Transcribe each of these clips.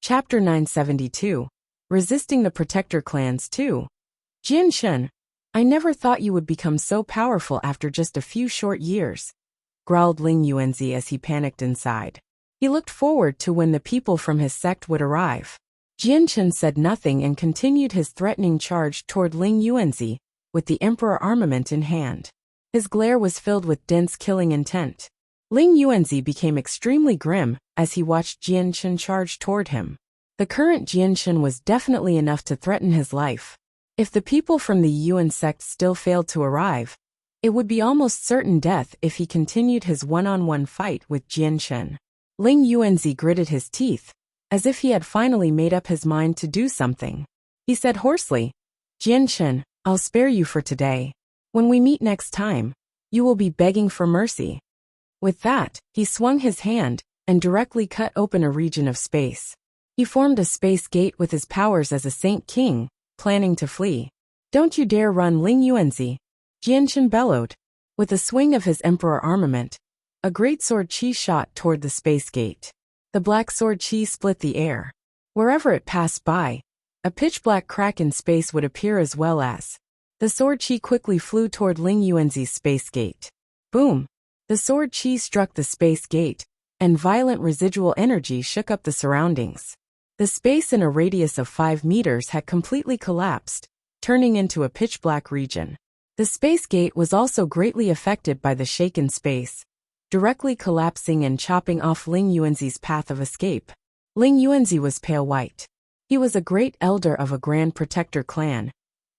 Chapter 972. Resisting the Protector Clans 2. Jian Shen, I never thought you would become so powerful after just a few short years, growled Ling Yuanzi as he panicked inside. He looked forward to when the people from his sect would arrive. Jian Shen said nothing and continued his threatening charge toward Ling Yuanzi, with the Emperor armament in hand. His glare was filled with dense killing intent. Ling Yuanzi became extremely grim as he watched Jian Shen charge toward him. The current Jian Shen was definitely enough to threaten his life. If the people from the Yuan sect still failed to arrive, it would be almost certain death if he continued his one-on-one fight with Jian Shen. Ling Yuanzi gritted his teeth, as if he had finally made up his mind to do something. He said hoarsely, Jian Shen, I'll spare you for today. When we meet next time, you will be begging for mercy. With that, he swung his hand and directly cut open a region of space. He formed a space gate with his powers as a Saint King, planning to flee. Don't you dare run, Ling Yuanzi, Jian Shen bellowed. With a swing of his Emperor armament, a great sword chi shot toward the space gate. The black sword chi split the air. Wherever it passed by, a pitch-black crack in space would appear as well as. The sword chi quickly flew toward Ling Yuanzi's space gate. Boom! The sword chi struck the space gate, and violent residual energy shook up the surroundings. The space in a radius of 5 meters had completely collapsed, turning into a pitch-black region. The space gate was also greatly affected by the shaken space, directly collapsing and chopping off Ling Yuanzi's path of escape. Ling Yuanzi was pale white. He was a great elder of a Grand Protector clan,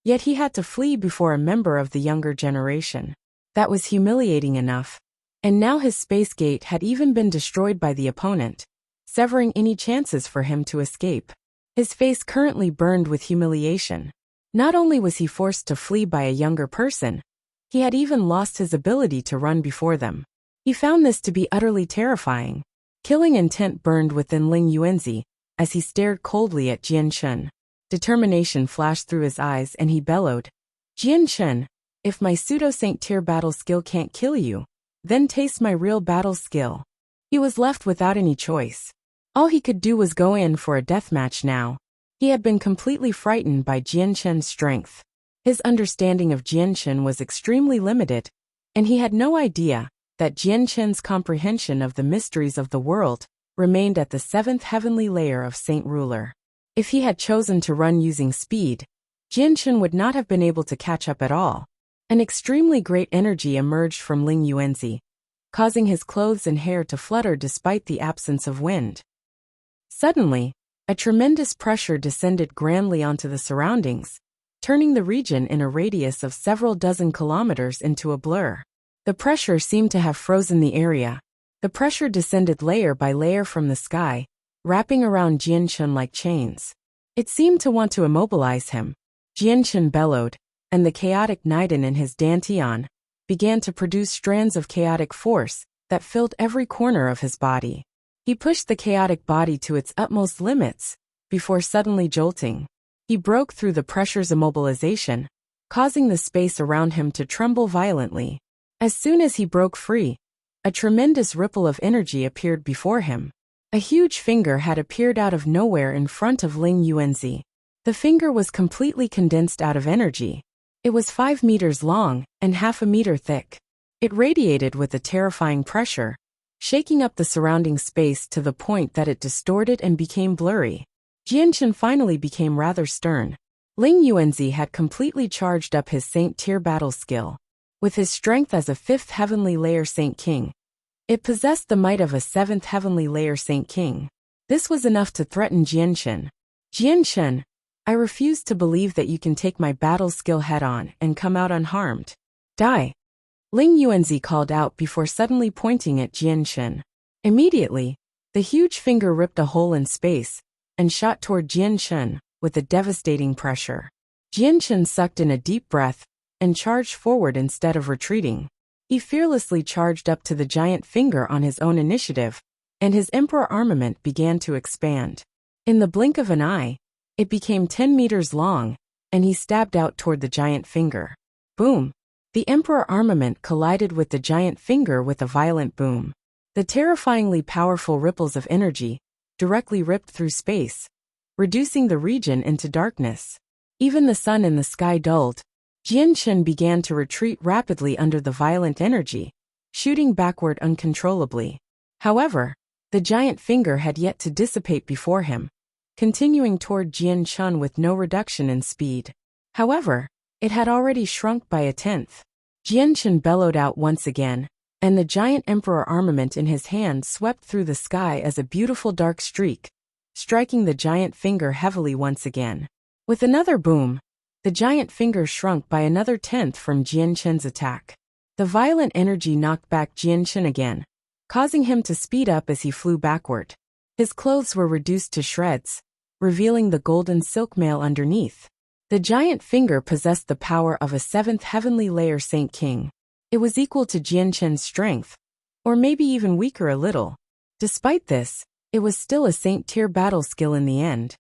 yet he had to flee before a member of the younger generation. That was humiliating enough. And now his space gate had even been destroyed by the opponent, severing any chances for him to escape. His face currently burned with humiliation. Not only was he forced to flee by a younger person, he had even lost his ability to run before them. He found this to be utterly terrifying. Killing intent burned within Ling Yuanzi as he stared coldly at Jian Shen. Determination flashed through his eyes and he bellowed, Jian Shen, if my pseudo-Saint tier battle skill can't kill you, then taste my real battle skill. He was left without any choice. All he could do was go in for a deathmatch now. He had been completely frightened by Jian Shen's strength. His understanding of Jian Shen was extremely limited, and he had no idea that Jian Shen's comprehension of the mysteries of the world remained at the 7th heavenly layer of Saint Ruler. If he had chosen to run using speed, Jian Shen would not have been able to catch up at all. An extremely great energy emerged from Ling Yuanzi, causing his clothes and hair to flutter despite the absence of wind. Suddenly, a tremendous pressure descended grandly onto the surroundings, turning the region in a radius of several dozen kilometers into a blur. The pressure seemed to have frozen the area. The pressure descended layer by layer from the sky, wrapping around Jian Shen like chains. It seemed to want to immobilize him. Jian Shen bellowed, and the chaotic Niden in his dantian began to produce strands of chaotic force that filled every corner of his body. He pushed the chaotic body to its utmost limits, before suddenly jolting. He broke through the pressure's immobilization, causing the space around him to tremble violently. As soon as he broke free, a tremendous ripple of energy appeared before him. A huge finger had appeared out of nowhere in front of Ling Yuanzi. The finger was completely condensed out of energy. It was 5 meters long and half a meter thick. It radiated with a terrifying pressure, shaking up the surrounding space to the point that it distorted and became blurry. Jian Shen finally became rather stern. Ling Yuanzi had completely charged up his Saint tier battle skill. With his strength as a 5th heavenly layer Saint King, it possessed the might of a 7th heavenly layer Saint King. This was enough to threaten Jian Shen. Jian Shen, I refuse to believe that you can take my battle skill head-on and come out unharmed. Die! Ling Yuanzi called out before suddenly pointing at Jian Shen. Immediately, the huge finger ripped a hole in space and shot toward Jian Shen with a devastating pressure. Jian Shen sucked in a deep breath and charged forward instead of retreating. He fearlessly charged up to the giant finger on his own initiative, and his Emperor armament began to expand. In the blink of an eye, it became 10 meters long, and he stabbed out toward the giant finger. Boom! The Emperor armament collided with the giant finger with a violent boom. The terrifyingly powerful ripples of energy directly ripped through space, reducing the region into darkness. Even the sun in the sky dulled. Jianchen began to retreat rapidly under the violent energy, shooting backward uncontrollably. However, the giant finger had yet to dissipate before him, continuing toward Jianchen with no reduction in speed. However, it had already shrunk by a tenth. Jianchen bellowed out once again, and the giant emperor armament in his hand swept through the sky as a beautiful dark streak, striking the giant finger heavily once again. With another boom, the giant finger shrunk by another tenth from Jianchen's attack. The violent energy knocked back Jianchen again, causing him to speed up as he flew backward. His clothes were reduced to shreds, revealing the golden silk mail underneath. The giant finger possessed the power of a 7th heavenly layer Saint King. It was equal to Jianchen's strength, or maybe even weaker a little. Despite this, it was still a Saint tier battle skill in the end.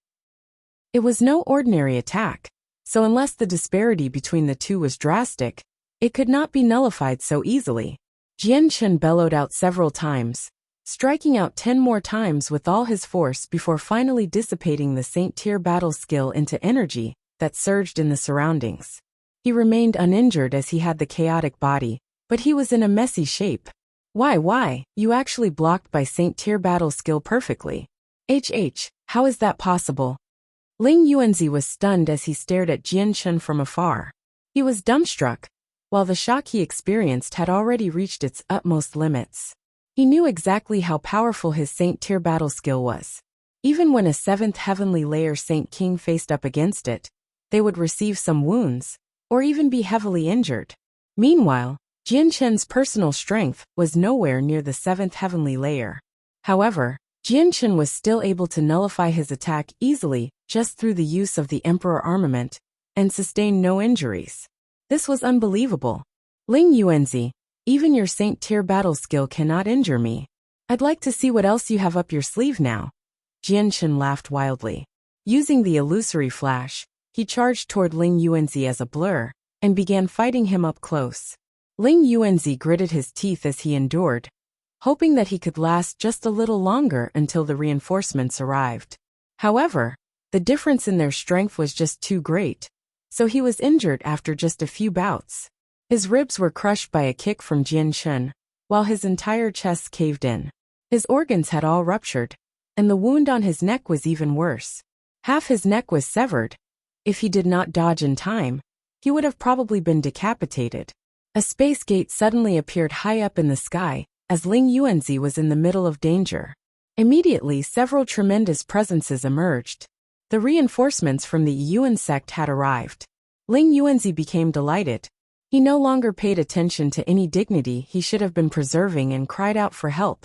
It was no ordinary attack, so unless the disparity between the two was drastic, it could not be nullified so easily. Jianchen bellowed out several times, striking out 10 more times with all his force before finally dissipating the Saint tier battle skill into energy that surged in the surroundings. He remained uninjured as he had the chaotic body, but he was in a messy shape. Why, you actually blocked by Saint tier battle skill perfectly. How is that possible? Ling Yuanzi was stunned as he stared at Jianchen from afar. He was dumbstruck, while the shock he experienced had already reached its utmost limits. He knew exactly how powerful his Saint tier battle skill was. Even when a 7th heavenly layer Saint King faced up against it, they would receive some wounds, or even be heavily injured. Meanwhile, Jianchen's personal strength was nowhere near the 7th heavenly layer. However, Jianchen was still able to nullify his attack easily just through the use of the Emperor armament, and sustain no injuries. This was unbelievable. Ling Yuanzi, even your Saint tier battle skill cannot injure me. I'd like to see what else you have up your sleeve now. Jianchen laughed wildly. Using the illusory flash, he charged toward Ling Yuanzi as a blur, and began fighting him up close. Ling Yuanzi gritted his teeth as he endured, hoping that he could last just a little longer until the reinforcements arrived. However, the difference in their strength was just too great, so he was injured after just a few bouts. His ribs were crushed by a kick from Jianchen, while his entire chest caved in. His organs had all ruptured, and the wound on his neck was even worse. Half his neck was severed. If he did not dodge in time, he would have probably been decapitated. A space gate suddenly appeared high up in the sky, as Ling Yuanzi was in the middle of danger. Immediately several tremendous presences emerged. The reinforcements from the Yuan sect had arrived. Ling Yuanzi became delighted. He no longer paid attention to any dignity he should have been preserving and cried out for help.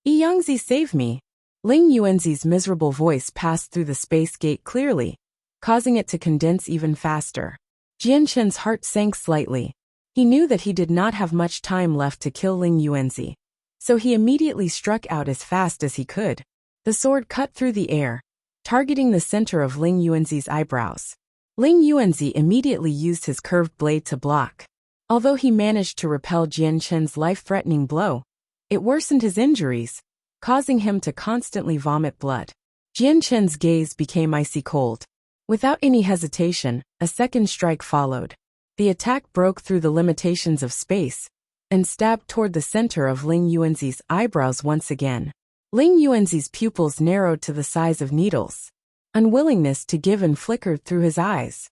Yangzi, save me! Ling Yuanzi's miserable voice passed through the space gate clearly, causing it to condense even faster. Jianchen's heart sank slightly. He knew that he did not have much time left to kill Ling Yuanzi, so he immediately struck out as fast as he could. The sword cut through the air, targeting the center of Ling Yuanzi's eyebrows. Ling Yuanzi immediately used his curved blade to block. Although he managed to repel Jianchen's life-threatening blow, it worsened his injuries, causing him to constantly vomit blood. Jianchen's gaze became icy cold. Without any hesitation, a second strike followed. The attack broke through the limitations of space and stabbed toward the center of Ling Yuanzi's eyebrows once again. Ling Yuanzi's pupils narrowed to the size of needles. Unwillingness to give in flickered through his eyes.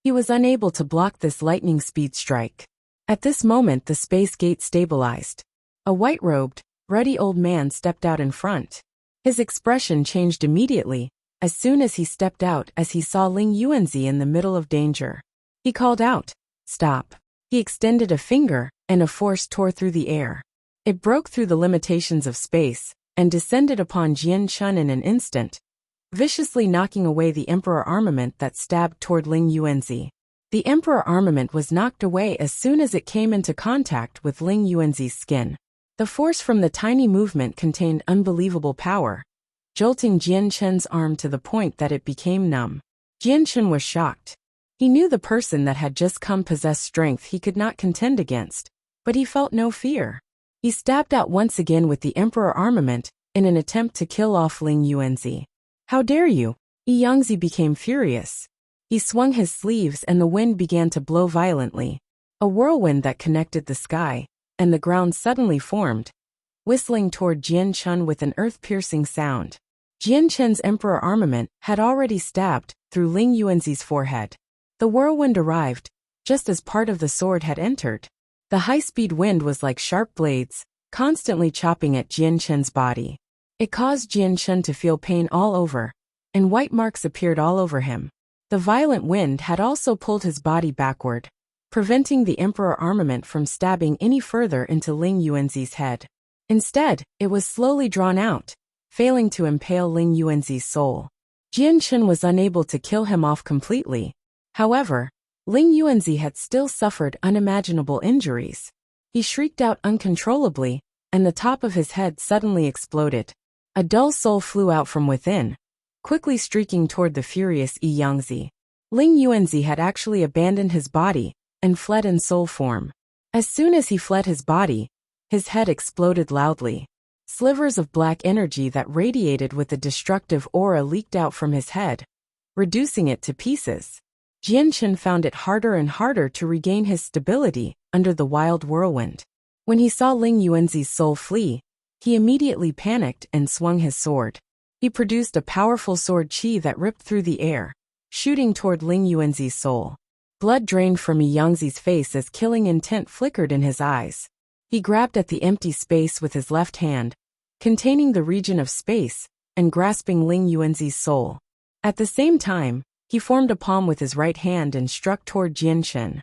He was unable to block this lightning speed strike. At this moment the space gate stabilized. A white-robed, ruddy old man stepped out in front. His expression changed immediately as soon as he stepped out as he saw Ling Yuanzi in the middle of danger. He called out, "Stop." He extended a finger, and a force tore through the air. It broke through the limitations of space and descended upon Jianchen in an instant, viciously knocking away the Emperor armament that stabbed toward Ling Yuanzi. The Emperor armament was knocked away as soon as it came into contact with Ling Yuanzi's skin. The force from the tiny movement contained unbelievable power, jolting Jianchen's arm to the point that it became numb. Jianchen was shocked. He knew the person that had just come possessed strength he could not contend against, but he felt no fear. He stabbed out once again with the Emperor armament, in an attempt to kill off Ling Yuanzi. How dare you? Yangzi became furious. He swung his sleeves and the wind began to blow violently. A whirlwind that connected the sky and the ground suddenly formed, whistling toward Jian Chun with an earth-piercing sound. Jian Chun's emperor armament had already stabbed through Ling Yuanzi's forehead. The whirlwind arrived just as part of the sword had entered. The high-speed wind was like sharp blades, constantly chopping at Jian Chun's body. It caused Jian Chun to feel pain all over, and white marks appeared all over him. The violent wind had also pulled his body backward, preventing the emperor armament from stabbing any further into Ling Yuanzi's head. Instead, it was slowly drawn out, failing to impale Ling Yuanzi's soul. Jian Chun was unable to kill him off completely. However, Ling Yuanzi had still suffered unimaginable injuries. He shrieked out uncontrollably, and the top of his head suddenly exploded. A dull soul flew out from within, quickly streaking toward the furious Yangzi. Ling Yuanzi had actually abandoned his body and fled in soul form. As soon as he fled his body, his head exploded loudly. Slivers of black energy that radiated with a destructive aura leaked out from his head, reducing it to pieces. Jian Chun found it harder and harder to regain his stability under the wild whirlwind. When he saw Ling Yuanzi's soul flee, he immediately panicked and swung his sword. He produced a powerful sword qi that ripped through the air, shooting toward Ling Yuanzi's soul. Blood drained from Yangzi's face as killing intent flickered in his eyes. He grabbed at the empty space with his left hand, containing the region of space, and grasping Ling Yuanzi's soul. At the same time, he formed a palm with his right hand and struck toward Jian Chun.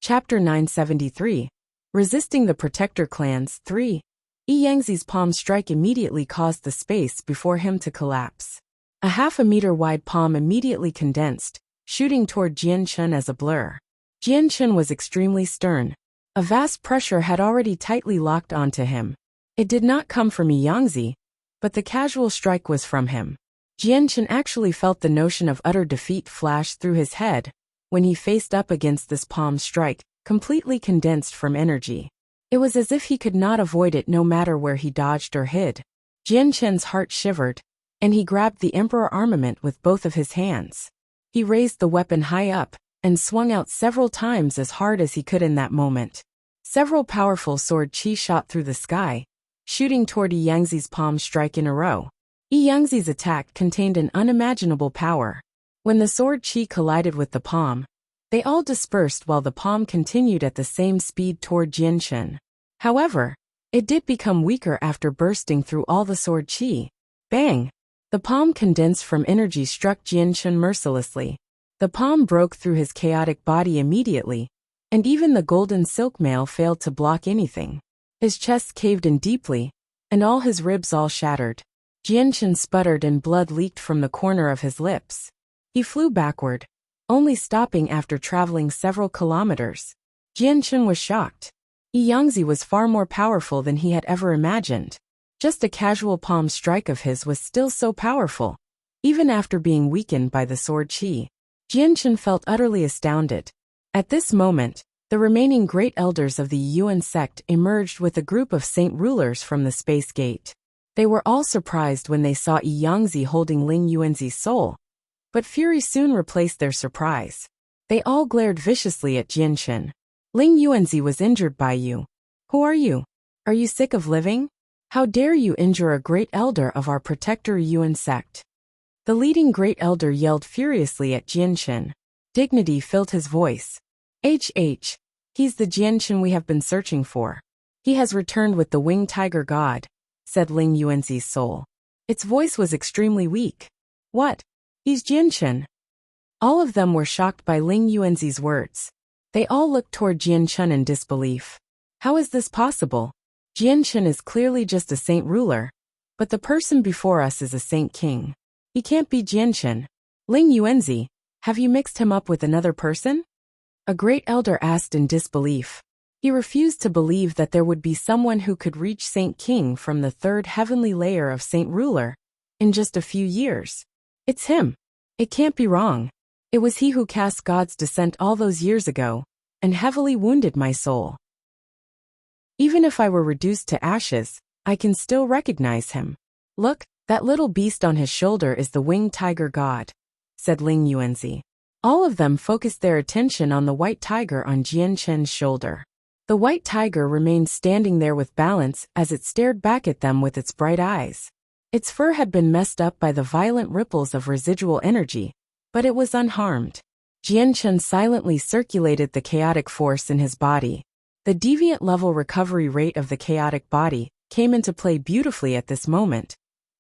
Chapter 973. Resisting the Protector Clans 3. Yangzi's palm strike immediately caused the space before him to collapse. A half-a-meter wide palm immediately condensed, shooting toward Jian Chun as a blur. Jian Chun was extremely stern. A vast pressure had already tightly locked onto him. It did not come from Yangzi, but the casual strike was from him. Jian Chun actually felt the notion of utter defeat flash through his head when he faced up against this palm strike, completely condensed from energy. It was as if he could not avoid it no matter where he dodged or hid. Jian Chun's heart shivered, and he grabbed the emperor armament with both of his hands. He raised the weapon high up and swung out several times as hard as he could in that moment. Several powerful sword qi shot through the sky, shooting toward Yangzi's palm strike in a row. Yangzi's attack contained an unimaginable power. When the sword qi collided with the palm, they all dispersed while the palm continued at the same speed toward Jian Chun. However, it did become weaker after bursting through all the sword qi. Bang! The palm condensed from energy struck Jian Chun mercilessly. The palm broke through his chaotic body immediately, and even the golden silk mail failed to block anything. His chest caved in deeply, and all his ribs all shattered. Jian Chun sputtered and blood leaked from the corner of his lips. He flew backward, only stopping after traveling several kilometers. Jian Chun was shocked. Yangzi was far more powerful than he had ever imagined. Just a casual palm strike of his was still so powerful, even after being weakened by the sword qi. Jian Chun felt utterly astounded. At this moment, the remaining great elders of the Yuan sect emerged with a group of saint rulers from the space gate. They were all surprised when they saw Yangzi holding Ling Yuanzi's soul, but fury soon replaced their surprise. They all glared viciously at Jian Chun. Ling Yuanzi was injured by you. Who are you? Are you sick of living? How dare you injure a great elder of our protector Yuan sect? The leading great elder yelled furiously at Jian Chun. Dignity filled his voice. He's the Jian Chun we have been searching for. He has returned with the winged tiger god, said Ling Yuanzi's soul. Its voice was extremely weak. What? He's Jian Chun. All of them were shocked by Ling Yuanzi's words. They all looked toward Jian Chun in disbelief. How is this possible? Jian Chun is clearly just a saint ruler, but the person before us is a saint king. He can't be Jian Chun. Ling Yuanzi, have you mixed him up with another person? A great elder asked in disbelief. He refused to believe that there would be someone who could reach Saint King from the third heavenly layer of Saint Ruler in just a few years. It's him. It can't be wrong. It was he who cast God's descent all those years ago and heavily wounded my soul. Even if I were reduced to ashes, I can still recognize him. Look, that little beast on his shoulder is the winged tiger god, said Ling Yuanzi. All of them focused their attention on the white tiger on Jian Chen's shoulder. The white tiger remained standing there with balance as it stared back at them with its bright eyes. Its fur had been messed up by the violent ripples of residual energy, but it was unharmed. Jian Chen silently circulated the chaotic force in his body. The deviant level recovery rate of the chaotic body came into play beautifully at this moment,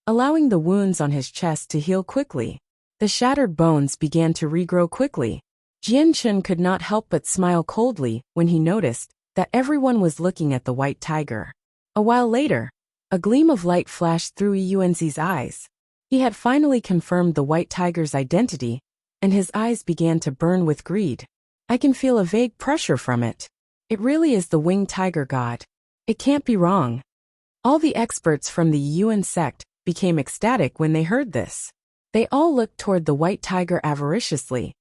allowing the wounds on his chest to heal quickly. The shattered bones began to regrow quickly. Jian Chen could not help but smile coldly when he noticed that everyone was looking at the white tiger. A while later, a gleam of light flashed through Yuanzi's eyes. He had finally confirmed the white tiger's identity, and his eyes began to burn with greed. I can feel a vague pressure from it. It really is the winged tiger god. It can't be wrong. All the experts from the Yuan sect became ecstatic when they heard this. They all looked toward the white tiger avariciously,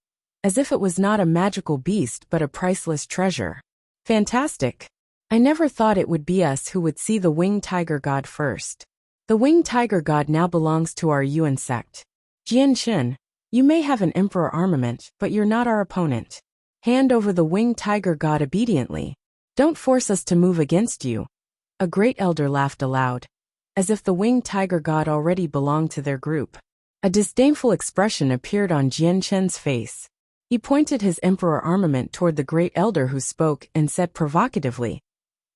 as if it was not a magical beast but a priceless treasure. Fantastic. I never thought it would be us who would see the winged tiger god first. The winged tiger god now belongs to our Yuan sect. Jian Chen, you may have an emperor armament, but you're not our opponent. Hand over the winged tiger god obediently. Don't force us to move against you. A great elder laughed aloud, as if the winged tiger god already belonged to their group. A disdainful expression appeared on Jian Chen's face. He pointed his emperor armament toward the great elder who spoke and said provocatively,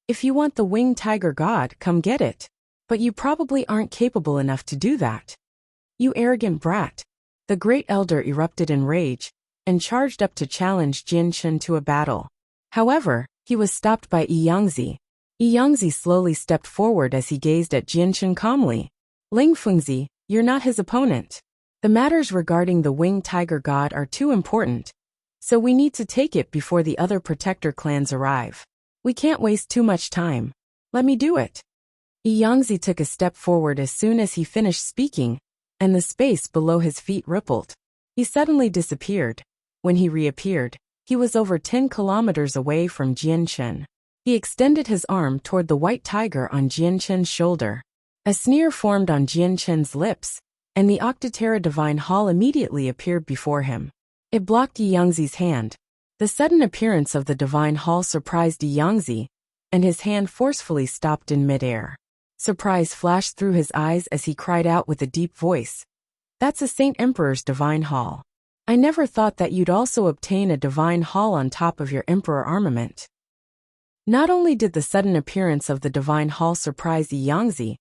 "If you want the winged tiger god, come get it. But you probably aren't capable enough to do that. You arrogant brat." The great elder erupted in rage and charged up to challenge Jian Chen to a battle. However, he was stopped by Yangzi. Yangzi slowly stepped forward as he gazed at Jian Chen calmly. "Ling Fengzi, you're not his opponent. The matters regarding the winged tiger god are too important, so we need to take it before the other protector clans arrive. We can't waste too much time. Let me do it." Yangzi took a step forward as soon as he finished speaking, and the space below his feet rippled. He suddenly disappeared. When he reappeared, he was over 10 kilometers away from Jian Chen. He extended his arm toward the white tiger on Jian Chen's shoulder. A sneer formed on Jian Chen's lips, and the Octotera Divine Hall immediately appeared before him. It blocked Yangzi's hand. The sudden appearance of the Divine Hall surprised Yangzi, and his hand forcefully stopped in midair. Surprise flashed through his eyes as he cried out with a deep voice, "That's a Saint Emperor's Divine Hall. I never thought that you'd also obtain a Divine Hall on top of your Emperor armament." Not only did the sudden appearance of the Divine Hall surprise Yangzi,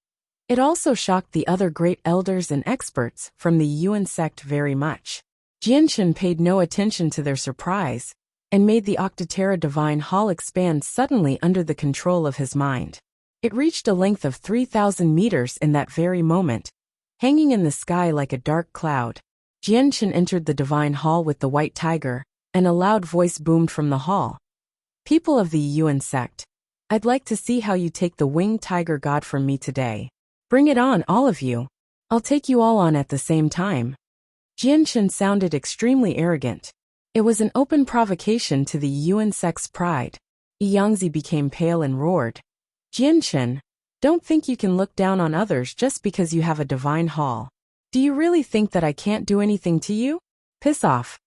it also shocked the other great elders and experts from the Yuan sect very much. Jian Chen paid no attention to their surprise, and made the Octotera Divine Hall expand suddenly under the control of his mind. It reached a length of 3,000 meters in that very moment, hanging in the sky like a dark cloud. Jian Chen entered the Divine Hall with the white tiger, and a loud voice boomed from the hall. "People of the Yuan sect, I'd like to see how you take the winged tiger god from me today. Bring it on, all of you. I'll take you all on at the same time." Jian Chen sounded extremely arrogant. It was an open provocation to the Yuan sect's pride. Yangzi became pale and roared, "Jian Chen, don't think you can look down on others just because you have a divine hall. Do you really think that I can't do anything to you? Piss off."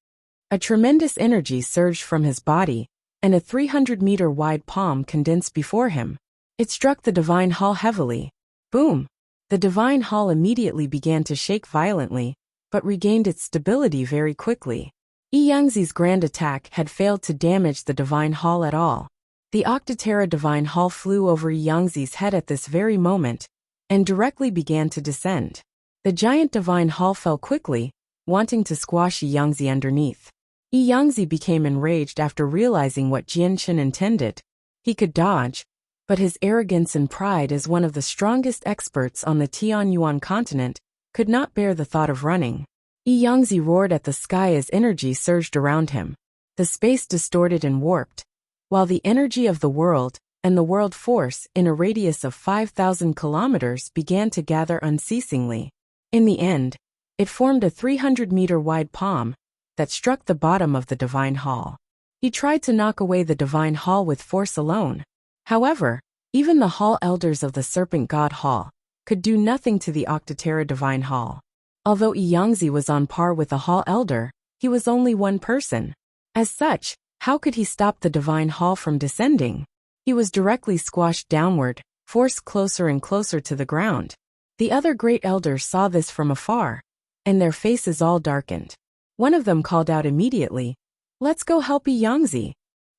A tremendous energy surged from his body, and a 300-meter wide palm condensed before him. It struck the divine hall heavily. Boom! The divine hall immediately began to shake violently, but regained its stability very quickly. Yangzi's grand attack had failed to damage the divine hall at all. The Octotera Divine Hall flew over Yangzi's head at this very moment, and directly began to descend. The giant divine hall fell quickly, wanting to squash Yangzi underneath. Yangzi became enraged after realizing what Jian Chen intended. He could dodge, but his arrogance and pride as one of the strongest experts on the Tianyuan continent could not bear the thought of running. Yangzi roared at the sky as energy surged around him. The space distorted and warped, while the energy of the world and the world force in a radius of 5,000 kilometers began to gather unceasingly. In the end, it formed a 300-meter wide palm that struck the bottom of the divine hall. He tried to knock away the divine hall with force alone. However, Even the Hall Elders of the Serpent God Hall could do nothing to the Octaterra Divine Hall. Although Yangzi was on par with the Hall Elder, he was only one person. As such, how could he stop the Divine Hall from descending? He was directly squashed downward, forced closer and closer to the ground. The other great elders saw this from afar, and their faces all darkened. One of them called out immediately, "Let's go help Yangzi."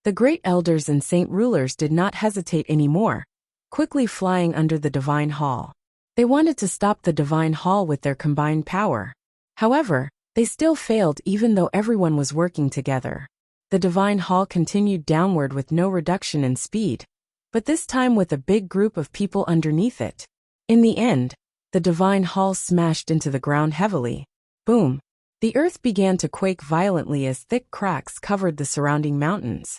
The great elders and saint rulers did not hesitate anymore, quickly flying under the Divine Hall. They wanted to stop the Divine Hall with their combined power. However, they still failed even though everyone was working together. The Divine Hall continued downward with no reduction in speed, but this time with a big group of people underneath it. In the end, the Divine Hall smashed into the ground heavily. Boom! The earth began to quake violently as thick cracks covered the surrounding mountains.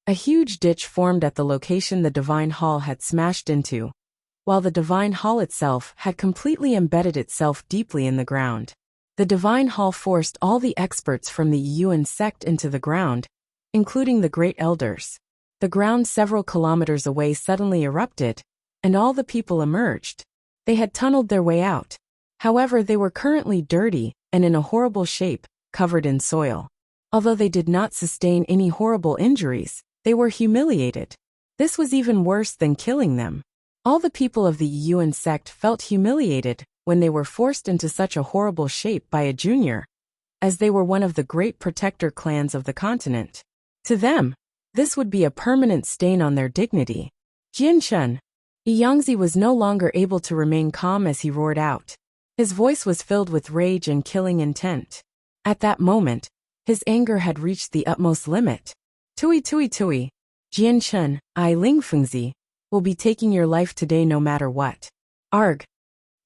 A huge ditch formed at the location the Divine Hall had smashed into, while the Divine Hall itself had completely embedded itself deeply in the ground. The Divine Hall forced all the experts from the Yuan sect into the ground, including the great elders. The ground several kilometers away suddenly erupted, and all the people emerged. They had tunneled their way out. However, they were currently dirty and in a horrible shape, covered in soil. Although they did not sustain any horrible injuries, they were humiliated. This was even worse than killing them. All the people of the Yuan sect felt humiliated when they were forced into such a horrible shape by a junior, as they were one of the great protector clans of the continent. To them, this would be a permanent stain on their dignity. Jianshun. Yangzi was no longer able to remain calm as he roared out. His voice was filled with rage and killing intent. At that moment, his anger had reached the utmost limit. Tui tui tui. Jianshun, I Lingfengzi, will be taking your life today no matter what. Arg.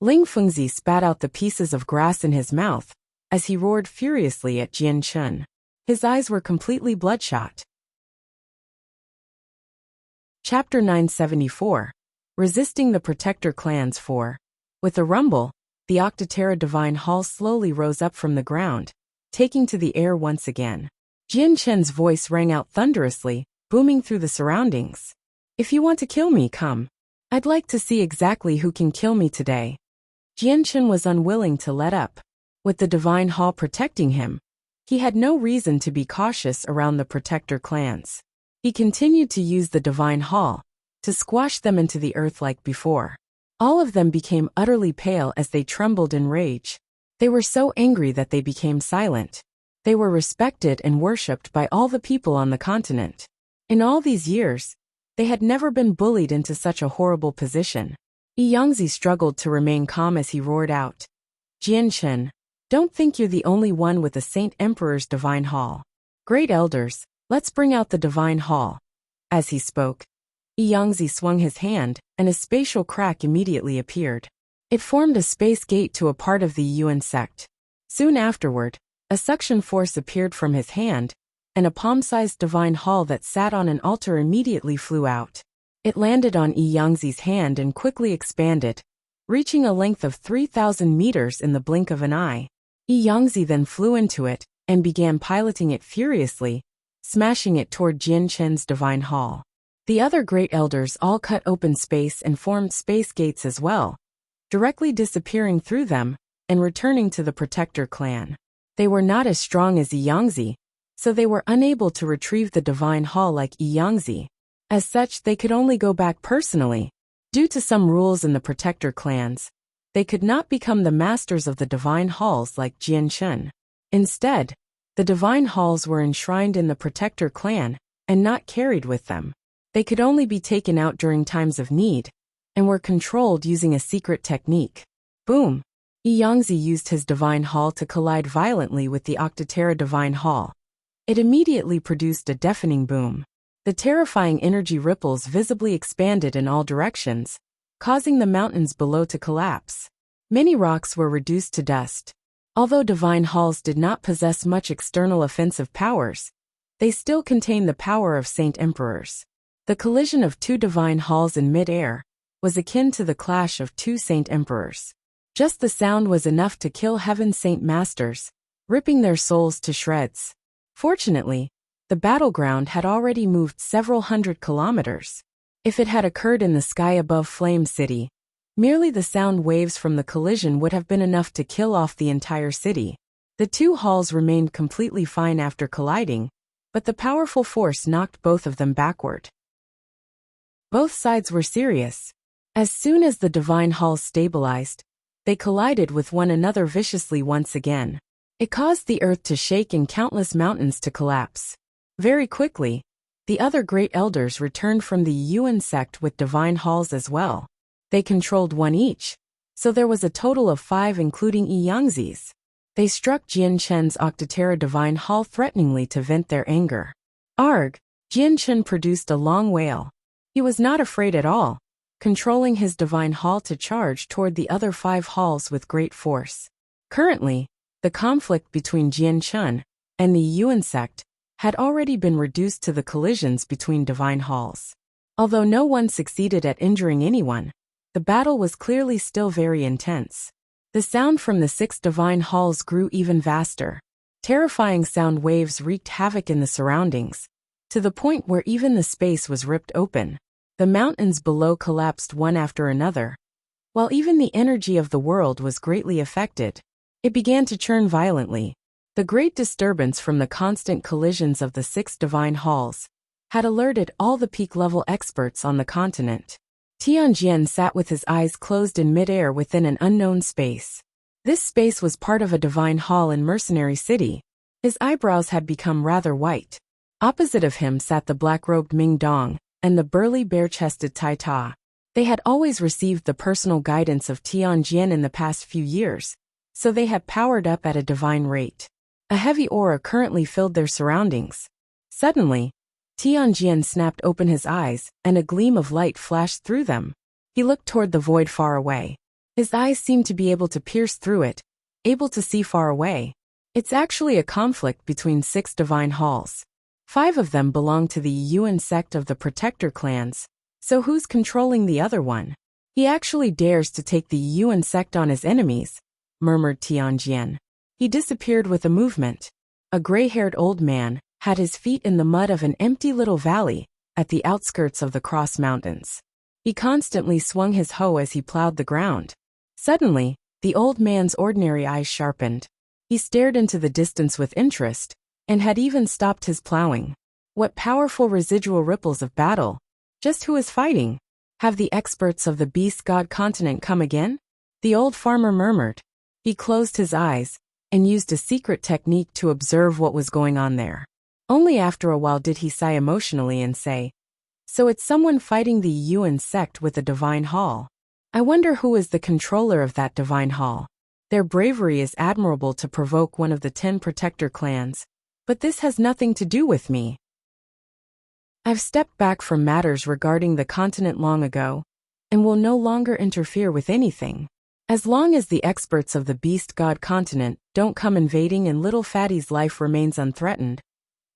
Lingfengzi spat out the pieces of grass in his mouth as he roared furiously at Jianshun. His eyes were completely bloodshot. Chapter 974. Resisting the Protector Clans 4. With a rumble, the Octaterra Divine Hall slowly rose up from the ground, taking to the air once again. Jianshun's voice rang out thunderously, booming through the surroundings. If you want to kill me, come. I'd like to see exactly who can kill me today. Jianshun was unwilling to let up. With the Divine Hall protecting him, he had no reason to be cautious around the Protector clans. He continued to use the Divine Hall to squash them into the earth like before. All of them became utterly pale as they trembled in rage. They were so angry that they became silent. They were respected and worshipped by all the people on the continent. In all these years, they had never been bullied into such a horrible position. Yangzi struggled to remain calm as he roared out. Jianshun, don't think you're the only one with the Saint Emperor's Divine Hall. Great elders, let's bring out the Divine Hall. As he spoke, Yangzi swung his hand, and a spatial crack immediately appeared. It formed a space gate to a part of the Yuan sect. Soon afterward, a suction force appeared from his hand, and a palm-sized Divine Hall that sat on an altar immediately flew out. It landed on Yangzi's hand and quickly expanded, reaching a length of 3,000 meters in the blink of an eye. Yangzi then flew into it and began piloting it furiously, smashing it toward Jianshun's Divine Hall. The other great elders all cut open space and formed space gates as well, directly disappearing through them and returning to the Protector clan. They were not as strong as Yangzi, so they were unable to retrieve the Divine Hall like Yangzi. As such, they could only go back personally. Due to some rules in the Protector clans, they could not become the masters of the Divine Halls like Jianshun. Instead, the Divine Halls were enshrined in the Protector clan and not carried with them. They could only be taken out during times of need, and were controlled using a secret technique. Boom! Yangzi used his Divine Hall to collide violently with the Octaterra Divine Hall. It immediately produced a deafening boom. The terrifying energy ripples visibly expanded in all directions, causing the mountains below to collapse. Many rocks were reduced to dust. Although Divine Halls did not possess much external offensive powers, they still contain the power of Saint Emperors. The collision of two Divine Halls in mid-air was akin to the clash of two Saint Emperors. Just the sound was enough to kill Heaven's Saint Masters, ripping their souls to shreds. Fortunately, the battleground had already moved several hundred kilometers. If it had occurred in the sky above Flame City, merely the sound waves from the collision would have been enough to kill off the entire city. The two halls remained completely fine after colliding, but the powerful force knocked both of them backward. Both sides were serious. As soon as the divine halls stabilized, they collided with one another viciously once again. It caused the earth to shake and countless mountains to collapse. Very quickly, the other great elders returned from the Yuan sect with divine halls as well. They controlled one each, so there was a total of 5 including Yi Yangzi's. They struck Jian Chen's Octotera divine hall threateningly to vent their anger. Arg! Jian Chen produced a long wail. He was not afraid at all, controlling his divine hall to charge toward the other 5 halls with great force. Currently, the conflict between Jian Chen and the Yuan sect had already been reduced to the collisions between divine halls. Although no one succeeded at injuring anyone, the battle was clearly still very intense. The sound from the 6 divine halls grew even vaster. Terrifying sound waves wreaked havoc in the surroundings, to the point where even the space was ripped open. The mountains below collapsed one after another, while even the energy of the world was greatly affected. It began to churn violently. The great disturbance from the constant collisions of the 6 divine halls had alerted all the peak-level experts on the continent. Tianjian sat with his eyes closed in midair within an unknown space. This space was part of a divine hall in Mercenary City. His eyebrows had become rather white. Opposite of him sat the black-robed Ming Dong and the burly bare-chested Tai Ta. They had always received the personal guidance of Tianjian in the past few years, so they had powered up at a divine rate. A heavy aura currently filled their surroundings. Suddenly, Tianjian snapped open his eyes, and a gleam of light flashed through them. He looked toward the void far away. His eyes seemed to be able to pierce through it, able to see far away. It's actually a conflict between 6 divine halls. 5 of them belong to the Yuan sect of the Protector clans, so who's controlling the other one? He actually dares to take the Yuan sect on his enemies, murmured Tianjian. He disappeared with a movement. A gray-haired old man had his feet in the mud of an empty little valley at the outskirts of the Cross Mountains. He constantly swung his hoe as he plowed the ground. Suddenly, the old man's ordinary eyes sharpened. He stared into the distance with interest, and had even stopped his plowing. What powerful residual ripples of battle! Just who is fighting? Have the experts of the Beast God continent come again? The old farmer murmured. He closed his eyes and used a secret technique to observe what was going on there. Only after a while did he sigh emotionally and say, "So it's someone fighting the Yuan sect with a divine hall. I wonder who is the controller of that divine hall. Their bravery is admirable to provoke one of the 10 Protector clans, but this has nothing to do with me. I've stepped back from matters regarding the continent long ago, and will no longer interfere with anything. As long as the experts of the Beast God continent don't come invading and little Fatty's life remains unthreatened,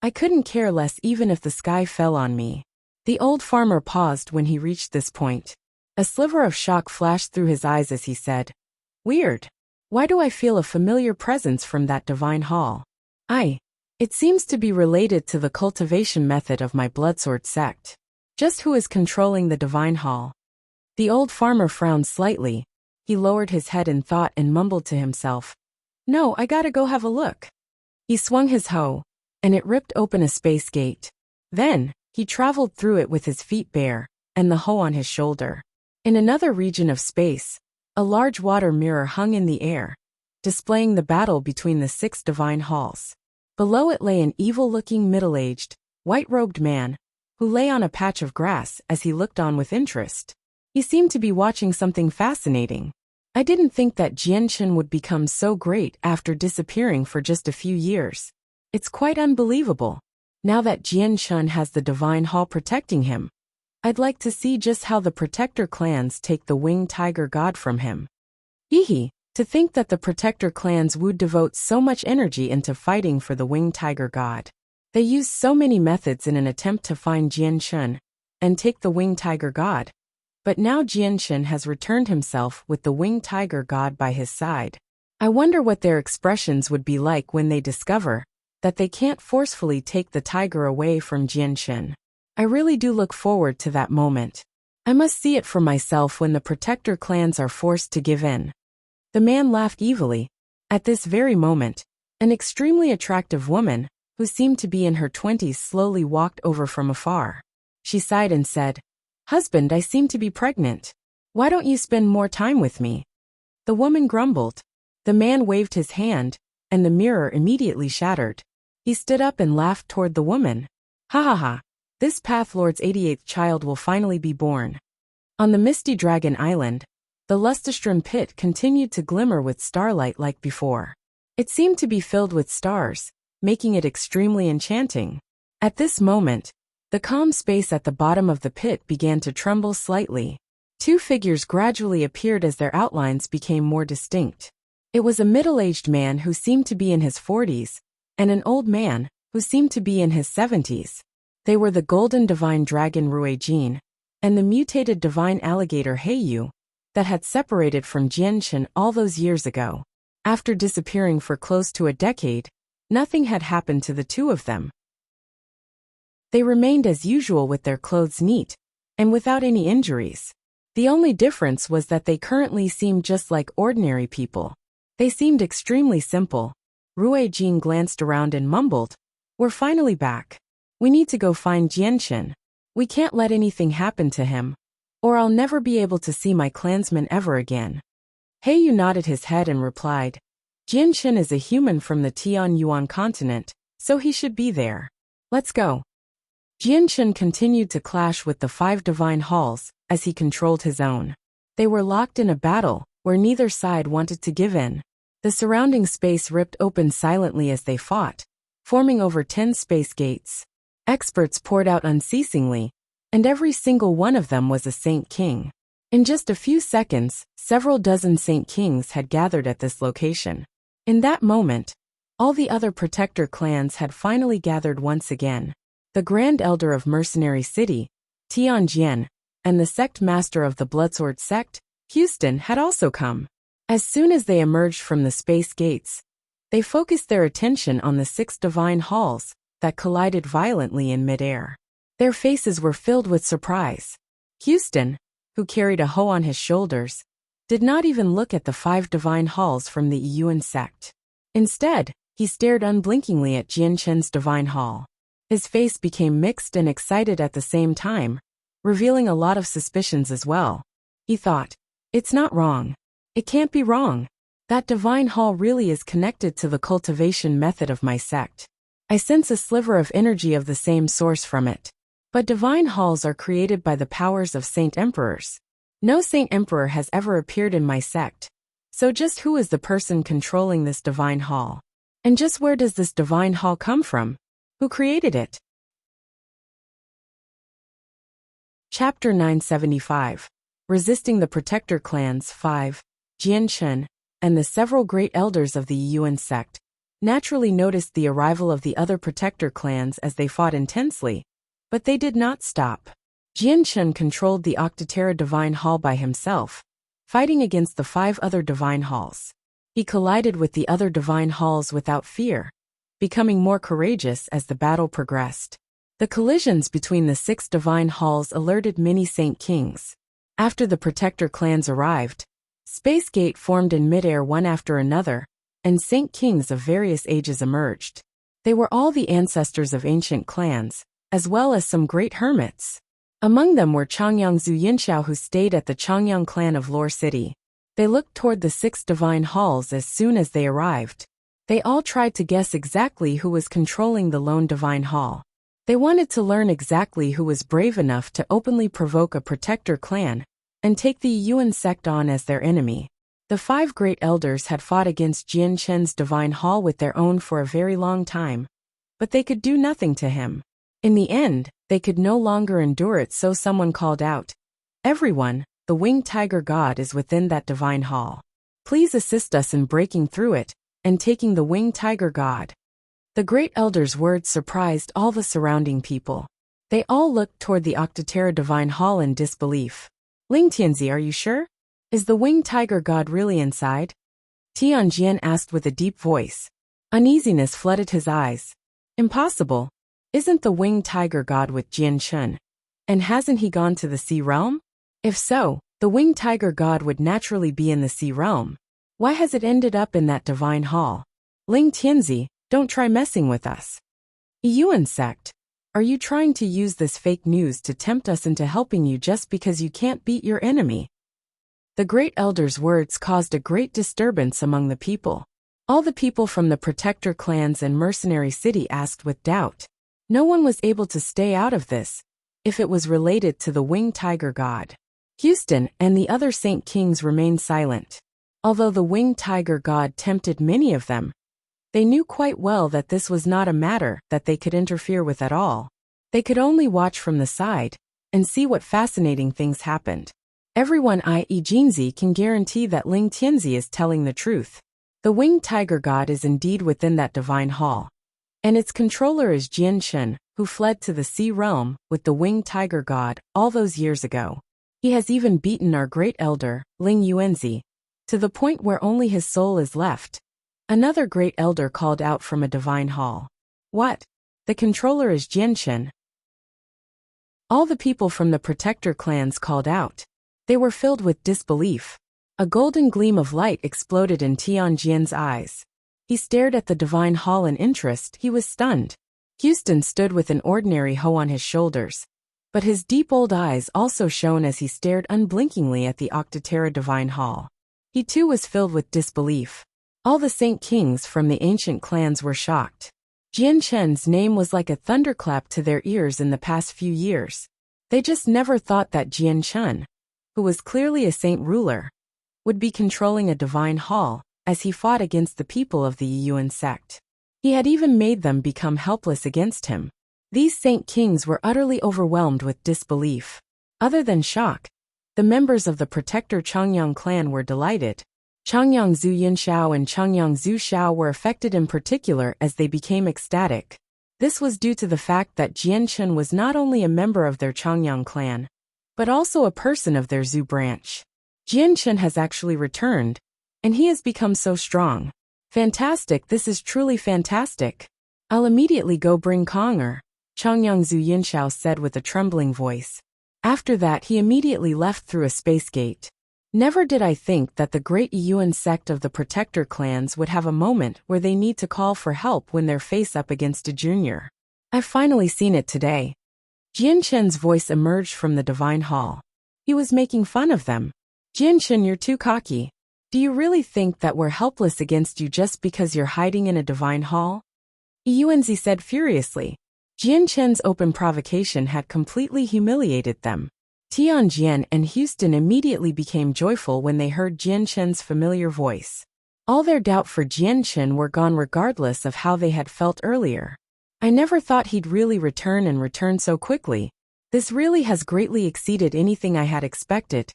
I couldn't care less even if the sky fell on me." The old farmer paused when he reached this point. A sliver of shock flashed through his eyes as he said, "Weird. Why do I feel a familiar presence from that divine hall? It seems to be related to the cultivation method of my Bloodsword sect. Just who is controlling the divine hall?" The old farmer frowned slightly. He lowered his head in thought and mumbled to himself, "No, I gotta go have a look." He swung his hoe, and it ripped open a space gate. Then, he traveled through it with his feet bare, and the hoe on his shoulder. In another region of space, a large water mirror hung in the air, displaying the battle between the 6 divine halls. Below it lay an evil-looking middle-aged, white-robed man, who lay on a patch of grass as he looked on with interest. He seemed to be watching something fascinating. I didn't think that Jian Chen would become so great after disappearing for just a few years. It's quite unbelievable. Now that Jian Chen has the divine hall protecting him, I'd like to see just how the Protector clans take the Winged Tiger God from him. Hee, to think that the Protector clans would devote so much energy into fighting for the Winged Tiger God. They used so many methods in an attempt to find Jian Chen and take the Winged Tiger God. But now Jian Chen has returned himself with the Winged Tiger God by his side. I wonder what their expressions would be like when they discover that they can't forcefully take the tiger away from Jian Chen. I really do look forward to that moment. I must see it for myself when the protector clans are forced to give in. The man laughed evilly. At this very moment, an extremely attractive woman, who seemed to be in her 20s, slowly walked over from afar. She sighed and said, "Husband, I seem to be pregnant. Why don't you spend more time with me?" The woman grumbled. The man waved his hand, and the mirror immediately shattered. He stood up and laughed toward the woman. "Ha ha ha. This Pathlord's 88th child will finally be born." On the misty Dragon Island, the Lustastrom pit continued to glimmer with starlight like before. It seemed to be filled with stars, making it extremely enchanting. At this moment, the calm space at the bottom of the pit began to tremble slightly. Two figures gradually appeared as their outlines became more distinct. It was a middle-aged man who seemed to be in his 40s, and an old man who seemed to be in his 70s. They were the golden divine dragon Ruijin and the mutated divine alligator Heiyu that had separated from Jianshan all those years ago. After disappearing for close to a decade, nothing had happened to the two of them. They remained as usual with their clothes neat and without any injuries. The only difference was that they currently seemed just like ordinary people. They seemed extremely simple. Ruijin glanced around and mumbled, "We're finally back. We need to go find Jianshan. We can't let anything happen to him, or I'll never be able to see my clansmen ever again." Heiyu nodded his head and replied, "Jianshan is a human from the Tianyuan continent, so he should be there. Let's go." Jianshan continued to clash with the 5 divine halls as he controlled his own. They were locked in a battle where neither side wanted to give in. The surrounding space ripped open silently as they fought, forming over 10 space gates. Experts poured out unceasingly, and every single one of them was a Saint King. In just a few seconds, several dozen Saint Kings had gathered at this location. In that moment, all the other protector clans had finally gathered once again. The Grand Elder of Mercenary City, Tianjian, and the Sect Master of the Bloodsword Sect, Houston, had also come. As soon as they emerged from the space gates, they focused their attention on the 6 divine halls that collided violently in midair. Their faces were filled with surprise. Houston, who carried a hoe on his shoulders, did not even look at the 5 divine halls from the Yuan sect. Instead, he stared unblinkingly at Jianshan's divine hall. His face became mixed and excited at the same time, revealing a lot of suspicions as well. He thought, "It's not wrong. It can't be wrong. That divine hall really is connected to the cultivation method of my sect. I sense a sliver of energy of the same source from it. But divine halls are created by the powers of Saint Emperors. No Saint Emperor has ever appeared in my sect. So just who is the person controlling this divine hall? And just where does this divine hall come from? Who created it?" Chapter 975. Resisting the Protector Clans 5. Jianshan, and the several great elders of the Yuan sect, naturally noticed the arrival of the other protector clans as they fought intensely, but they did not stop. Jianshan controlled the Octotera Divine Hall by himself, fighting against the 5 other divine halls. He collided with the other divine halls without fear, becoming more courageous as the battle progressed. The collisions between the 6 divine halls alerted many Saint Kings. After the protector clans arrived, Space Gate formed in midair one after another, and Saint Kings of various ages emerged. They were all the ancestors of ancient clans, as well as some great hermits. Among them were Changyang Zhu Yinxiao, who stayed at the Changyang clan of Lore City. They looked toward the 6 divine halls as soon as they arrived. They all tried to guess exactly who was controlling the lone divine hall. They wanted to learn exactly who was brave enough to openly provoke a protector clan and take the Yuan sect on as their enemy. The 5 great elders had fought against Jianshan's divine hall with their own for a very long time, but they could do nothing to him. In the end, they could no longer endure it, so someone called out, "Everyone, the winged tiger god is within that divine hall. Please assist us in breaking through it and taking the winged tiger god." The great elder's words surprised all the surrounding people. They all looked toward the Octotera Divine Hall in disbelief. "Ling Tianzi, are you sure? Is the winged tiger god really inside?" Tianjian asked with a deep voice. Uneasiness flooded his eyes. "Impossible. Isn't the winged tiger god with Jian Shun? And hasn't he gone to the sea realm? If so, the winged tiger god would naturally be in the sea realm. Why has it ended up in that divine hall? Ling Tianzi, don't try messing with us. Yuan sect. Are you trying to use this fake news to tempt us into helping you just because you can't beat your enemy? The great elder's words caused a great disturbance among the people. All the people from the protector clans and mercenary city asked with doubt. No one was able to stay out of this, if it was related to the winged tiger god. Houston and the other Saint Kings remained silent. Although the winged tiger god tempted many of them, they knew quite well that this was not a matter that they could interfere with at all. They could only watch from the side and see what fascinating things happened. Everyone, i.e. Jinzi, can guarantee that Ling Tianzi is telling the truth. The winged tiger god is indeed within that divine hall, and its controller is Jian Shun, who fled to the sea realm with the winged tiger god all those years ago. He has even beaten our great elder, Ling Yuanzi, to the point where only his soul is left. Another great elder called out from a divine hall. What? The controller is Jian Shun? All the people from the protector clans called out. They were filled with disbelief. A golden gleam of light exploded in Tianjian's eyes. He stared at the divine hall in interest. He was stunned. Houston stood with an ordinary hoe on his shoulders, but his deep old eyes also shone as he stared unblinkingly at the Octaterra divine hall. He too was filled with disbelief. All the Saint Kings from the ancient clans were shocked. Jian Shen's name was like a thunderclap to their ears in the past few years. They just never thought that Jian Shen, who was clearly a saint ruler, would be controlling a divine hall as he fought against the people of the Yuan sect. He had even made them become helpless against him. These Saint Kings were utterly overwhelmed with disbelief. Other than shock, the members of the protector Changyang clan were delighted. Changyang Zhu Yinshao and Changyang Zhu Shao were affected in particular as they became ecstatic. This was due to the fact that Jian Shen was not only a member of their Changyang clan, but also a person of their Zhu branch. Jian Shen has actually returned, and he has become so strong. Fantastic, this is truly fantastic. I'll immediately go bring Konger, Changyang Zhu Yinshao said with a trembling voice. After that he immediately left through a space gate. Never did I think that the great Yuan sect of the protector clans would have a moment where they need to call for help when they're face up against a junior. I've finally seen it today. Jian Shen's voice emerged from the divine hall. He was making fun of them. Jian Shen, you're too cocky. Do you really think that we're helpless against you just because you're hiding in a divine hall? Yuanzi said furiously. Jian Shen's open provocation had completely humiliated them. Tianjian and Houston immediately became joyful when they heard Jian Shen's familiar voice. All their doubt for Jian Shen were gone regardless of how they had felt earlier. I never thought he'd really return and return so quickly. This really has greatly exceeded anything I had expected.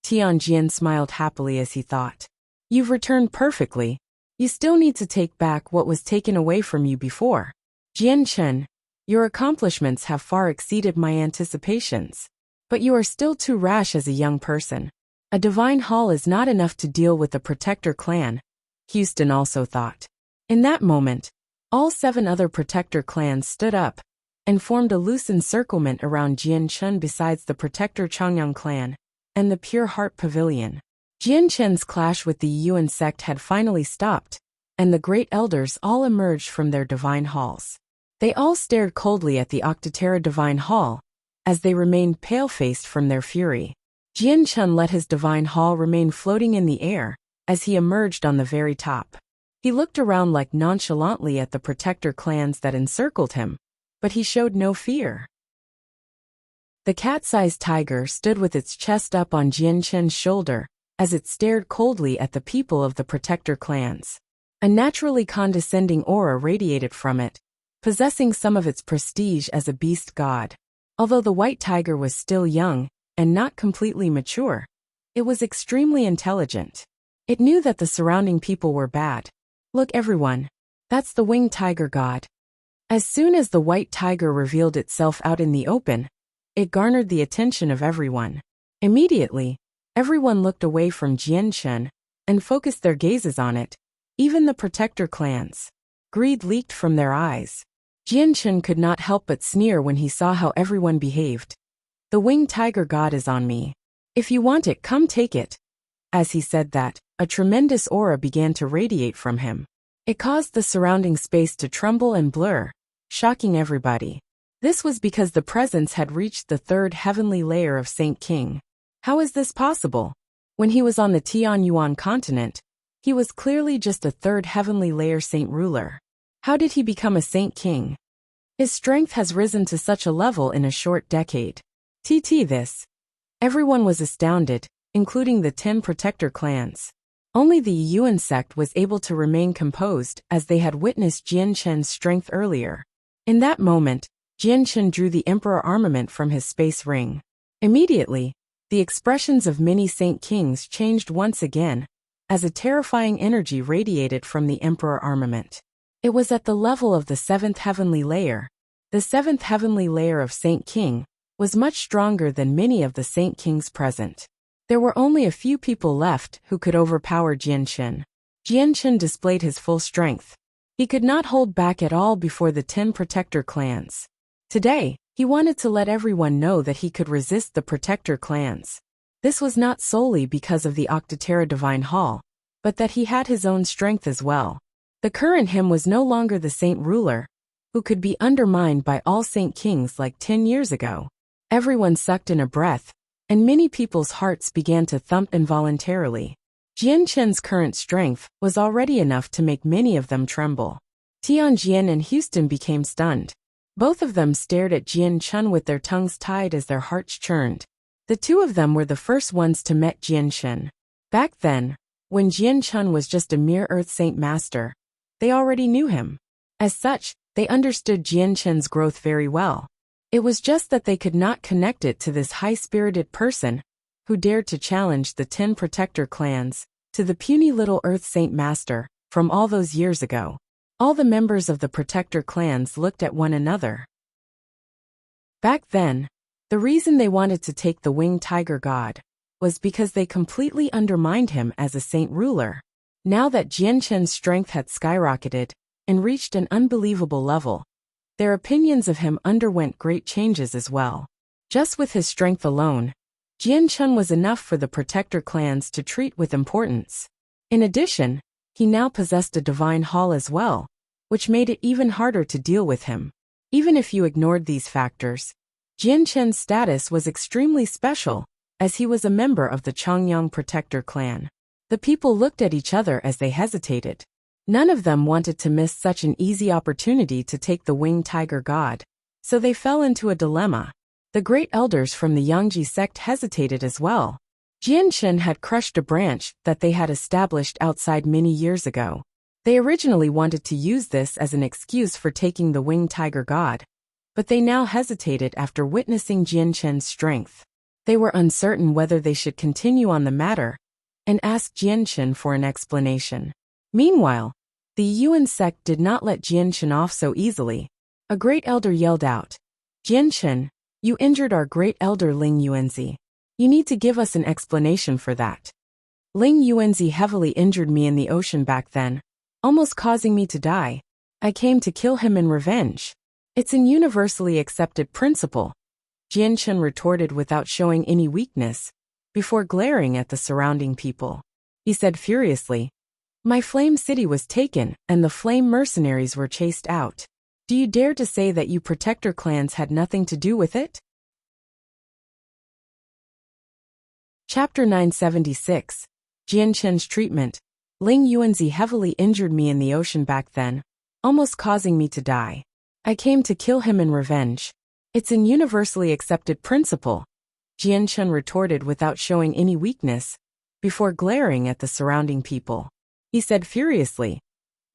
Tianjian smiled happily as he thought. You've returned perfectly. You still need to take back what was taken away from you before. Jian Shen, your accomplishments have far exceeded my anticipations. But you are still too rash as a young person. A divine hall is not enough to deal with the protector clan, Houston also thought. In that moment, all 7 other protector clans stood up and formed a loose encirclement around Jian Shen besides the protector Changyang clan and the Pure Heart Pavilion. Jian Shen's clash with the Yuan sect had finally stopped, and the great elders all emerged from their divine halls. They all stared coldly at the Octaterra divine hall, as they remained pale-faced from their fury. Jian Shen let his divine hall remain floating in the air, as he emerged on the very top. He looked around like nonchalantly at the protector clans that encircled him, but he showed no fear. The cat-sized tiger stood with its chest up on Jian Shen's shoulder, as it stared coldly at the people of the protector clans. A naturally condescending aura radiated from it, possessing some of its prestige as a beast god. Although the white tiger was still young and not completely mature, it was extremely intelligent. It knew that the surrounding people were bad. Look everyone, that's the winged tiger god. As soon as the white tiger revealed itself out in the open, it garnered the attention of everyone. Immediately, everyone looked away from Jian Shen and focused their gazes on it, even the protector clans. Greed leaked from their eyes. Jianchen could not help but sneer when he saw how everyone behaved. "The winged tiger god is on me. If you want it, come take it." As he said that, a tremendous aura began to radiate from him. It caused the surrounding space to tremble and blur, shocking everybody. This was because the presence had reached the third heavenly layer of Saint King. How is this possible? When he was on the Tianyuan continent, he was clearly just a third heavenly layer saint ruler. How did he become a Saint King? His strength has risen to such a level in a short decade. This. Everyone was astounded, including the 10 protector clans. Only the Yuan sect was able to remain composed as they had witnessed Jianchen's strength earlier. In that moment, Jianchen drew the Emperor armament from his space ring. Immediately, the expressions of many Saint Kings changed once again, as a terrifying energy radiated from the Emperor armament. It was at the level of the 7th heavenly layer. The 7th heavenly layer of Saint King was much stronger than many of the Saint Kings present. There were only a few people left who could overpower Jianchen. Jianchen displayed his full strength. He could not hold back at all before the 10 protector clans. Today, he wanted to let everyone know that he could resist the protector clans. This was not solely because of the Octaterra Divine Hall, but that he had his own strength as well. The current him was no longer the saint ruler, who could be undermined by all Saint Kings like 10 years ago. Everyone sucked in a breath, and many people's hearts began to thump involuntarily. Jianchen's current strength was already enough to make many of them tremble. Tianjin and Houston became stunned. Both of them stared at Jianchen with their tongues tied as their hearts churned. The two of them were the first ones to meet Jianchen. Back then, when Jianchen was just a mere Earth Saint Master, they already knew him. As such, they understood Jianchen's growth very well. It was just that they could not connect it to this high-spirited person who dared to challenge the 10 protector clans, to the puny little Earth Saint Master, from all those years ago. All the members of the protector clans looked at one another. Back then, the reason they wanted to take the winged tiger god was because they completely undermined him as a saint ruler. Now that Jianchen's strength had skyrocketed and reached an unbelievable level, their opinions of him underwent great changes as well. Just with his strength alone, Jianchen was enough for the protector clans to treat with importance. In addition, he now possessed a divine hall as well, which made it even harder to deal with him. Even if you ignored these factors, Jianchen's status was extremely special, as he was a member of the Chongyang protector clan. The people looked at each other as they hesitated. None of them wanted to miss such an easy opportunity to take the winged tiger god, so they fell into a dilemma. The great elders from the Yangji sect hesitated as well. Jianchen had crushed a branch that they had established outside many years ago. They originally wanted to use this as an excuse for taking the winged tiger god, but they now hesitated after witnessing Jianchen's strength. They were uncertain whether they should continue on the matter and ask Jianchen for an explanation. Meanwhile, the Yuan sect did not let Jianchen off so easily. A great elder yelled out, "Jianchen, you injured our great elder Ling Yuanzi. You need to give us an explanation for that. Ling Yuanzi heavily injured me in the ocean back then, almost causing me to die. I came to kill him in revenge. It's an universally accepted principle," Jianchen retorted without showing any weakness, before glaring at the surrounding people. He said furiously, "My flame city was taken and the flame mercenaries were chased out. Do you dare to say that you protector clans had nothing to do with it?" Chapter 976. Jianchen's treatment. Ling Yuanzi heavily injured me in the ocean back then, almost causing me to die. I came to kill him in revenge. It's an universally accepted principle, Jianchen retorted without showing any weakness, before glaring at the surrounding people. He said furiously,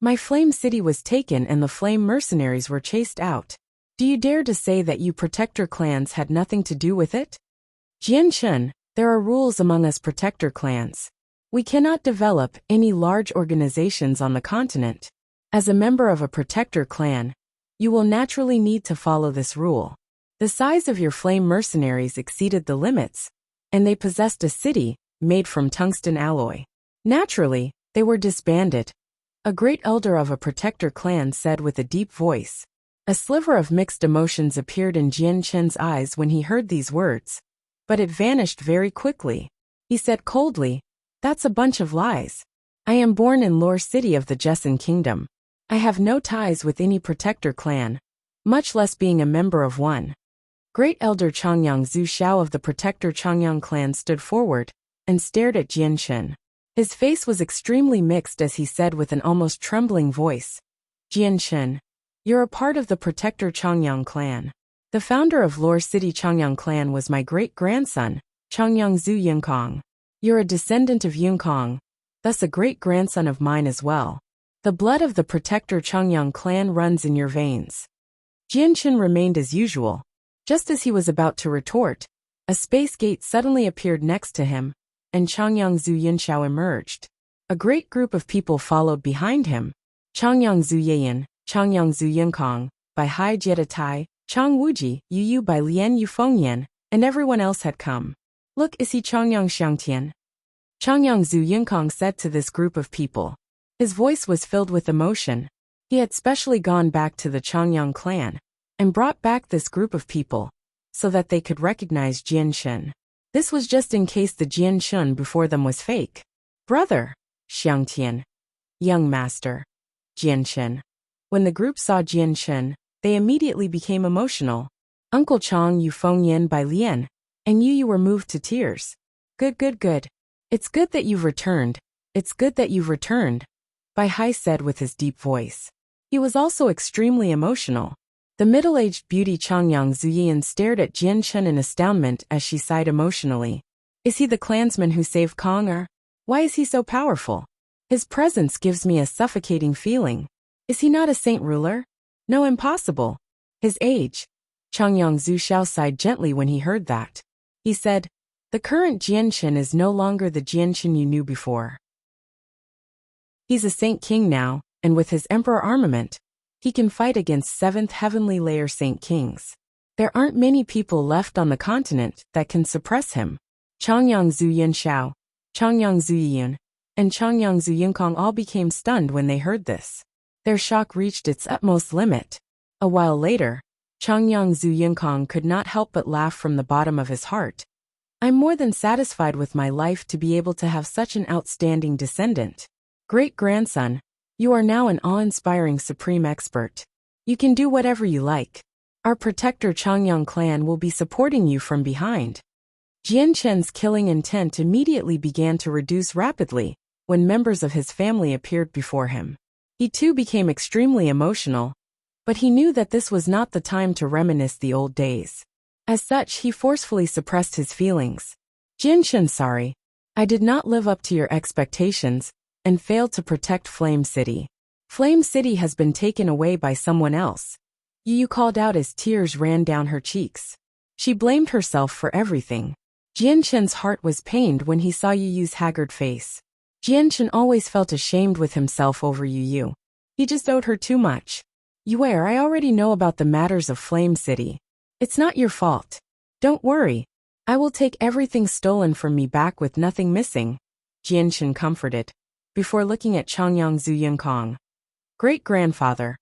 "My flame city was taken and the flame mercenaries were chased out. Do you dare to say that you protector clans had nothing to do with it?" "Jianchen, there are rules among us protector clans. We cannot develop any large organizations on the continent. As a member of a protector clan, you will naturally need to follow this rule. The size of your flame mercenaries exceeded the limits, and they possessed a city made from tungsten alloy. Naturally, they were disbanded," a great elder of a protector clan said with a deep voice. A sliver of mixed emotions appeared in Jian Chen's eyes when he heard these words, but it vanished very quickly. He said coldly, "That's a bunch of lies. I am born in Lore City of the Jesson Kingdom. I have no ties with any protector clan, much less being a member of one." Great Elder Changyang Zhu Xiao of the protector Changyang clan stood forward and stared at Jian Chen. His face was extremely mixed as he said with an almost trembling voice, "Jian Chen, you're a part of the protector Changyang clan. The founder of Lore City Changyang clan was my great-grandson, Changyang Zhu Yinkong. You're a descendant of Yinkong, thus a great-grandson of mine as well. The blood of the protector Changyang clan runs in your veins." Jian Chen remained as usual. Just as he was about to retort, a space gate suddenly appeared next to him, and Changyang Zhu Yinxiao emerged. A great group of people followed behind him. Changyang Zhu Yiyan, Changyang Zhu Yinkong, by Hai Jiedatai, Chang Wuji, Yu Yu by Lian Yufengyan, and everyone else had come. "Look, is he Changyang Xiangtian?" Changyang Zhu Yinkong said to this group of people. His voice was filled with emotion. He had specially gone back to the Changyang clan and brought back this group of people so that they could recognize Jian Chen. This was just in case the Jian Chen before them was fake. "Brother," Xiangtian. "Young master," Jian Chen. When the group saw Jian Chen, they immediately became emotional. Uncle Chang Yufengyan by Lian, and you were moved to tears. Good. It's good that you've returned. It's good that you've returned," Bai Hai said with his deep voice. He was also extremely emotional. The middle-aged beauty Changyang Zuyian stared at Jian Chen in astoundment as she sighed emotionally. "Is he the clansman who saved Kong, or why is he so powerful? His presence gives me a suffocating feeling. Is he not a saint ruler? No, impossible. His age." Changyang Zhu Xiao sighed gently when he heard that. He said, "The current Jian Chen is no longer the Jian Chen you knew before. He's a saint king now, and with his emperor armament, he can fight against 7th heavenly layer saint kings. There aren't many people left on the continent that can suppress him." Changyang Zhu Yinxiao, Changyang Zhu Yiyun, and Changyang Zhu Yinkong all became stunned when they heard this. Their shock reached its utmost limit. A while later, Changyang Zhu Yinkong could not help but laugh from the bottom of his heart. "I'm more than satisfied with my life to be able to have such an outstanding descendant. Great-grandson, you are now an awe-inspiring supreme expert. You can do whatever you like. Our protector Changyang clan will be supporting you from behind." Jian Chen's killing intent immediately began to reduce rapidly when members of his family appeared before him. He too became extremely emotional, but he knew that this was not the time to reminisce the old days. As such, he forcefully suppressed his feelings. "Jian Chen, sorry. I did not live up to your expectations and failed to protect Flame City. Flame City has been taken away by someone else." Yu called out as tears ran down her cheeks. She blamed herself for everything. Jian Chen's heart was pained when he saw Yu's haggard face. Jian Chen always felt ashamed with himself over Yu. He just owed her too much. "Yuer, I already know about the matters of Flame City. It's not your fault. Don't worry. I will take everything stolen from me back with nothing missing," Jian Chen comforted, before looking at Changyang Zhu Yinkong. "Great-grandfather,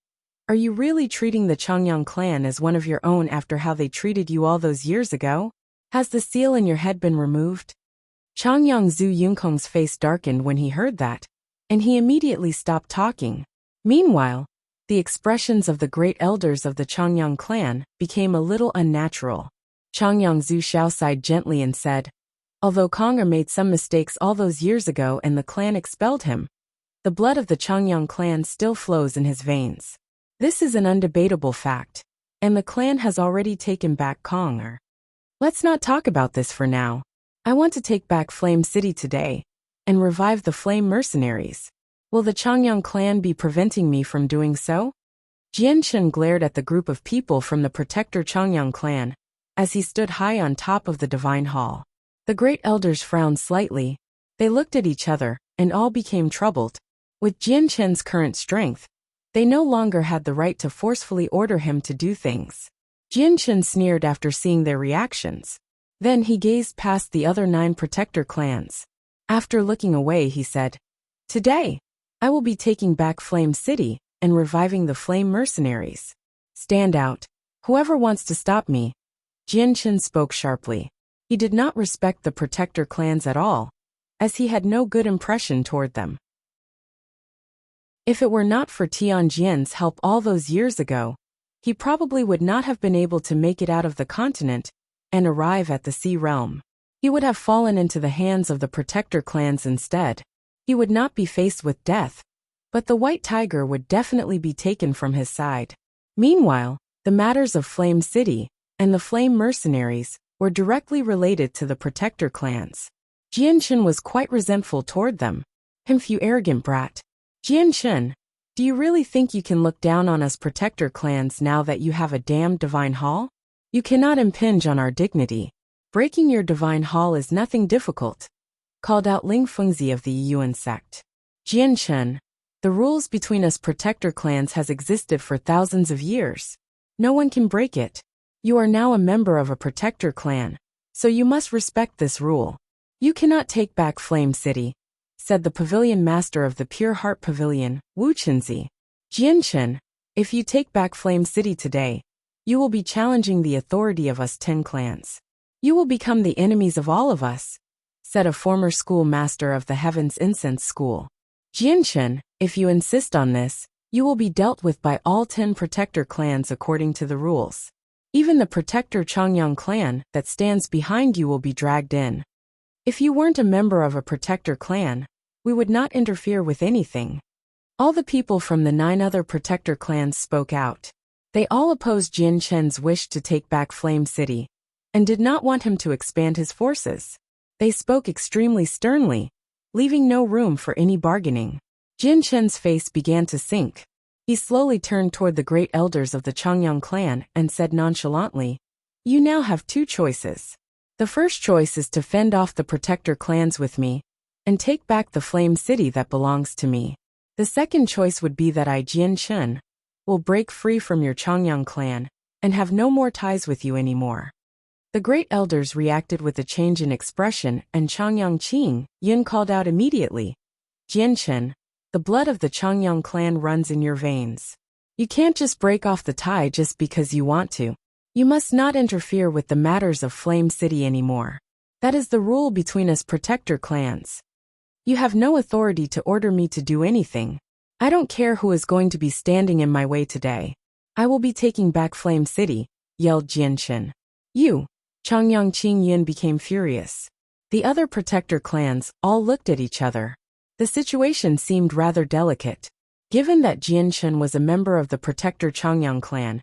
are you really treating the Changyang clan as one of your own after how they treated you all those years ago? Has the seal in your head been removed?" Changyang Zhu Yinkong's face darkened when he heard that, and he immediately stopped talking. Meanwhile, the expressions of the great elders of the Changyang clan became a little unnatural. Changyang Zhu Xiao sighed gently and said, "Although Konger made some mistakes all those years ago and the clan expelled him, the blood of the Changyang clan still flows in his veins. This is an undebatable fact, and the clan has already taken back Konger. Let's not talk about this for now. I want to take back Flame City today and revive the Flame Mercenaries. Will the Changyang clan be preventing me from doing so?" Jian Chen glared at the group of people from the protector Changyang clan as he stood high on top of the divine hall. The great elders frowned slightly. They looked at each other, and all became troubled. With Jian Chen's current strength, they no longer had the right to forcefully order him to do things. Jian Chen sneered after seeing their reactions. Then he gazed past the other 9 protector clans. After looking away, he said, "Today, I will be taking back Flame City and reviving the Flame Mercenaries." Stand out. Whoever wants to stop me. Jianshan spoke sharply. He did not respect the protector clans at all, as he had no good impression toward them. If it were not for Tianjian's help all those years ago, he probably would not have been able to make it out of the continent and arrive at the sea realm. He would have fallen into the hands of the protector clans instead. He would not be faced with death, but the white tiger would definitely be taken from his side. Meanwhile, the matters of Flame City and the Flame Mercenaries were directly related to the protector clans. Jianshan was quite resentful toward them. You arrogant brat. Jianshan, do you really think you can look down on us protector clans now that you have a damned divine hall? You cannot impinge on our dignity. Breaking your divine hall is nothing difficult, called out Ling Fengzi of the Yuan sect. Jianshan, the rules between us protector clans has existed for thousands of years. No one can break it. You are now a member of a protector clan, so you must respect this rule. You cannot take back Flame City, said the pavilion master of the Pure Heart Pavilion, Wuxia. Jianshan, if you take back Flame City today, you will be challenging the authority of us 10 clans. You will become the enemies of all of us, said a former school master of the Heaven's Incense School. Jianshan, if you insist on this, you will be dealt with by all 10 protector clans according to the rules. Even the protector Changyang clan that stands behind you will be dragged in. If you weren't a member of a protector clan, we would not interfere with anything. All the people from the 9 other protector clans spoke out. They all opposed Jianshan's wish to take back Flame City, and did not want him to expand his forces. They spoke extremely sternly, leaving no room for any bargaining. Jianshan's face began to sink. He slowly turned toward the great elders of the Changyang clan and said nonchalantly, "You now have 2 choices. The first choice is to fend off the protector clans with me, and take back the Flame City that belongs to me. The second choice would be that I, Jianshan, will break free from your Changyang clan, and have no more ties with you anymore." The great elders reacted with a change in expression, and Changyang Qing Yin called out immediately, "Jianshan, the blood of the Changyang clan runs in your veins. You can't just break off the tie just because you want to. You must not interfere with the matters of Flame City anymore. That is the rule between us protector clans. You have no authority to order me to do anything. I don't care who is going to be standing in my way today. I will be taking back Flame City," yelled Jianshan. "You!" Changyang Qing Yin became furious. The other protector clans all looked at each other. The situation seemed rather delicate. Given that Jianshan was a member of the protector Changyang clan,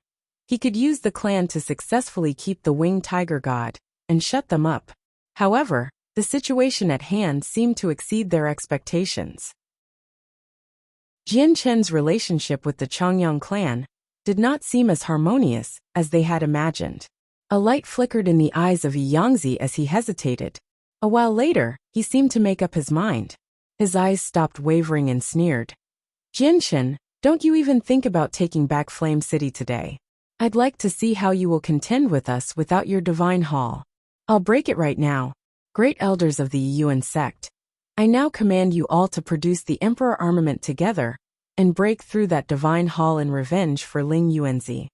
he could use the clan to successfully keep the winged tiger god and shut them up. However, the situation at hand seemed to exceed their expectations. Jianshan's relationship with the Changyang clan did not seem as harmonious as they had imagined. A light flickered in the eyes of Yangzi as he hesitated. A while later, he seemed to make up his mind. His eyes stopped wavering and sneered. "Jianshan, don't you even think about taking back Flame City today. I'd like to see how you will contend with us without your divine hall. I'll break it right now. Great elders of the Yuan sect, I now command you all to produce the Emperor armament together and break through that divine hall in revenge for Ling Yuanzi."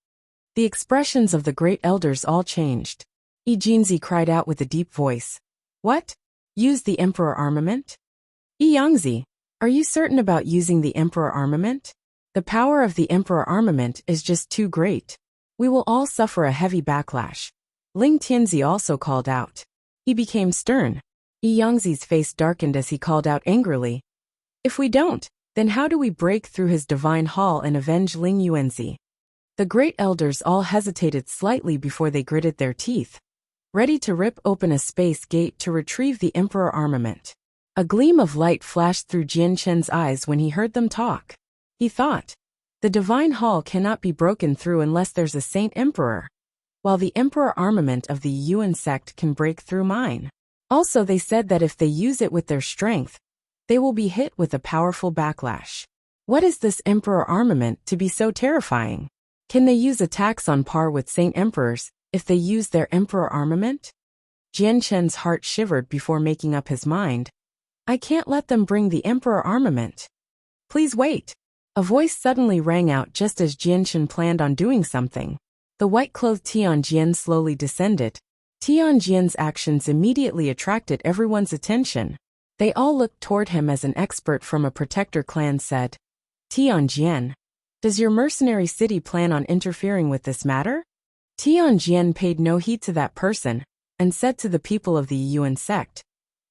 The expressions of the great elders all changed. Yi Jinzi cried out with a deep voice, "What? Use the Emperor armament? Yi Yangzi, are you certain about using the Emperor armament? The power of the Emperor armament is just too great. We will all suffer a heavy backlash." Ling Tianzi also called out. He became stern. Yi Yangzi's face darkened as he called out angrily, "If we don't, then how do we break through his divine hall and avenge Ling Yuanzi?" The great elders all hesitated slightly before they gritted their teeth, ready to rip open a space gate to retrieve the Emperor armament. A gleam of light flashed through Jianshan's eyes when he heard them talk. He thought, the divine hall cannot be broken through unless there's a Saint Emperor, while the Emperor armament of the Yuan sect can break through mine. Also, they said that if they use it with their strength, they will be hit with a powerful backlash. What is this Emperor armament to be so terrifying? Can they use attacks on par with Saint Emperors if they use their Emperor armament? Jianshan's heart shivered before making up his mind. I can't let them bring the Emperor armament. Please wait. A voice suddenly rang out just as Jianshan planned on doing something. The white-clothed Tianjian slowly descended. Tianjian's actions immediately attracted everyone's attention. They all looked toward him as an expert from a protector clan said, "Tianjian, does your mercenary city plan on interfering with this matter?" Tianjian paid no heed to that person and said to the people of the Yuan sect,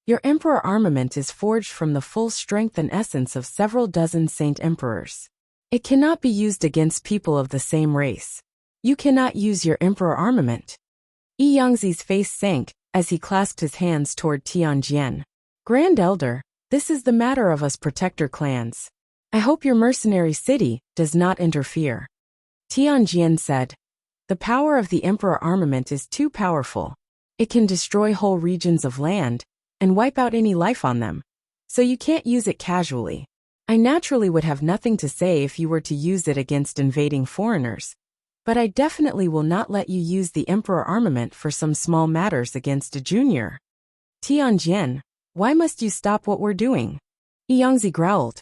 "Your emperor armament is forged from the full strength and essence of several dozen saint emperors. It cannot be used against people of the same race. You cannot use your emperor armament." Yi Yangzi's face sank as he clasped his hands toward Tianjian. "Grand Elder, this is the matter of us protector clans. I hope your mercenary city does not interfere." Tianjian said, "The power of the emperor armament is too powerful. It can destroy whole regions of land and wipe out any life on them. So you can't use it casually. I naturally would have nothing to say if you were to use it against invading foreigners. But I definitely will not let you use the emperor armament for some small matters against a junior." "Tianjian, why must you stop what we're doing?" Yi Yangzi growled.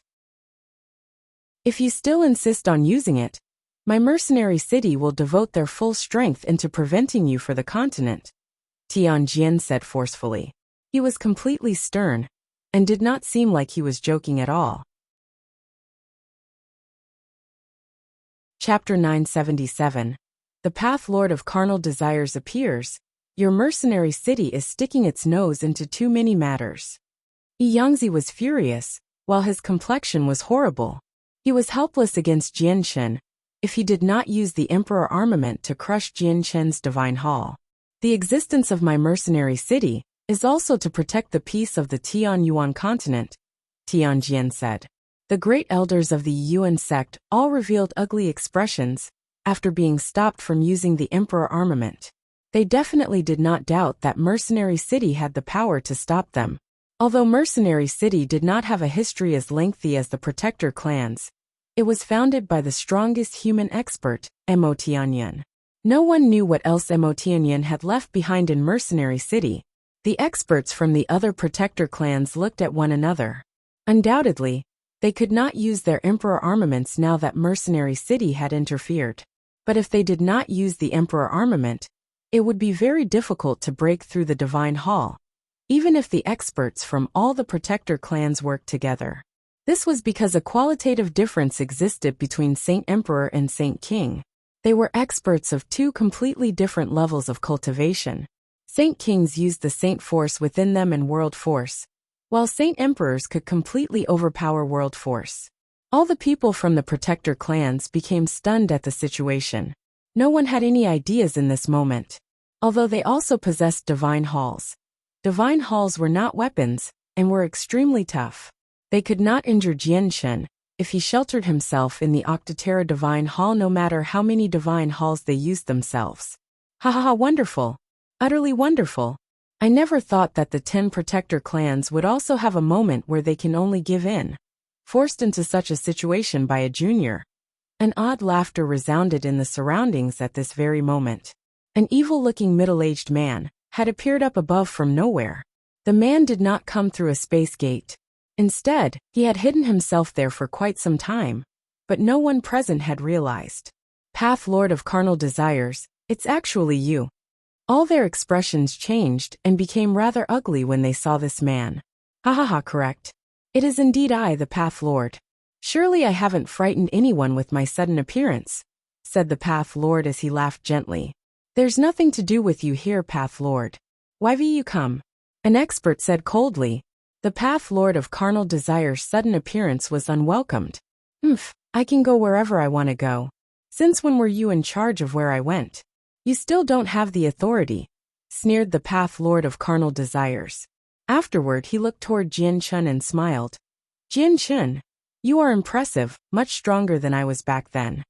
"If you still insist on using it, my mercenary city will devote their full strength into preventing you for the continent," Tianjian said forcefully. He was completely stern and did not seem like he was joking at all. Chapter 977. The Path Lord of Carnal Desires appears. Your mercenary city is sticking its nose into too many matters. Yi Yangzi was furious, while his complexion was horrible. He was helpless against Jianshan if he did not use the emperor armament to crush Jianshan's divine hall. "The existence of my mercenary city is also to protect the peace of the Tianyuan continent," Tianjian said. The great elders of the Yuan sect all revealed ugly expressions after being stopped from using the emperor armament. They definitely did not doubt that Mercenary City had the power to stop them. Although Mercenary City did not have a history as lengthy as the Protector clans, it was founded by the strongest human expert, Mo Tianyan. No one knew what else Mo Tianyan had left behind in Mercenary City. The experts from the other Protector clans looked at one another. Undoubtedly, they could not use their emperor armaments now that Mercenary City had interfered. But if they did not use the emperor armament, it would be very difficult to break through the Divine Hall, even if the experts from all the Protector clans worked together. This was because a qualitative difference existed between Saint Emperor and Saint King. They were experts of two completely different levels of cultivation. Saint Kings used the Saint Force within them and World Force, while Saint Emperors could completely overpower World Force. All the people from the Protector clans became stunned at the situation. No one had any ideas in this moment. Although they also possessed Divine Halls. Divine Halls were not weapons, and were extremely tough. They could not injure Jianshan if he sheltered himself in the Octotera Divine Hall, no matter how many Divine Halls they used themselves. Ha ha ha, wonderful! Utterly wonderful! I never thought that the 10 Protector clans would also have a moment where they can only give in. Forced into such a situation by a junior. An odd laughter resounded in the surroundings at this very moment. An evil-looking middle-aged man had appeared up above from nowhere. The man did not come through a space gate. Instead, he had hidden himself there for quite some time, but no one present had realized. Path Lord of Carnal Desires, it's actually you. All their expressions changed and became rather ugly when they saw this man. Ha ha ha, correct. It is indeed I, the Path Lord. Surely I haven't frightened anyone with my sudden appearance, said the Path Lord as he laughed gently. There's nothing to do with you here, Path Lord. Why have you come? An expert said coldly. The Path Lord of Carnal Desire's sudden appearance was unwelcomed. I can go wherever I want to go. Since when were you in charge of where I went? You still don't have the authority, sneered the Path Lord of Carnal Desires. Afterward he looked toward Jianshan and smiled. Jianshan, you are impressive, much stronger than I was back then.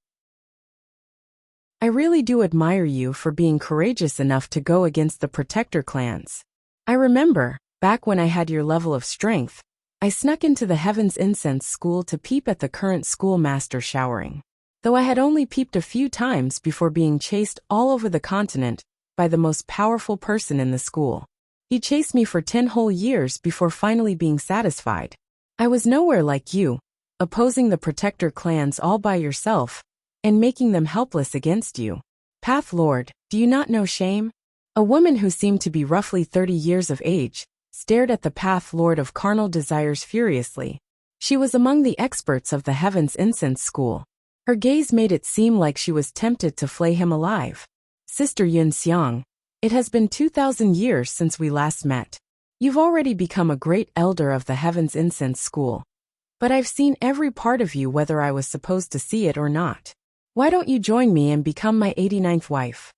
I really do admire you for being courageous enough to go against the Protector clans. I remember, back when I had your level of strength, I snuck into the Heaven's Incense School to peep at the current schoolmaster showering. Though I had only peeped a few times before being chased all over the continent by the most powerful person in the school. He chased me for 10 whole years before finally being satisfied. I was nowhere like you, opposing the protector clans all by yourself, and making them helpless against you. Path Lord, do you not know shame? A woman who seemed to be roughly 30 years of age stared at the Path Lord of Carnal Desires furiously. She was among the experts of the Heaven's Incense School. Her gaze made it seem like she was tempted to flay him alive. Sister Yun Xiang, it has been 2,000 years since we last met. You've already become a great elder of the Heaven's Incense School. But I've seen every part of you whether I was supposed to see it or not. Why don't you join me and become my 89th wife?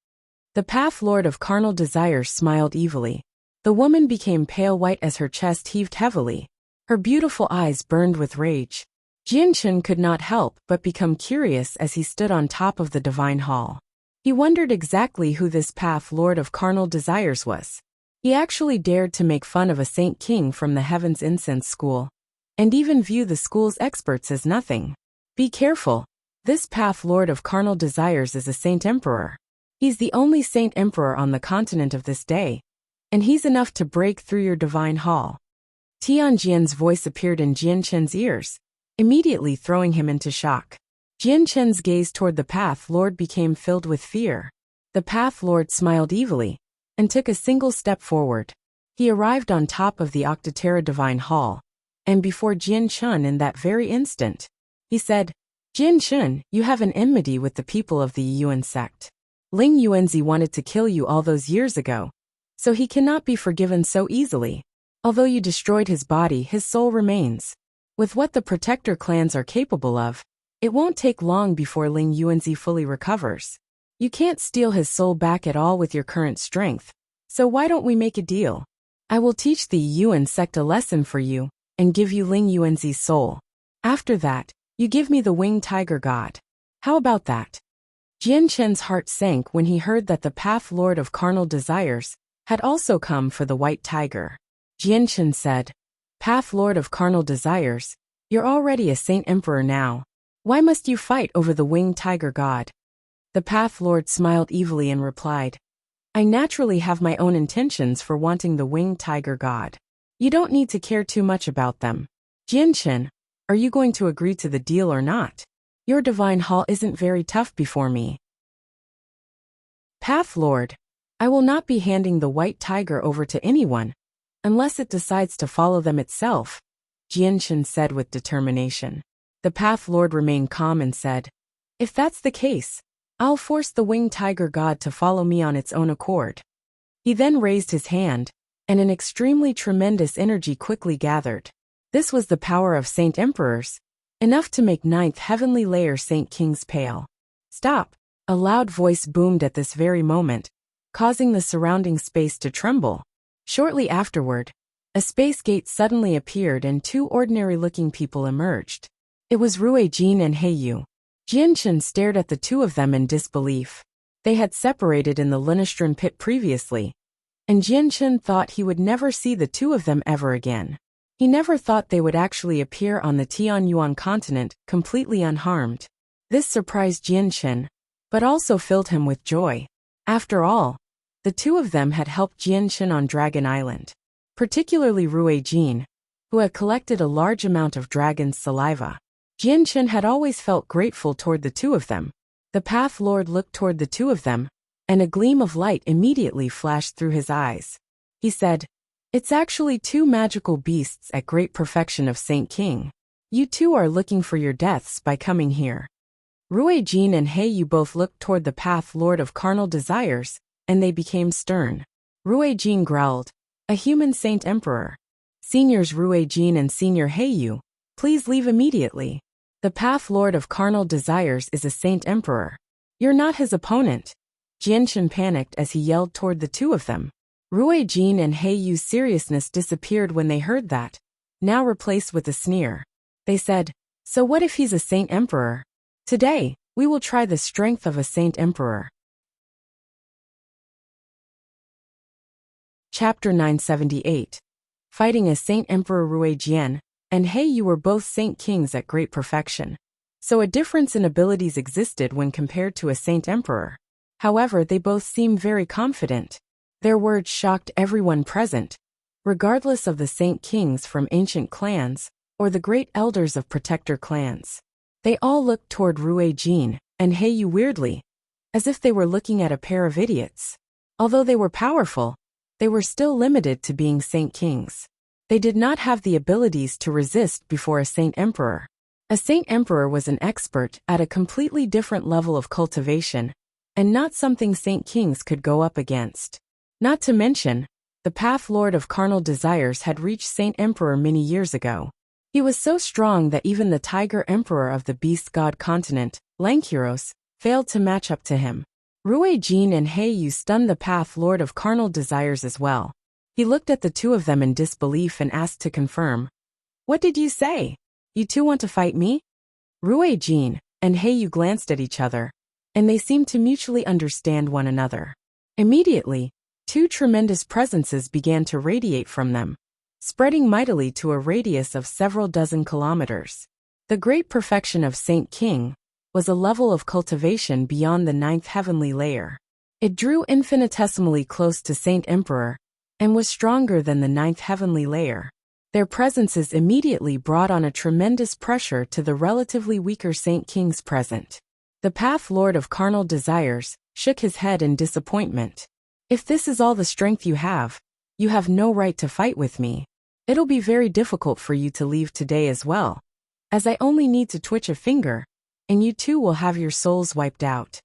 The Path Lord of Carnal Desires smiled evilly. The woman became pale white as her chest heaved heavily. Her beautiful eyes burned with rage. Jianchen could not help but become curious as he stood on top of the divine hall. He wondered exactly who this Path Lord of Carnal Desires was. He actually dared to make fun of a Saint King from the Heaven's Incense School, and even view the school's experts as nothing. Be careful. This Path Lord of Carnal Desires is a Saint Emperor. He's the only Saint Emperor on the continent of this day, and he's enough to break through your divine hall. Tianjian's voice appeared in Jianchen's ears, immediately throwing him into shock. Jianchen's gaze toward the Path Lord became filled with fear. The Path Lord smiled evilly, and took a single step forward. He arrived on top of the Octotera Divine Hall, and before Jianchen in that very instant, he said, Jianchen, you have an enmity with the people of the Yuan sect. Ling Yuanzi wanted to kill you all those years ago, so he cannot be forgiven so easily. Although you destroyed his body, his soul remains. With what the protector clans are capable of, it won't take long before Ling Yuanzi fully recovers. You can't steal his soul back at all with your current strength, so why don't we make a deal? I will teach the Yuan sect a lesson for you, and give you Ling Yuanzi's soul. After that, you give me the winged tiger god. How about that? Jianchen's heart sank when he heard that the Path Lord of Carnal Desires had also come for the white tiger. Jianchen said, Path Lord of Carnal Desires, you're already a Saint Emperor now. Why must you fight over the winged tiger god? The Path Lord smiled evilly and replied, I naturally have my own intentions for wanting the winged tiger god. You don't need to care too much about them. Jianchen, are you going to agree to the deal or not? Your divine hall isn't very tough before me. Path Lord, I will not be handing the white tiger over to anyone, unless it decides to follow them itself, Jianchen said with determination. The Path Lord remained calm and said, If that's the case, I'll force the winged tiger god to follow me on its own accord. He then raised his hand, and an extremely tremendous energy quickly gathered. This was the power of Saint Emperors, enough to make 9th heavenly layer Saint Kings pale. Stop! A loud voice boomed at this very moment, causing the surrounding space to tremble. Shortly afterward, a space gate suddenly appeared and 2 ordinary-looking people emerged. It was Ruijin and Heiyu. Jianchen stared at the 2 of them in disbelief. They had separated in the Linistron pit previously, and Jianchen thought he would never see the 2 of them ever again. He never thought they would actually appear on the Tianyuan continent completely unharmed. This surprised Jianchen, but also filled him with joy. After all, the 2 of them had helped Jianchen on Dragon Island, particularly Ruijin, who had collected a large amount of dragon's saliva. Jianchen had always felt grateful toward the 2 of them. The Path Lord looked toward the 2 of them, and a gleam of light immediately flashed through his eyes. He said, It's actually 2 magical beasts at great perfection of Saint King. You 2 are looking for your deaths by coming here. Ruijin and Heiyu both looked toward the Path Lord of Carnal Desires, and they became stern. Ruijin growled, A human Saint Emperor. Seniors Ruijin and Senior Heiyu, please leave immediately. The Path Lord of Carnal Desires is a Saint Emperor. You're not his opponent. Jianchen panicked as he yelled toward the 2 of them. Ruijin and Heiyu's seriousness disappeared when they heard that, now replaced with a sneer. They said, So what if he's a Saint Emperor? Today, we will try the strength of a Saint Emperor. Chapter 978. Fighting as Saint Emperor Ruijin and Heiyu were both Saint Kings at great perfection, so a difference in abilities existed when compared to a Saint Emperor. However, they both seemed very confident. Their words shocked everyone present, regardless of the Saint Kings from ancient clans or the great elders of protector clans. They all looked toward Rui Jin and Heiyu weirdly, as if they were looking at a pair of idiots. Although they were powerful, they were still limited to being Saint Kings. They did not have the abilities to resist before a Saint Emperor. A Saint Emperor was an expert at a completely different level of cultivation, and not something Saint Kings could go up against. Not to mention, the Path Lord of Carnal Desires had reached Saint Emperor many years ago. He was so strong that even the Tiger Emperor of the Beast God continent, Lankyros, failed to match up to him. Rui Jin and Heiyu stunned the Path Lord of Carnal Desires as well. He looked at the two of them in disbelief and asked to confirm. "What did you say? You two want to fight me?" Rui Jin and Heiyu glanced at each other, and they seemed to mutually understand one another. Immediately, two tremendous presences began to radiate from them, spreading mightily to a radius of several dozen kilometers. The great perfection of Saint King was a level of cultivation beyond the 9th heavenly layer. It drew infinitesimally close to Saint Emperor and was stronger than the 9th heavenly layer. Their presences immediately brought on a tremendous pressure to the relatively weaker Saint Kings present. The Path Lord of Carnal Desires shook his head in disappointment. "If this is all the strength you have no right to fight with me. It'll be very difficult for you to leave today as well, as I only need to twitch a finger, and you too will have your souls wiped out."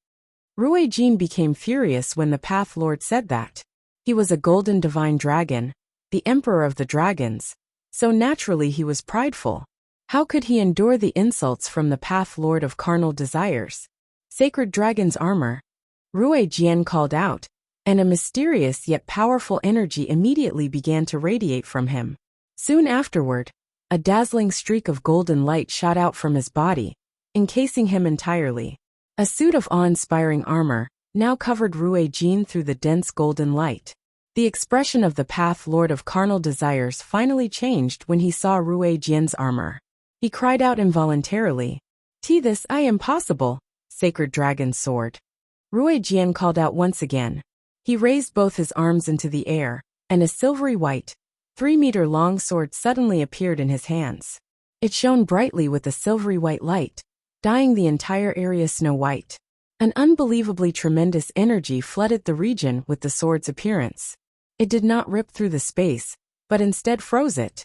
Rui Jin became furious when the Path Lord said that. He was a golden divine dragon, the emperor of the dragons, so naturally he was prideful. How could he endure the insults from the Path Lord of Carnal Desires? "Sacred Dragon's armor," Rui Jin called out, and a mysterious yet powerful energy immediately began to radiate from him. Soon afterward, a dazzling streak of golden light shot out from his body, encasing him entirely. A suit of awe-inspiring armor now covered Rui Jin through the dense golden light. The expression of the Path Lord of Carnal Desires finally changed when he saw Rui Jin's armor. He cried out involuntarily, "This I am possible, Sacred Dragon's sword." Rui Jin called out once again. He raised both his arms into the air, and a silvery white, 3-meter-long sword suddenly appeared in his hands. It shone brightly with a silvery white light, dyeing the entire area snow white. An unbelievably tremendous energy flooded the region with the sword's appearance. It did not rip through the space, but instead froze it.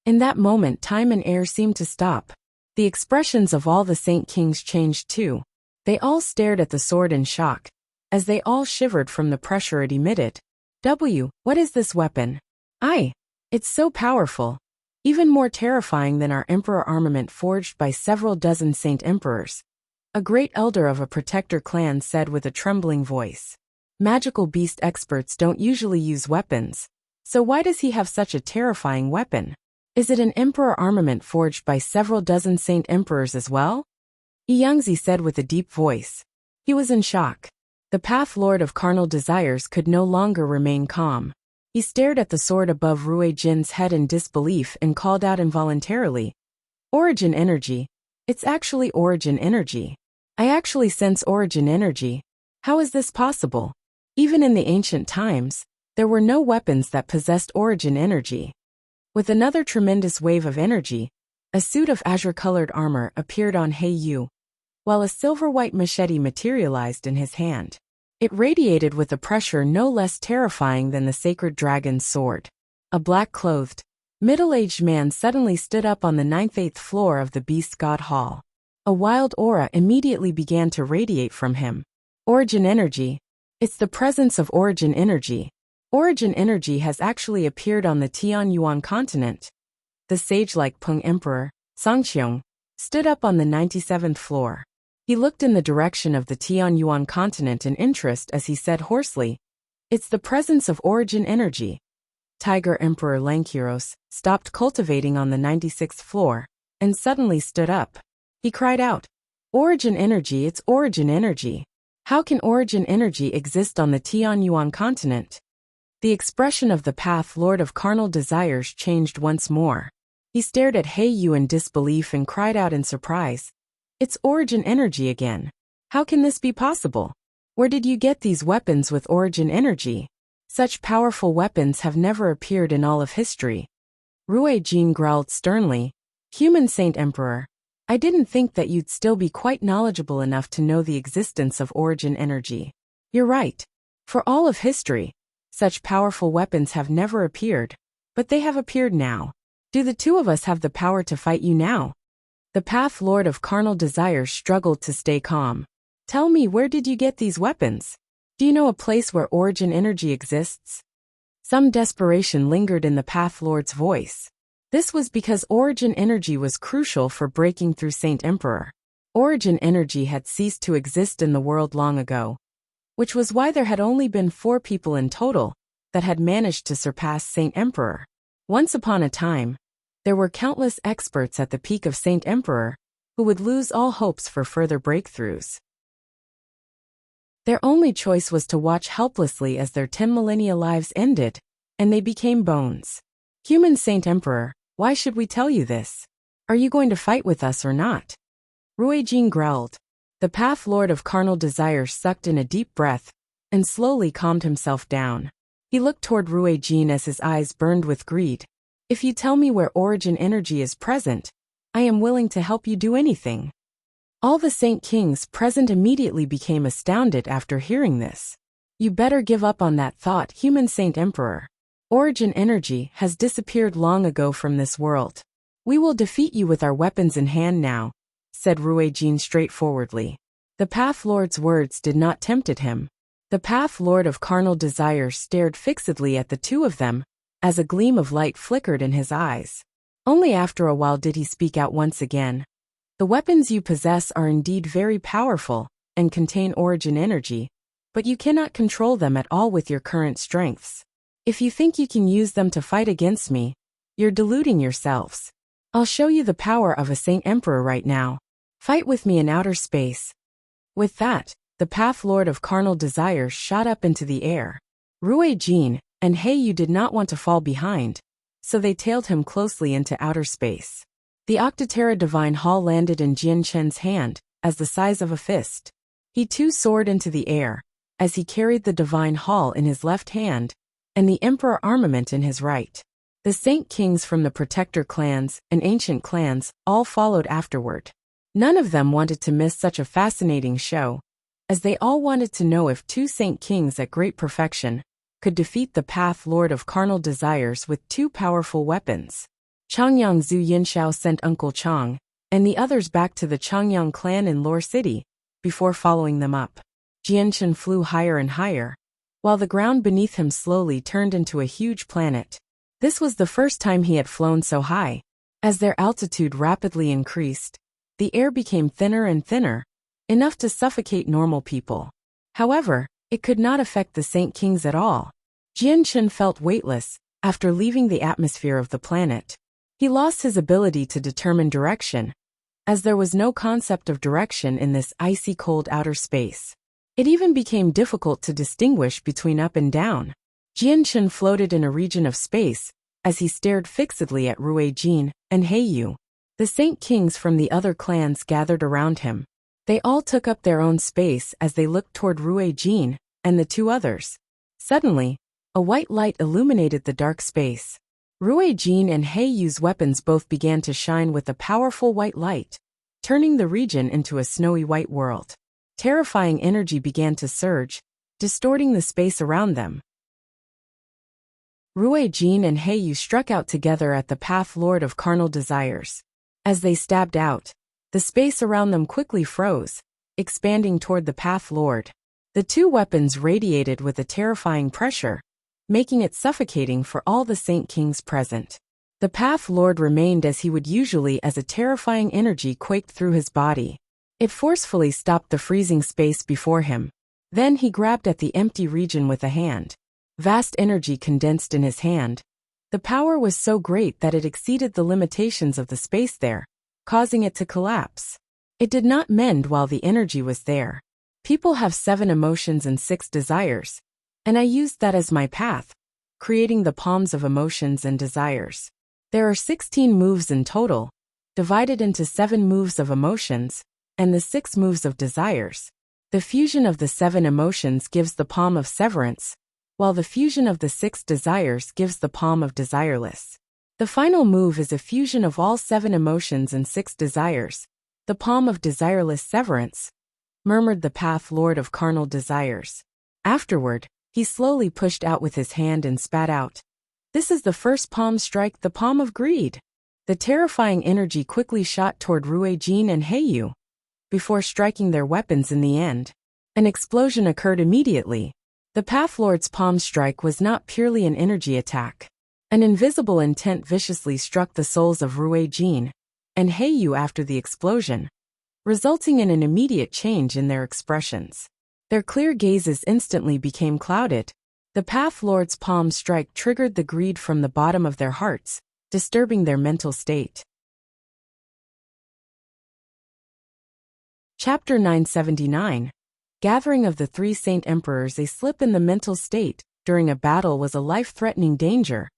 In that moment, time and air seemed to stop. The expressions of all the Saint Kings changed too. They all stared at the sword in shock, as they all shivered from the pressure it emitted. What is this weapon? It's so powerful. Even more terrifying than our Emperor armament forged by several dozen Saint Emperors. A great elder of a protector clan said with a trembling voice. Magical beast experts don't usually use weapons, so why does he have such a terrifying weapon? Is it an Emperor armament forged by several dozen Saint Emperors as well? Yangzi said with a deep voice. He was in shock. The Path Lord of Carnal Desires could no longer remain calm. He stared at the sword above Rui Jin's head in disbelief and called out involuntarily. "Origin energy. It's actually origin energy. I actually sense origin energy. How is this possible? Even in the ancient times, there were no weapons that possessed origin energy." With another tremendous wave of energy, a suit of azure-colored armor appeared on Heiyu, while a silver-white machete materialized in his hand. It radiated with a pressure no less terrifying than the Sacred Dragon's sword. A black-clothed, middle-aged man suddenly stood up on the 9th floor of the Beast God Hall. A wild aura immediately began to radiate from him. Origin energy. It's the presence of origin energy. Origin energy has actually appeared on the Tianyuan continent. The sage-like Peng Emperor, Songqiong, stood up on the 97th floor. He looked in the direction of the Tianyuan continent in interest as he said hoarsely, "It's the presence of origin energy." Tiger Emperor Lankyros stopped cultivating on the 96th floor and suddenly stood up. He cried out, "Origin energy, it's origin energy. How can origin energy exist on the Tianyuan continent?" The expression of the Path Lord of Carnal Desires changed once more. He stared at Heiyu in disbelief and cried out in surprise, "It's origin energy again. How can this be possible? Where did you get these weapons with origin energy? Such powerful weapons have never appeared in all of history." Rui Jin growled sternly. Human Saint Emperor, I didn't think that you'd still be quite knowledgeable enough to know the existence of origin energy. You're right. For all of history, such powerful weapons have never appeared, but they have appeared now. Do the two of us have the power to fight you now? The Path Lord of Carnal Desires struggled to stay calm. Tell me, where did you get these weapons? Do you know a place where origin energy exists? Some desperation lingered in the Path Lord's voice. This was because origin energy was crucial for breaking through Saint Emperor. Origin energy had ceased to exist in the world long ago, which was why there had only been 4 people in total that had managed to surpass Saint Emperor. Once upon a time, there were countless experts at the peak of Saint Emperor who would lose all hopes for further breakthroughs. Their only choice was to watch helplessly as their 10 millennia lives ended, and they became bones. Human Saint Emperor, why should we tell you this? Are you going to fight with us or not? Rui Jin growled. The Path Lord of Carnal Desires sucked in a deep breath and slowly calmed himself down. He looked toward Rui Jin as his eyes burned with greed. If you tell me where origin energy is present, I am willing to help you do anything. All the Saint Kings present immediately became astounded after hearing this. You better give up on that thought, Human Saint Emperor. Origin energy has disappeared long ago from this world. We will defeat you with our weapons in hand now, said Rui Jin straightforwardly. The Path Lord's words did not tempt him. The Path Lord of Carnal Desires stared fixedly at the two of them, as a gleam of light flickered in his eyes. Only after a while did he speak out once again. The weapons you possess are indeed very powerful, and contain origin energy, but you cannot control them at all with your current strengths. If you think you can use them to fight against me, you're deluding yourselves. I'll show you the power of a Saint Emperor right now. Fight with me in outer space. With that, the Path Lord of Carnal Desires shot up into the air. Rui Jin and Heiyu did not want to fall behind, so they tailed him closely into outer space. The Octotera Divine Hall landed in Jian Chen's hand, as the size of a fist. He too soared into the air, as he carried the Divine Hall in his left hand, and the Emperor armament in his right. The Saint Kings from the Protector clans and ancient clans all followed afterward. None of them wanted to miss such a fascinating show, as they all wanted to know if 2 Saint Kings at great perfection could defeat the Path Lord of Carnal Desires with 2 powerful weapons. Changyang Zhu Yinshao sent Uncle Chang and the others back to the Changyang clan in Lore City, before following them up. Jianshan flew higher and higher, while the ground beneath him slowly turned into a huge planet. This was the first time he had flown so high. As their altitude rapidly increased, the air became thinner and thinner, enough to suffocate normal people. However, it could not affect the Saint Kings at all. Jianshan felt weightless after leaving the atmosphere of the planet. He lost his ability to determine direction, as there was no concept of direction in this icy cold outer space. It even became difficult to distinguish between up and down. Jianshan floated in a region of space as he stared fixedly at Rui Jin and Heiyu. The Saint Kings from the other clans gathered around him. They all took up their own space as they looked toward Rui Jin and the 2 others. Suddenly, a white light illuminated the dark space. Rui Jin and Heiyu's weapons both began to shine with a powerful white light, turning the region into a snowy white world. Terrifying energy began to surge, distorting the space around them. Rui Jin and Heiyu struck out together at the Path Lord of Carnal Desires. As they stabbed out, the space around them quickly froze, expanding toward the Path Lord. The 2 weapons radiated with a terrifying pressure, making it suffocating for all the Saint Kings present. The Path Lord remained as he would usually as a terrifying energy quaked through his body. It forcefully stopped the freezing space before him. Then he grabbed at the empty region with a hand. Vast energy condensed in his hand. The power was so great that it exceeded the limitations of the space there, causing it to collapse. It did not mend while the energy was there. People have 7 emotions and 6 desires, and I used that as my path, creating the palms of emotions and desires. There are 16 moves in total, divided into 7 moves of emotions, and the 6 moves of desires. The fusion of the 7 emotions gives the palm of severance, while the fusion of the 6 desires gives the palm of desireless. The final move is a fusion of all 7 emotions and 6 desires, the palm of desireless severance, murmured the path lord of carnal desires. Afterward, he slowly pushed out with his hand and spat out. This is the first palm strike, the palm of greed. The terrifying energy quickly shot toward Ruijin and Heiyu. Before striking their weapons in the end, an explosion occurred immediately. The Path Lord's palm strike was not purely an energy attack. An invisible intent viciously struck the souls of Ruijin and Heiyu after the explosion, resulting in an immediate change in their expressions. Their clear gazes instantly became clouded. The Path Lord's palm strike triggered the greed from the bottom of their hearts, disturbing their mental state. Chapter 979. Gathering of the 3 Saint Emperors. A slip in the mental state during a battle was a life-threatening danger,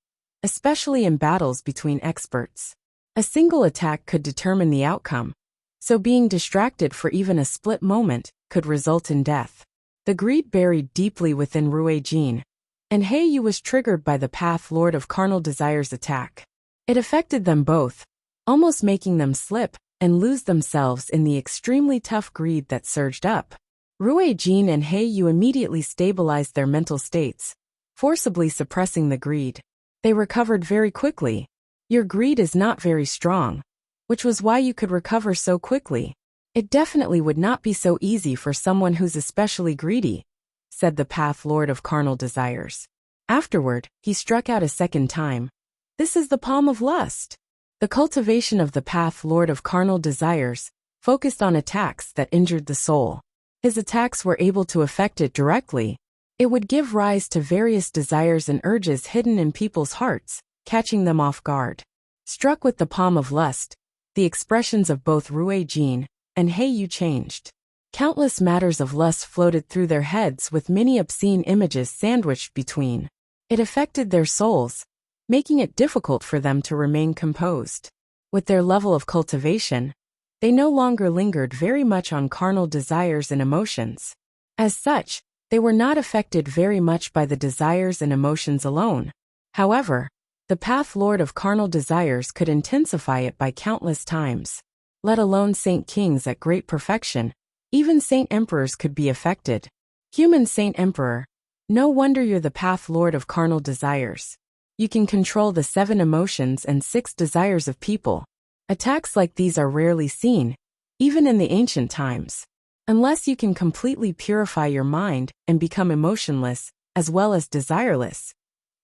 especially in battles between experts. A single attack could determine the outcome, so being distracted for even a split moment could result in death. The greed buried deeply within Ruijin and Heiyu was triggered by the Path Lord of Carnal Desire's attack. It affected them both, almost making them slip and lose themselves in the extremely tough greed that surged up. Ruijin and Heiyu immediately stabilized their mental states, forcibly suppressing the greed. They recovered very quickly. Your greed is not very strong, which was why you could recover so quickly. It definitely would not be so easy for someone who's especially greedy, said the Path Lord of Carnal Desires. Afterward, he struck out a second time. This is the palm of lust. The cultivation of the Path Lord of Carnal Desires focused on attacks that injured the soul. His attacks were able to affect it directly. It would give rise to various desires and urges hidden in people's hearts, catching them off guard. Struck with the palm of lust, the expressions of both Ruijin and Heiyu changed. Countless matters of lust floated through their heads with many obscene images sandwiched between. It affected their souls, making it difficult for them to remain composed. With their level of cultivation, they no longer lingered very much on carnal desires and emotions. As such, they were not affected very much by the desires and emotions alone. However, the Path Lord of Carnal Desires could intensify it by countless times. Let alone Saint Kings at great perfection, even Saint Emperors could be affected. Human Saint Emperor, no wonder you're the Path Lord of Carnal Desires. You can control the 7 emotions and 6 desires of people. Attacks like these are rarely seen, even in the ancient times. Unless you can completely purify your mind and become emotionless, as well as desireless,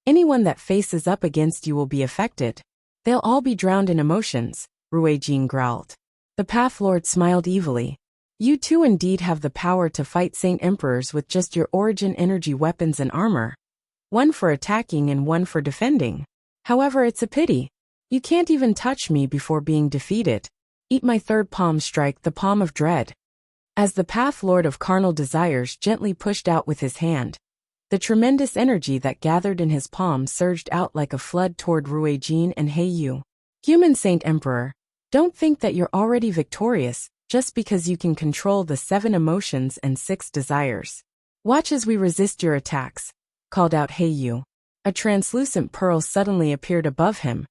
anyone that faces up against you will be affected. They'll all be drowned in emotions, Ruijin growled. The Path Lord smiled evilly. You too indeed have the power to fight Saint Emperors with just your origin energy weapons and armor. One for attacking and one for defending. However, it's a pity. You can't even touch me before being defeated. Eat my 3rd palm strike, the palm of dread. As the Path Lord of Carnal Desires gently pushed out with his hand, the tremendous energy that gathered in his palm surged out like a flood toward Ruijin and Heiyu. Human Saint Emperor, don't think that you're already victorious just because you can control the 7 emotions and 6 desires. Watch as we resist your attacks, called out Heiyu. A translucent pearl suddenly appeared above him,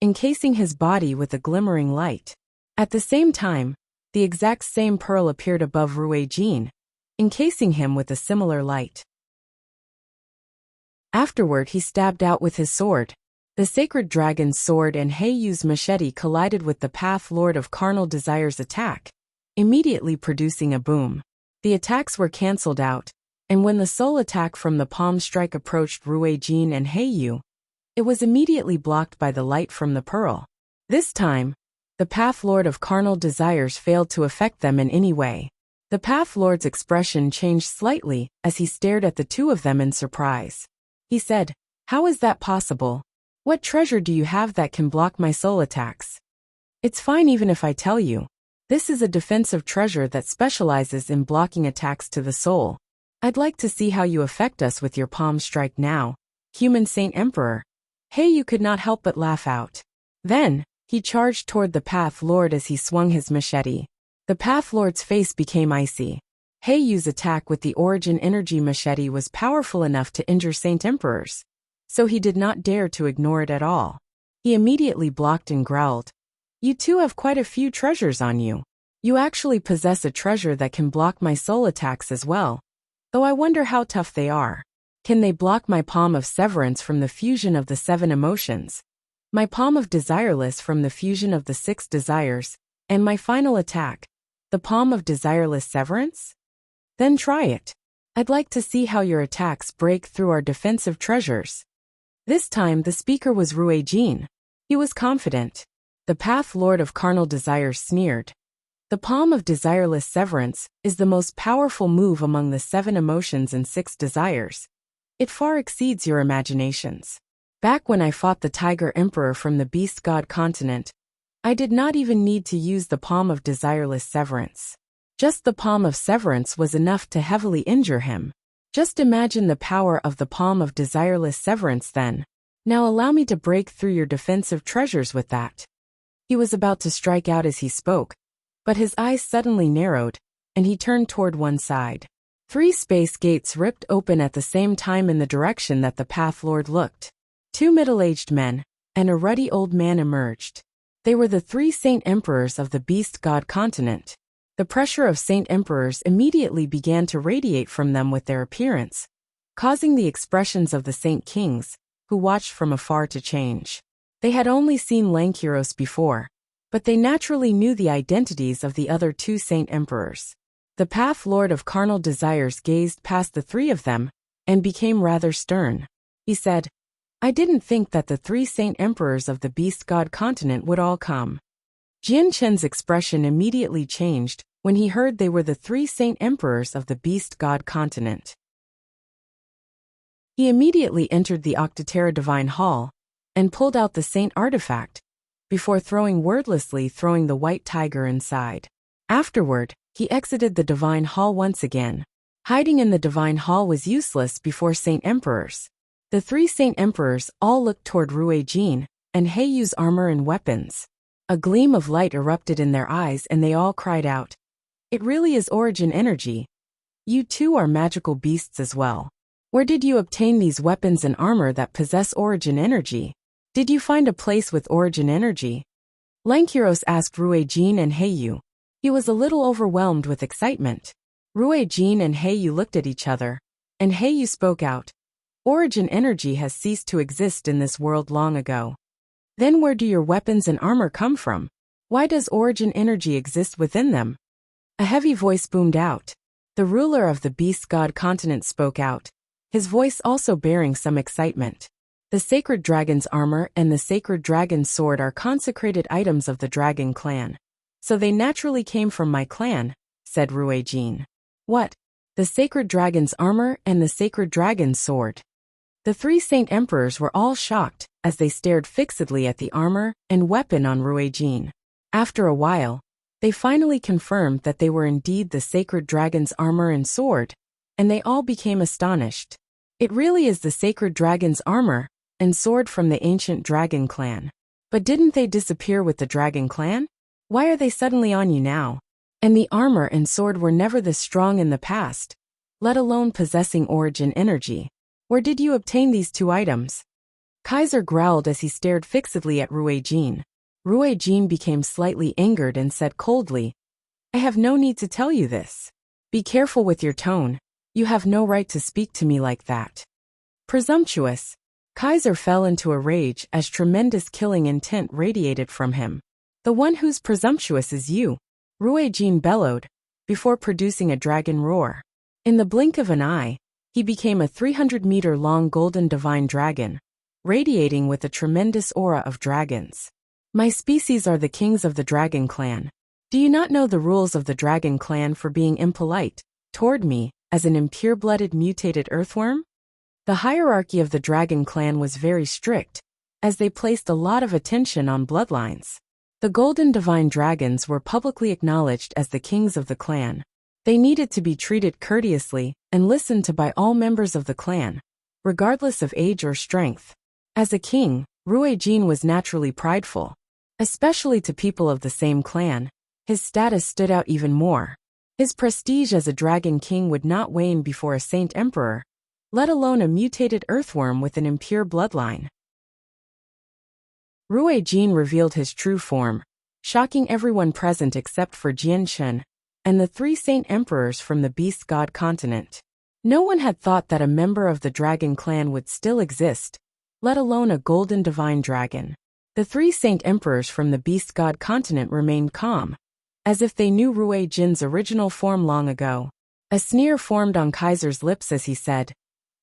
encasing his body with a glimmering light. At the same time, the exact same pearl appeared above Ruijin, encasing him with a similar light. Afterward, he stabbed out with his sword. The sacred dragon's sword and Heiyu's machete collided with the Path Lord of Carnal Desire's attack, immediately producing a boom. The attacks were cancelled out, and when the soul attack from the palm strike approached Ruijin and Heiyu, it was immediately blocked by the light from the pearl. This time, the Path Lord of Carnal Desires failed to affect them in any way. The Path Lord's expression changed slightly as he stared at the 2 of them in surprise. He said, "How is that possible? What treasure do you have that can block my soul attacks?" "It's fine even if I tell you. This is a defensive treasure that specializes in blocking attacks to the soul. I'd like to see how you affect us with your palm strike now, Human Saint Emperor." Heiyu could not help but laugh out. Then, he charged toward the Path Lord as he swung his machete. The Path Lord's face became icy. Heiyu's attack with the Origin Energy machete was powerful enough to injure Saint Emperors, so he did not dare to ignore it at all. He immediately blocked and growled. You two have quite a few treasures on you. You actually possess a treasure that can block my soul attacks as well. Though I wonder how tough they are. Can they block my palm of severance from the fusion of the 7 emotions? My palm of desireless from the fusion of the 6 desires? And my final attack, the palm of desireless severance? Then try it. I'd like to see how your attacks break through our defensive treasures. This time the speaker was Ruijin. He was confident. The Path Lord of Carnal Desires sneered. The palm of desireless severance is the most powerful move among the 7 emotions and 6 desires. It far exceeds your imaginations. Back when I fought the Tiger Emperor from the Beast God continent, I did not even need to use the palm of desireless severance. Just the palm of severance was enough to heavily injure him. Just imagine the power of the palm of desireless severance then. Now allow me to break through your defensive treasures with that. He was about to strike out as he spoke, but his eyes suddenly narrowed, and he turned toward one side. 3 space gates ripped open at the same time in the direction that the Path Lord looked. 2 middle-aged men and a ruddy old man emerged. They were the 3 Saint Emperors of the Beast God continent. The pressure of Saint Emperors immediately began to radiate from them with their appearance, causing the expressions of the Saint Kings, who watched from afar to change. They had only seen Lankiros before, but they naturally knew the identities of the other 2 Saint Emperors. The Path Lord of Carnal Desires gazed past the 3 of them and became rather stern. He said, I didn't think that the 3 Saint Emperors of the Beast God continent would all come. Jian Chen's expression immediately changed when he heard they were the 3 Saint Emperors of the Beast God continent. He immediately entered the Octoterra Divine Hall and pulled out the Saint artifact, before wordlessly throwing the white tiger inside. Afterward, he exited the Divine Hall once again. Hiding in the Divine Hall was useless before Saint Emperors. The 3 Saint Emperors all looked toward Ruijin and Heiyu's armor and weapons. A gleam of light erupted in their eyes and they all cried out, It really is origin energy. You too are magical beasts as well. Where did you obtain these weapons and armor that possess origin energy? Did you find a place with origin energy? Lankiros asked Ruijin and Heiyu. He was a little overwhelmed with excitement. Ruijin and Heiyu looked at each other, and Heiyu spoke out. Origin energy has ceased to exist in this world long ago. Then where do your weapons and armor come from? Why does origin energy exist within them? A heavy voice boomed out. The ruler of the Beast God continent spoke out, his voice also bearing some excitement. The Sacred Dragon's armor and the Sacred Dragon's sword are consecrated items of the Dragon clan. So they naturally came from my clan, said Ruijin. What? The Sacred Dragon's armor and the Sacred Dragon's sword. The 3 Saint Emperors were all shocked as they stared fixedly at the armor and weapon on Ruijin. After a while, they finally confirmed that they were indeed the Sacred Dragon's armor and sword, and they all became astonished. It really is the Sacred Dragon's armor and sword from the ancient Dragon clan. But didn't they disappear with the Dragon clan? Why are they suddenly on you now? And the armor and sword were never this strong in the past, let alone possessing origin energy. Where did you obtain these 2 items? Kaiser growled as he stared fixedly at Ruijin. Ruijin became slightly angered and said coldly, I have no need to tell you this. Be careful with your tone. You have no right to speak to me like that. Presumptuous. Kaiser fell into a rage as tremendous killing intent radiated from him. The one who's presumptuous is you, Ruijin bellowed, before producing a dragon roar. In the blink of an eye, he became a 300-meter-long golden divine dragon, radiating with a tremendous aura of dragons. My species are the kings of the Dragon clan. Do you not know the rules of the Dragon clan for being impolite toward me as an impure-blooded mutated earthworm? The hierarchy of the Dragon clan was very strict, as they placed a lot of attention on bloodlines. The golden divine dragons were publicly acknowledged as the kings of the clan. They needed to be treated courteously and listened to by all members of the clan, regardless of age or strength. As a king, Ruijin was naturally prideful. Especially to people of the same clan, his status stood out even more. His prestige as a dragon king would not wane before a saint emperor, let alone a mutated earthworm with an impure bloodline. Rui Jin revealed his true form, shocking everyone present except for Jian Shen and the 3 Saint Emperors from the Beast God continent. No one had thought that a member of the Dragon Clan would still exist, let alone a golden divine dragon. The 3 Saint Emperors from the Beast God continent remained calm, as if they knew Rui Jin's original form long ago. A sneer formed on Kaiser's lips as he said,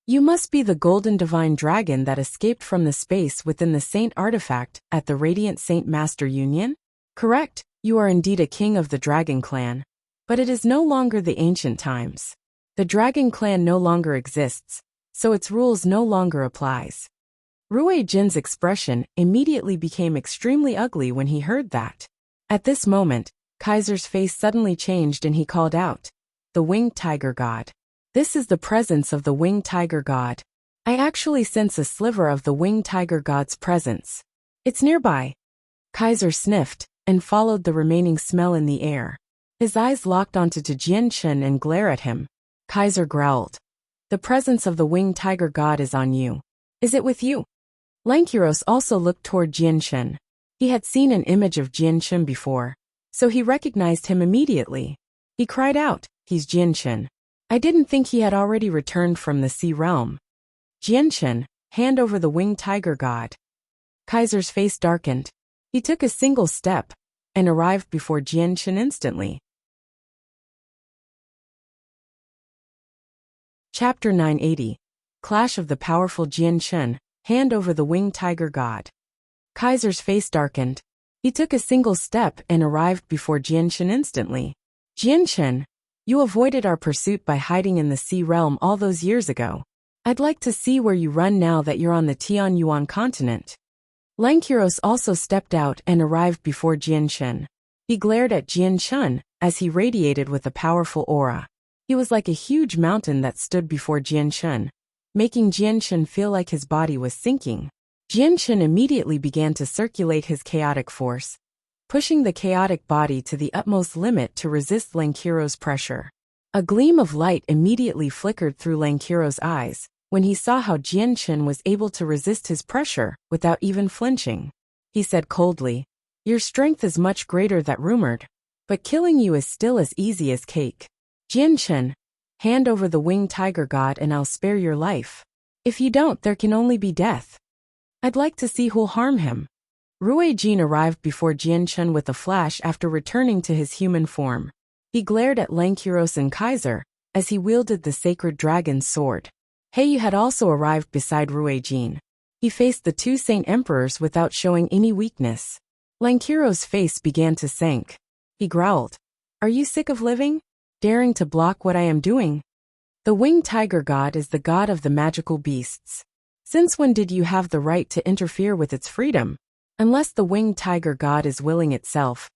"You must be the golden divine dragon that escaped from the space within the Saint artifact at the Radiant Saint Master Union? Correct, you are indeed a king of the Dragon Clan. But it is no longer the ancient times. The Dragon Clan no longer exists, so its rules no longer applies." Rui Jin's expression immediately became extremely ugly when he heard that. At this moment, Kaiser's face suddenly changed and he called out, "The Winged Tiger God. This is the presence of the Winged Tiger God. I actually sense a sliver of the Winged Tiger God's presence. It's nearby." Kaiser sniffed and followed the remaining smell in the air. His eyes locked onto Jian Shen and glare at him. Kaiser growled, "The presence of the Winged Tiger God is on you. Is it with you?" Lankiros also looked toward Jian Shen. He had seen an image of Jian Shen before, so he recognized him immediately. He cried out, "He's Jian Shen. I didn't think he had already returned from the sea realm." "Jian Shen, hand over the Winged Tiger God." Kaiser's face darkened. He took a single step and arrived before Jian Shen instantly. Chapter 980. Clash of the Powerful Jian Shen, hand over the Winged Tiger God. Kaiser's face darkened. He took a single step and arrived before Jian Shen instantly. "Jian Shen, you avoided our pursuit by hiding in the sea realm all those years ago. I'd like to see where you run now that you're on the Tian Yuan continent." Lankiros also stepped out and arrived before Jian Shen. He glared at Jian Shen as he radiated with a powerful aura. He was like a huge mountain that stood before Jian Shen, making Jian Shen feel like his body was sinking. Jian Shen immediately began to circulate his chaotic force, pushing the chaotic body to the utmost limit to resist Lankiro's pressure. A gleam of light immediately flickered through Lankiro's eyes when he saw how Jian Shen was able to resist his pressure without even flinching. He said coldly, "Your strength is much greater than rumored, but killing you is still as easy as cake. Jian Shen, hand over the Winged Tiger God and I'll spare your life. If you don't, there can only be death. I'd like to see who'll harm him." Rui Jin arrived before Jian Shen with a flash after returning to his human form. He glared at Lankiros and Kaiser as he wielded the sacred dragon's sword. Heiyu had also arrived beside Rui Jin. He faced the 2 Saint Emperors without showing any weakness. Lankiro's face began to sink. He growled, "Are you sick of living? Daring to block what I am doing? The Winged Tiger God is the god of the magical beasts. Since when did you have the right to interfere with its freedom? Unless the Winged Tiger God is willing itself,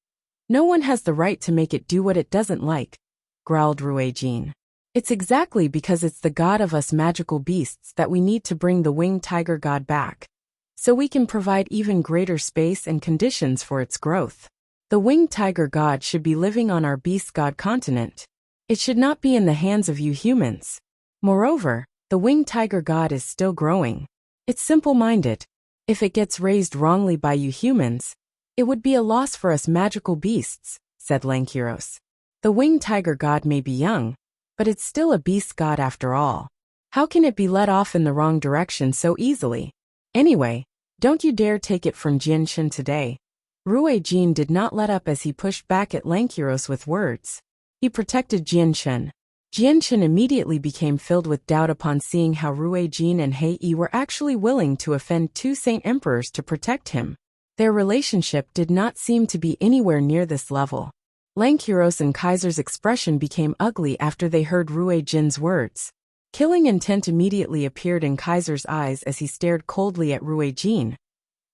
no one has the right to make it do what it doesn't like," growled Rui Jin. "It's exactly because it's the god of us magical beasts that we need to bring the Winged Tiger God back, so we can provide even greater space and conditions for its growth. The Winged Tiger God should be living on our Beast God continent. It should not be in the hands of you humans. Moreover, the Winged Tiger God is still growing. It's simple-minded. If it gets raised wrongly by you humans, it would be a loss for us magical beasts," said Lankiros. "The Winged Tiger God may be young, but it's still a beast god after all. How can it be led off in the wrong direction so easily? Anyway, don't you dare take it from Jian Shen today." Rui Jin did not let up as he pushed back at Lankiros with words. He protected Jian Shen. Jian Shen immediately became filled with doubt upon seeing how Rui Jin and Heiyu were actually willing to offend 2 Saint Emperors to protect him. Their relationship did not seem to be anywhere near this level. Lankiros and Kaiser's expression became ugly after they heard Rui Jin's words. Killing intent immediately appeared in Kaiser's eyes as he stared coldly at Rui Jin.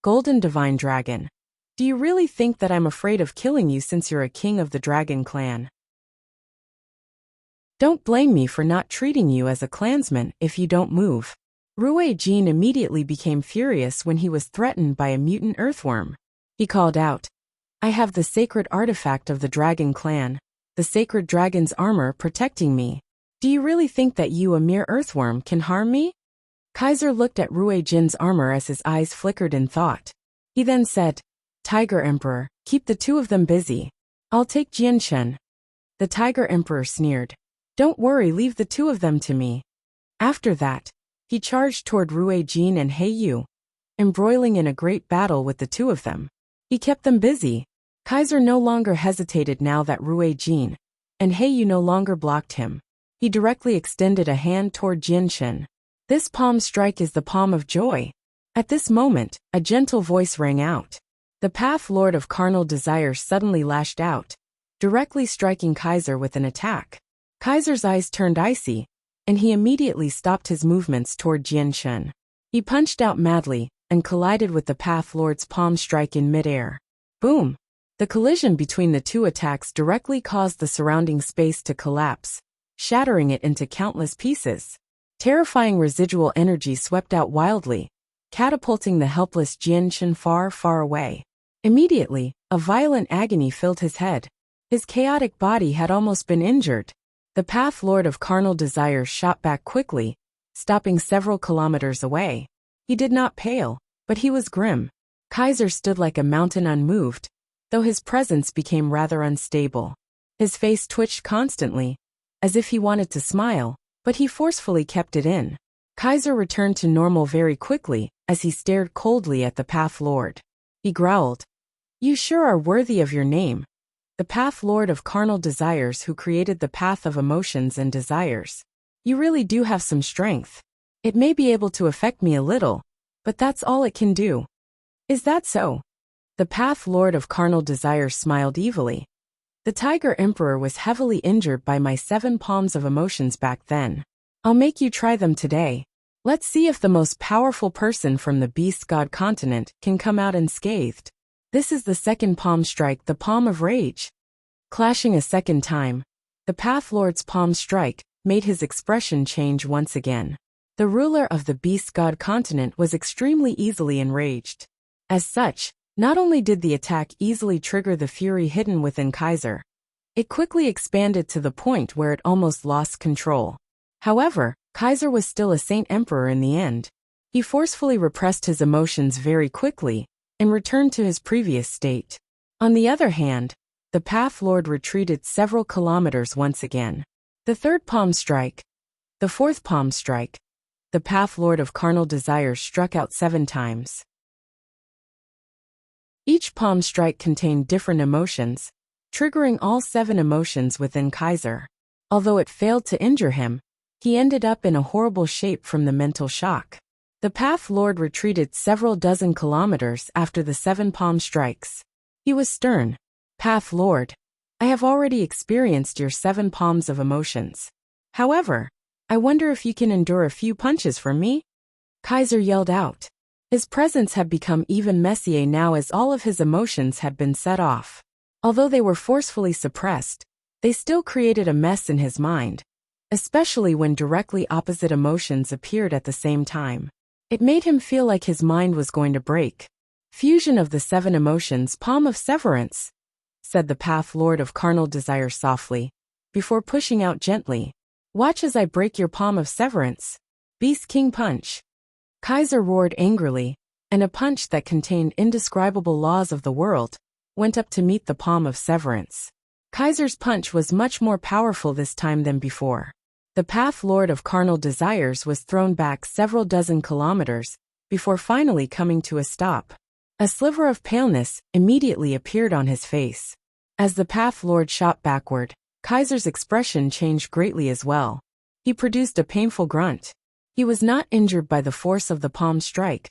"Golden Divine Dragon, do you really think that I'm afraid of killing you since you're a king of the Dragon Clan? Don't blame me for not treating you as a clansman if you don't move." Rui Jin immediately became furious when he was threatened by a mutant earthworm. He called out, "I have the sacred artifact of the Dragon Clan, the sacred dragon's armor protecting me. Do you really think that you, a mere earthworm, can harm me?" Kaiser looked at Rui Jin's armor as his eyes flickered in thought. He then said, Tiger Emperor, keep the two of them busy. I'll take Jianshen. The Tiger Emperor sneered. Don't worry, leave the two of them to me. After that, he charged toward Rui Jin and He Yu, embroiling in a great battle with the two of them. He kept them busy. Kaiser no longer hesitated now that Rui Jin and He Yu no longer blocked him. He directly extended a hand toward Jianshen. This palm strike is the palm of joy. At this moment, a gentle voice rang out. The Path Lord of Carnal Desire suddenly lashed out, directly striking Kaiser with an attack. Kaiser's eyes turned icy, and he immediately stopped his movements toward Jianshen. He punched out madly and collided with the Path Lord's palm strike in midair. Boom! The collision between the two attacks directly caused the surrounding space to collapse, shattering it into countless pieces. Terrifying residual energy swept out wildly, catapulting the helpless Jianshen far, far away. Immediately, a violent agony filled his head. His chaotic body had almost been injured. The Path Lord of Carnal Desire shot back quickly, stopping several kilometers away. He did not pale, but he was grim. Kaiser stood like a mountain unmoved, though his presence became rather unstable. His face twitched constantly, as if he wanted to smile, but he forcefully kept it in. Kaiser returned to normal very quickly, as he stared coldly at the Path Lord. He growled, You sure are worthy of your name. The Path Lord of Carnal Desires who created the path of emotions and desires. You really do have some strength. It may be able to affect me a little, but that's all it can do. Is that so? The Path Lord of Carnal Desires smiled evilly. The Tiger Emperor was heavily injured by my 7 palms of emotions back then. I'll make you try them today. Let's see if the most powerful person from the Beast God continent can come out unscathed. This is the second palm strike, the palm of rage. Clashing a second time, the Path Lord's palm strike made his expression change once again. The ruler of the Beast God continent was extremely easily enraged. As such, not only did the attack easily trigger the fury hidden within Kaiser, it quickly expanded to the point where it almost lost control. However, Kaiser was still a Saint Emperor in the end. He forcefully repressed his emotions very quickly and returned to his previous state. On the other hand, the Path Lord retreated several kilometers once again. The third palm strike, the fourth palm strike, the Path Lord of Carnal Desire struck out 7 times. Each palm strike contained different emotions, triggering all 7 emotions within Kaiser. Although it failed to injure him, he ended up in a horrible shape from the mental shock. The Path Lord retreated several dozen kilometers after the 7 palm strikes. He was stern. Path Lord, I have already experienced your 7 palms of emotions. However, I wonder if you can endure a few punches from me? Kaiser yelled out. His presence had become even messier now as all of his emotions had been set off. Although they were forcefully suppressed, they still created a mess in his mind, especially when directly opposite emotions appeared at the same time. It made him feel like his mind was going to break. Fusion of the 7 emotions, palm of severance, said the Path Lord of Carnal Desire softly, before pushing out gently. Watch as I break your palm of severance. Beast King Punch. Kaiser roared angrily, and a punch that contained indescribable laws of the world went up to meet the palm of severance. Kaiser's punch was much more powerful this time than before. The Path Lord of Carnal Desires was thrown back several dozen kilometers before finally coming to a stop. A sliver of paleness immediately appeared on his face. As the Path Lord shot backward, Kaiser's expression changed greatly as well. He produced a painful grunt. He was not injured by the force of the palm strike,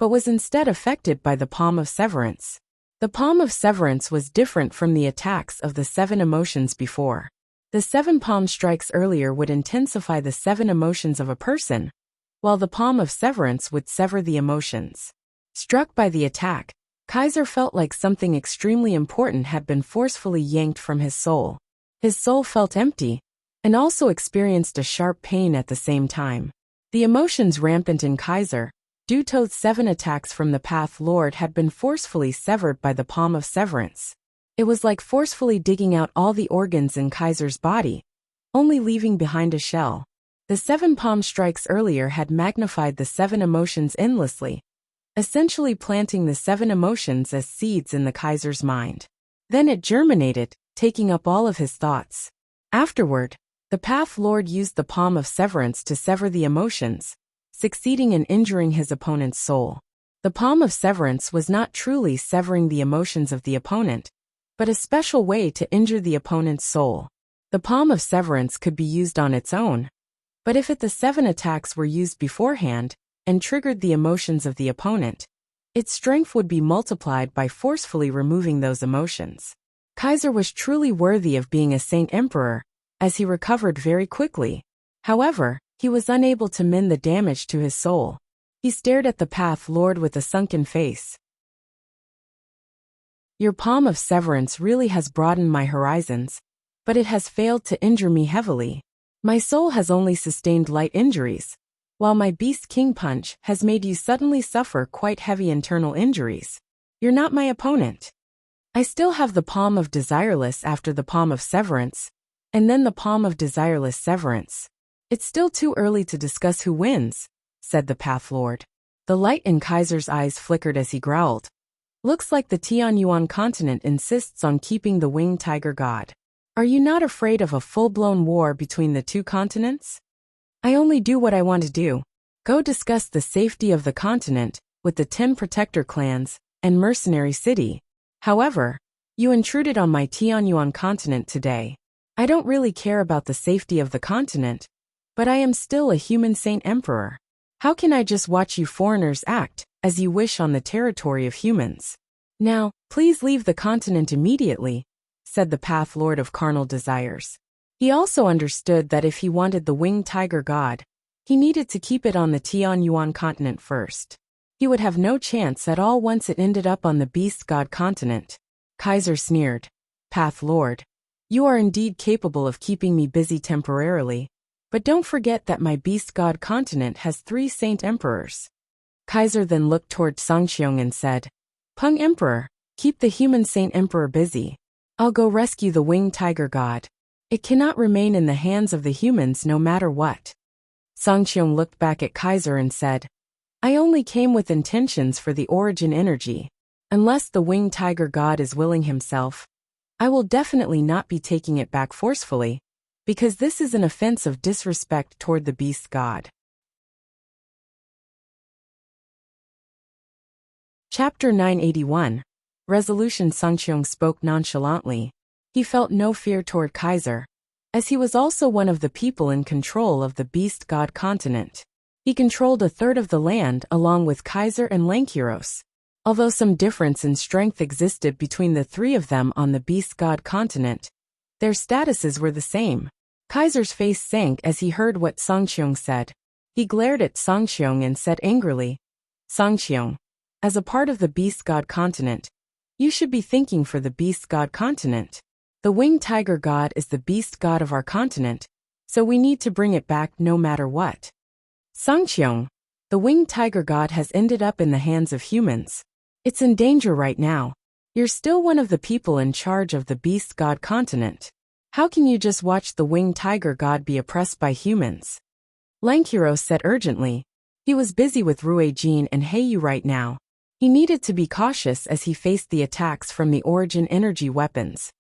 but was instead affected by the palm of severance. The palm of severance was different from the attacks of the 7 emotions before. The 7 palm strikes earlier would intensify the 7 emotions of a person, while the palm of severance would sever the emotions. Struck by the attack, Kaiser felt like something extremely important had been forcefully yanked from his soul. His soul felt empty, and also experienced a sharp pain at the same time. The emotions rampant in Kaiser, due to 7 attacks from the Path Lord, had been forcefully severed by the palm of severance. It was like forcefully digging out all the organs in Kaiser's body, only leaving behind a shell. The 7 palm strikes earlier had magnified the 7 emotions endlessly, essentially planting the 7 emotions as seeds in the Kaiser's mind. Then it germinated, taking up all of his thoughts. Afterward, the Path Lord used the palm of severance to sever the emotions, succeeding in injuring his opponent's soul. The palm of severance was not truly severing the emotions of the opponent, but a special way to injure the opponent's soul. The palm of severance could be used on its own, but if the 7 attacks were used beforehand and triggered the emotions of the opponent, its strength would be multiplied by forcefully removing those emotions. Kaiser was truly worthy of being a Saint Emperor, as he recovered very quickly. However, he was unable to mend the damage to his soul. He stared at the Path Lord with a sunken face. Your palm of severance really has broadened my horizons, but it has failed to injure me heavily. My soul has only sustained light injuries, while my Beast King punch has made you suddenly suffer quite heavy internal injuries. You're not my opponent. I still have the palm of desireless after the palm of severance, and then the palm of desireless severance. It's still too early to discuss who wins, said the Path Lord. The light in Kaiser's eyes flickered as he growled. Looks like the Tianyuan continent insists on keeping the winged tiger god. Are you not afraid of a full-blown war between the 2 continents? I only do what I want to do. Go discuss the safety of the continent with the 10 protector clans and mercenary city. However, you intruded on my Tianyuan continent today. I don't really care about the safety of the continent, but I am still a human Saint Emperor. How can I just watch you foreigners act as you wish on the territory of humans? Now, please leave the continent immediately, said the Path Lord of Carnal Desires. He also understood that if he wanted the winged tiger god, he needed to keep it on the Tianyuan continent first. He would have no chance at all once it ended up on the beast god continent. Kaiser sneered. Path Lord, you are indeed capable of keeping me busy temporarily, but don't forget that my beast god continent has 3 Saint Emperors. Kaiser then looked toward Sangxiong and said, Peng Emperor, keep the human Saint Emperor busy. I'll go rescue the winged tiger god. It cannot remain in the hands of the humans no matter what. Sangxiong looked back at Kaiser and said, I only came with intentions for the origin energy. Unless the winged tiger god is willing himself, I will definitely not be taking it back forcefully, because this is an offense of disrespect toward the beast god. Chapter 981. Resolution. Sangxiong spoke nonchalantly. He felt no fear toward Kaiser, as he was also one of the people in control of the beast god continent. He controlled a third of the land along with Kaiser and Lankiros. Although some difference in strength existed between the 3 of them on the beast god continent, their statuses were the same. Kaiser's face sank as he heard what Sangxiong said. He glared at Sangxiong and said angrily, Sangxiong, as a part of the beast god continent, you should be thinking for the beast god continent. The winged tiger god is the beast god of our continent, so we need to bring it back no matter what. Sangxiong, the winged tiger god has ended up in the hands of humans. It's in danger right now. You're still one of the people in charge of the beast god continent. How can you just watch the winged tiger god be oppressed by humans? Lankiros said urgently. He was busy with Ruijin and Heiyu right now. He needed to be cautious as he faced the attacks from the origin energy weapons,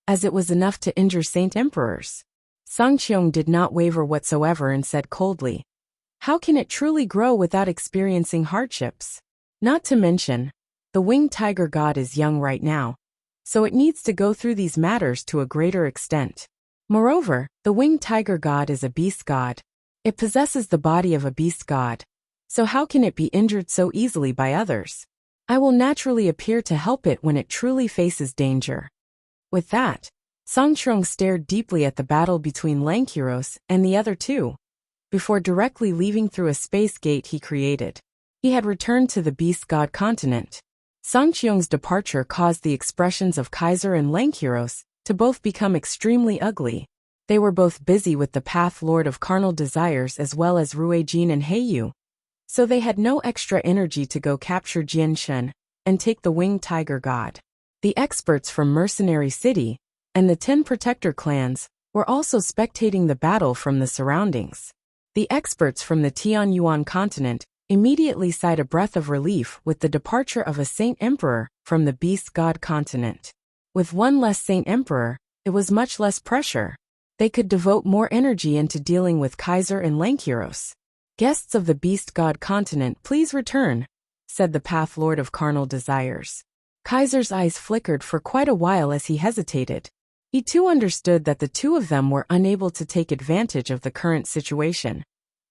as it was enough to injure Saint Emperors. Sangxiong did not waver whatsoever and said coldly, how can it truly grow without experiencing hardships? Not to mention, the winged tiger god is young right now, so it needs to go through these matters to a greater extent. Moreover, the winged tiger god is a beast god. It possesses the body of a beast god, so how can it be injured so easily by others? I will naturally appear to help it when it truly faces danger. With that, Sangxiong stared deeply at the battle between Lankiros and the other 2, before directly leaving through a space gate he created. He had returned to the beast god continent. Sangxiong's departure caused the expressions of Kaiser and Lankiros to both become extremely ugly. They were both busy with the Path Lord of Carnal Desires as well as Ruijin and Heiyu, so they had no extra energy to go capture Jianshen and take the winged tiger god. The experts from Mercenary City and the 10 protector clans were also spectating the battle from the surroundings. The experts from the Tianyuan continent immediately sighed a breath of relief with the departure of a Saint Emperor from the Beast God continent. With one less Saint Emperor, it was much less pressure. They could devote more energy into dealing with Kaiser and Lankiros. Guests of the Beast God continent, please return, said the Path Lord of Carnal Desires. Kaiser's eyes flickered for quite a while as he hesitated. He too understood that the two of them were unable to take advantage of the current situation.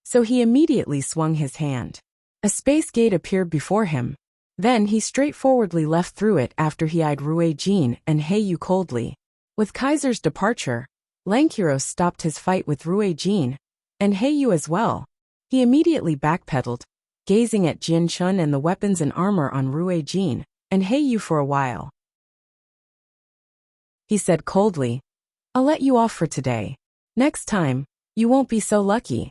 So he immediately swung his hand. A space gate appeared before him. Then he straightforwardly left through it after he eyed Rui Jin and Heiyu coldly. With Kaiser's departure, Lankiros stopped his fight with Rui Jin, and Heiyu as well. He immediately backpedaled, gazing at Jin Chun and the weapons and armor on Rui Jin and Heiyu for a while. He said coldly, "I'll let you off for today. Next time, you won't be so lucky."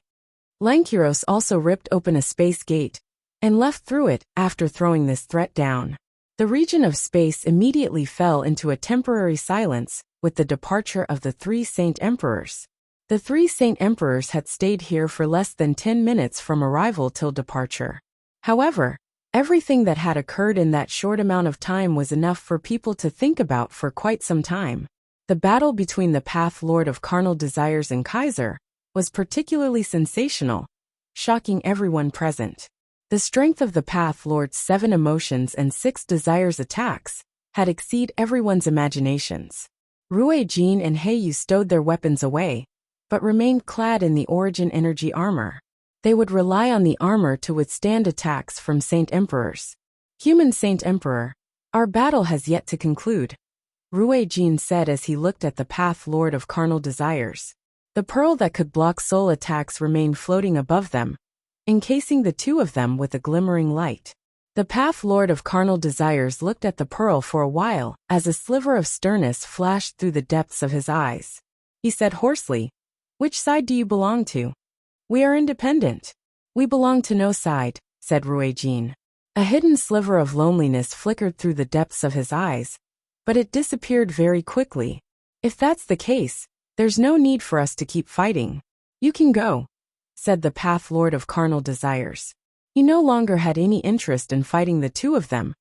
Lankiros also ripped open a space gate and left through it after throwing this threat down. The region of space immediately fell into a temporary silence with the departure of the three Saint Emperors. The three Saint Emperors had stayed here for less than 10 minutes from arrival till departure. However, everything that had occurred in that short amount of time was enough for people to think about for quite some time. The battle between the Path Lord of Carnal Desires and Kaiser was particularly sensational, shocking everyone present. The strength of the Path Lord's 7 emotions and 6 desires attacks had exceeded everyone's imaginations. Rui Jin and Heiyu stowed their weapons away, but remained clad in the origin energy armor. They would rely on the armor to withstand attacks from Saint Emperors. Human Saint Emperor, our battle has yet to conclude, Rui Jin said as he looked at the Path Lord of Carnal Desires. The pearl that could block soul attacks remained floating above them, encasing the two of them with a glimmering light. The Path Lord of Carnal Desires looked at the pearl for a while as a sliver of sternness flashed through the depths of his eyes. He said hoarsely, "Which side do you belong to?" "We are independent. We belong to no side," said Rui Jin. A hidden sliver of loneliness flickered through the depths of his eyes, but it disappeared very quickly. "If that's the case, there's no need for us to keep fighting. You can go," said the Path Lord of Carnal Desires. He no longer had any interest in fighting the two of them,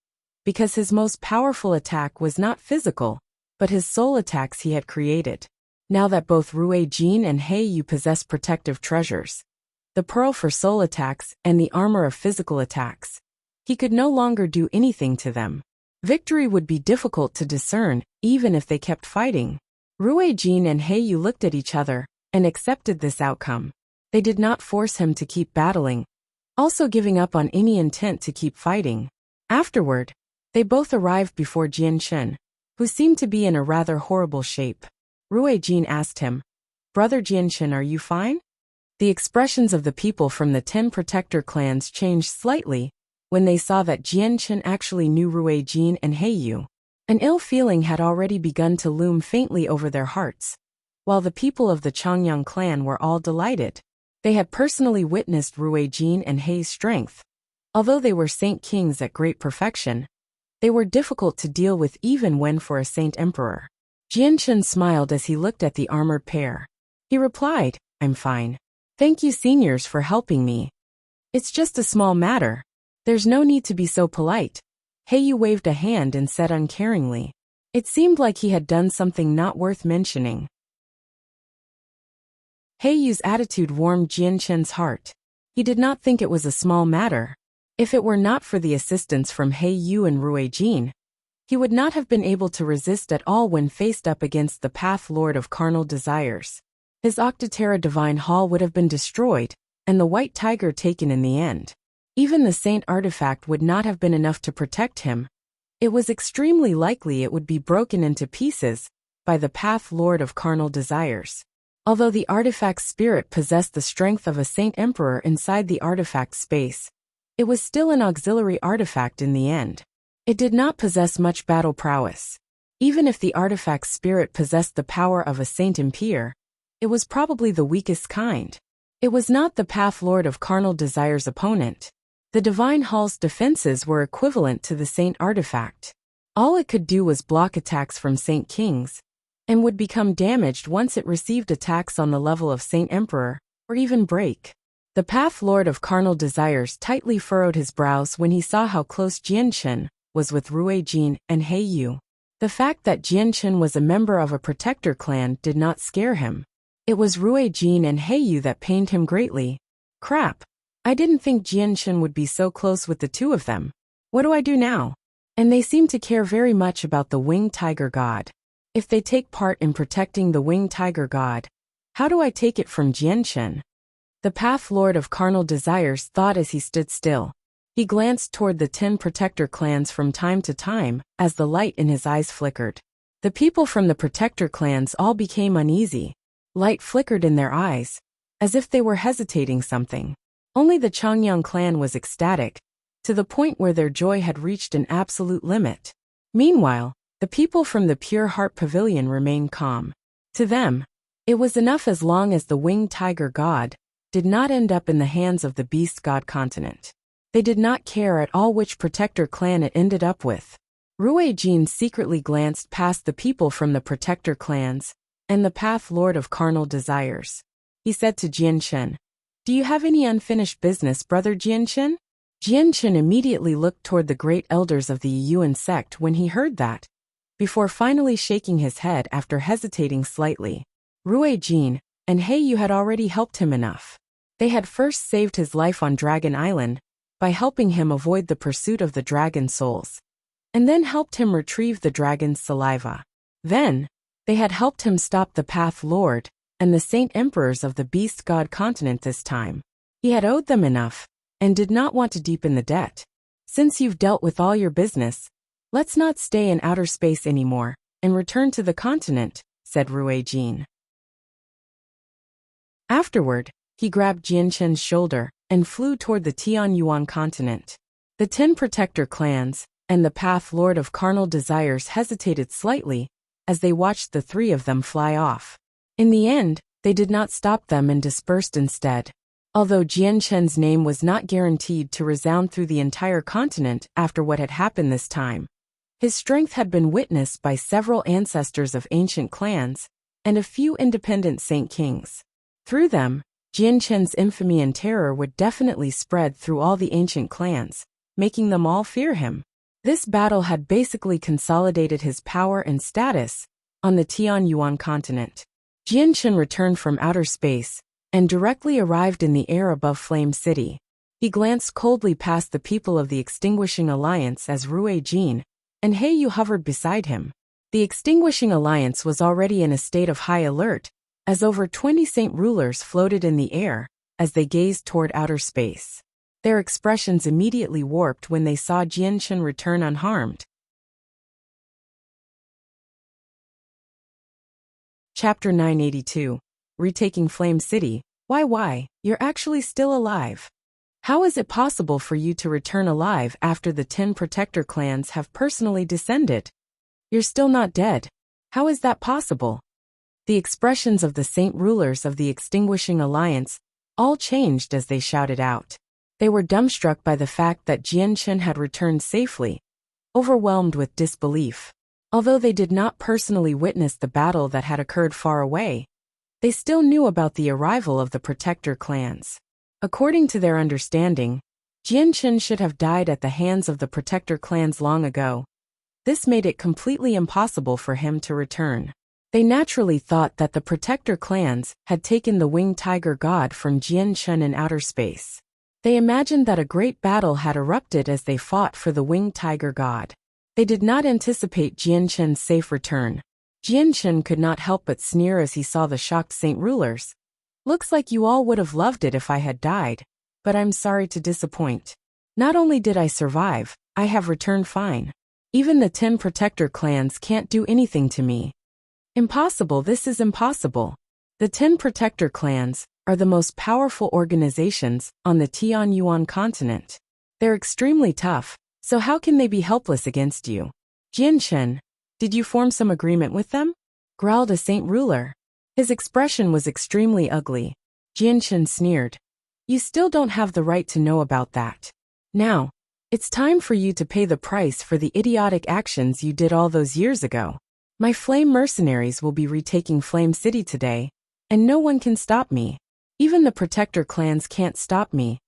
because his most powerful attack was not physical, but his soul attacks he had created. Now that both Rui Jin and Heiyu possessed protective treasures, the pearl for soul attacks and the armor of physical attacks, he could no longer do anything to them. Victory would be difficult to discern, even if they kept fighting. Rui Jin and Heiyu looked at each other and accepted this outcome. They did not force him to keep battling, also giving up on any intent to keep fighting. Afterward, they both arrived before Jian Shen, who seemed to be in a rather horrible shape. Rui Jin asked him, "Brother Jianshin, are you fine?" The expressions of the people from the 10 protector clans changed slightly when they saw that Jianshin actually knew Rui Jin and Heiyu. An ill feeling had already begun to loom faintly over their hearts, while the people of the Changyang clan were all delighted. They had personally witnessed Rui Jin and Hei's strength. Although they were Saint Kings at great perfection, they were difficult to deal with even when for a Saint Emperor. Jianshin smiled as he looked at the armored pair. He replied, "I'm fine. Thank you seniors for helping me. It's just a small matter. There's no need to be so polite." Heiyu waved a hand and said uncaringly. It seemed like he had done something not worth mentioning. Heiyu's attitude warmed Jianshin's heart. He did not think it was a small matter. If it were not for the assistance from Heiyu and Rui Jin, he would not have been able to resist at all when faced up against the Path Lord of Carnal Desires. His Octoterra Divine Hall would have been destroyed, and the White Tiger taken in the end. Even the Saint Artifact would not have been enough to protect him. It was extremely likely it would be broken into pieces by the Path Lord of Carnal Desires. Although the artifact's spirit possessed the strength of a Saint Emperor inside the artifact space, it was still an auxiliary artifact in the end. It did not possess much battle prowess. Even if the artifact's spirit possessed the power of a Saint Empire, it was probably the weakest kind. It was not the Path Lord of Carnal Desires' opponent. The Divine Hall's defenses were equivalent to the Saint Artifact. All it could do was block attacks from Saint Kings, and would become damaged once it received attacks on the level of Saint Emperor, or even break. The Path Lord of Carnal Desires tightly furrowed his brows when he saw how close Jianshen was with Ruijin and Heiyu. The fact that Jianshen was a member of a protector clan did not scare him. It was Ruijin and Heiyu that pained him greatly. Crap. I didn't think Jianshen would be so close with the two of them. What do I do now? And they seem to care very much about the winged tiger god. If they take part in protecting the winged tiger god, how do I take it from Jianshen? The Path Lord of Carnal Desires thought as he stood still. He glanced toward the 10 protector clans from time to time as the light in his eyes flickered. The people from the protector clans all became uneasy. Light flickered in their eyes, as if they were hesitating something. Only the Changyang clan was ecstatic, to the point where their joy had reached an absolute limit. Meanwhile, the people from the Pure Heart Pavilion remained calm. To them, it was enough as long as the winged tiger god did not end up in the hands of the beast god continent. They did not care at all which protector clan it ended up with. Ruijin secretly glanced past the people from the protector clans and the Path Lord of Carnal Desires. He said to Jianshen, "Do you have any unfinished business, brother Jianshen?" Jianshen immediately looked toward the great elders of the Yuan sect when he heard that, before finally shaking his head after hesitating slightly. Ruijin and Heiyu had already helped him enough. They had first saved his life on Dragon Island by helping him avoid the pursuit of the dragon souls, and then helped him retrieve the dragon's saliva. Then, they had helped him stop the Path Lord and the Saint Emperors of the Beast God continent this time. He had owed them enough, and did not want to deepen the debt. "Since you've dealt with all your business, let's not stay in outer space anymore, and return to the continent," said Ruijin. Afterward, he grabbed Jianshen's shoulder and flew toward the Tianyuan continent. The 10 protector clans and the Path Lord of Carnal Desires hesitated slightly as they watched the three of them fly off. In the end, they did not stop them and dispersed instead. Although Jianshen's name was not guaranteed to resound through the entire continent after what had happened this time, his strength had been witnessed by several ancestors of ancient clans and a few independent saint kings. Through them, Jianshen's infamy and terror would definitely spread through all the ancient clans, making them all fear him. This battle had basically consolidated his power and status on the Tianyuan continent. Jianshen returned from outer space and directly arrived in the air above Flame City. He glanced coldly past the people of the Extinguishing Alliance as Ruijin and Heiyu hovered beside him. The Extinguishing Alliance was already in a state of high alert, as over 20 saint rulers floated in the air as they gazed toward outer space. Their expressions immediately warped when they saw Jianshen return unharmed. Chapter 982. Retaking Flame City. Why, you're actually still alive. How is it possible for you to return alive after the 10 protector clans have personally descended? You're still not dead. How is that possible? The expressions of the saint rulers of the Extinguishing Alliance all changed as they shouted out. They were dumbstruck by the fact that Jianshen had returned safely, overwhelmed with disbelief. Although they did not personally witness the battle that had occurred far away, they still knew about the arrival of the protector clans. According to their understanding, Jianshen should have died at the hands of the protector clans long ago. This made it completely impossible for him to return. They naturally thought that the protector clans had taken the winged tiger god from Jianshen in outer space. They imagined that a great battle had erupted as they fought for the winged tiger god. They did not anticipate Jianshen's safe return. Jianshen could not help but sneer as he saw the shocked saint rulers. "Looks like you all would have loved it if I had died, but I'm sorry to disappoint. Not only did I survive, I have returned fine. Even the 10 protector clans can't do anything to me." Impossible, this is impossible. The 10 protector clans are the most powerful organizations on the Tianyuan continent. They're extremely tough, so how can they be helpless against you? "Jianshen, did you form some agreement with them?" growled a saint ruler. His expression was extremely ugly. Jianshen sneered. "You still don't have the right to know about that. Now, it's time for you to pay the price for the idiotic actions you did all those years ago. My flame mercenaries will be retaking Flame City today, and no one can stop me." Even the protector clans can't stop me.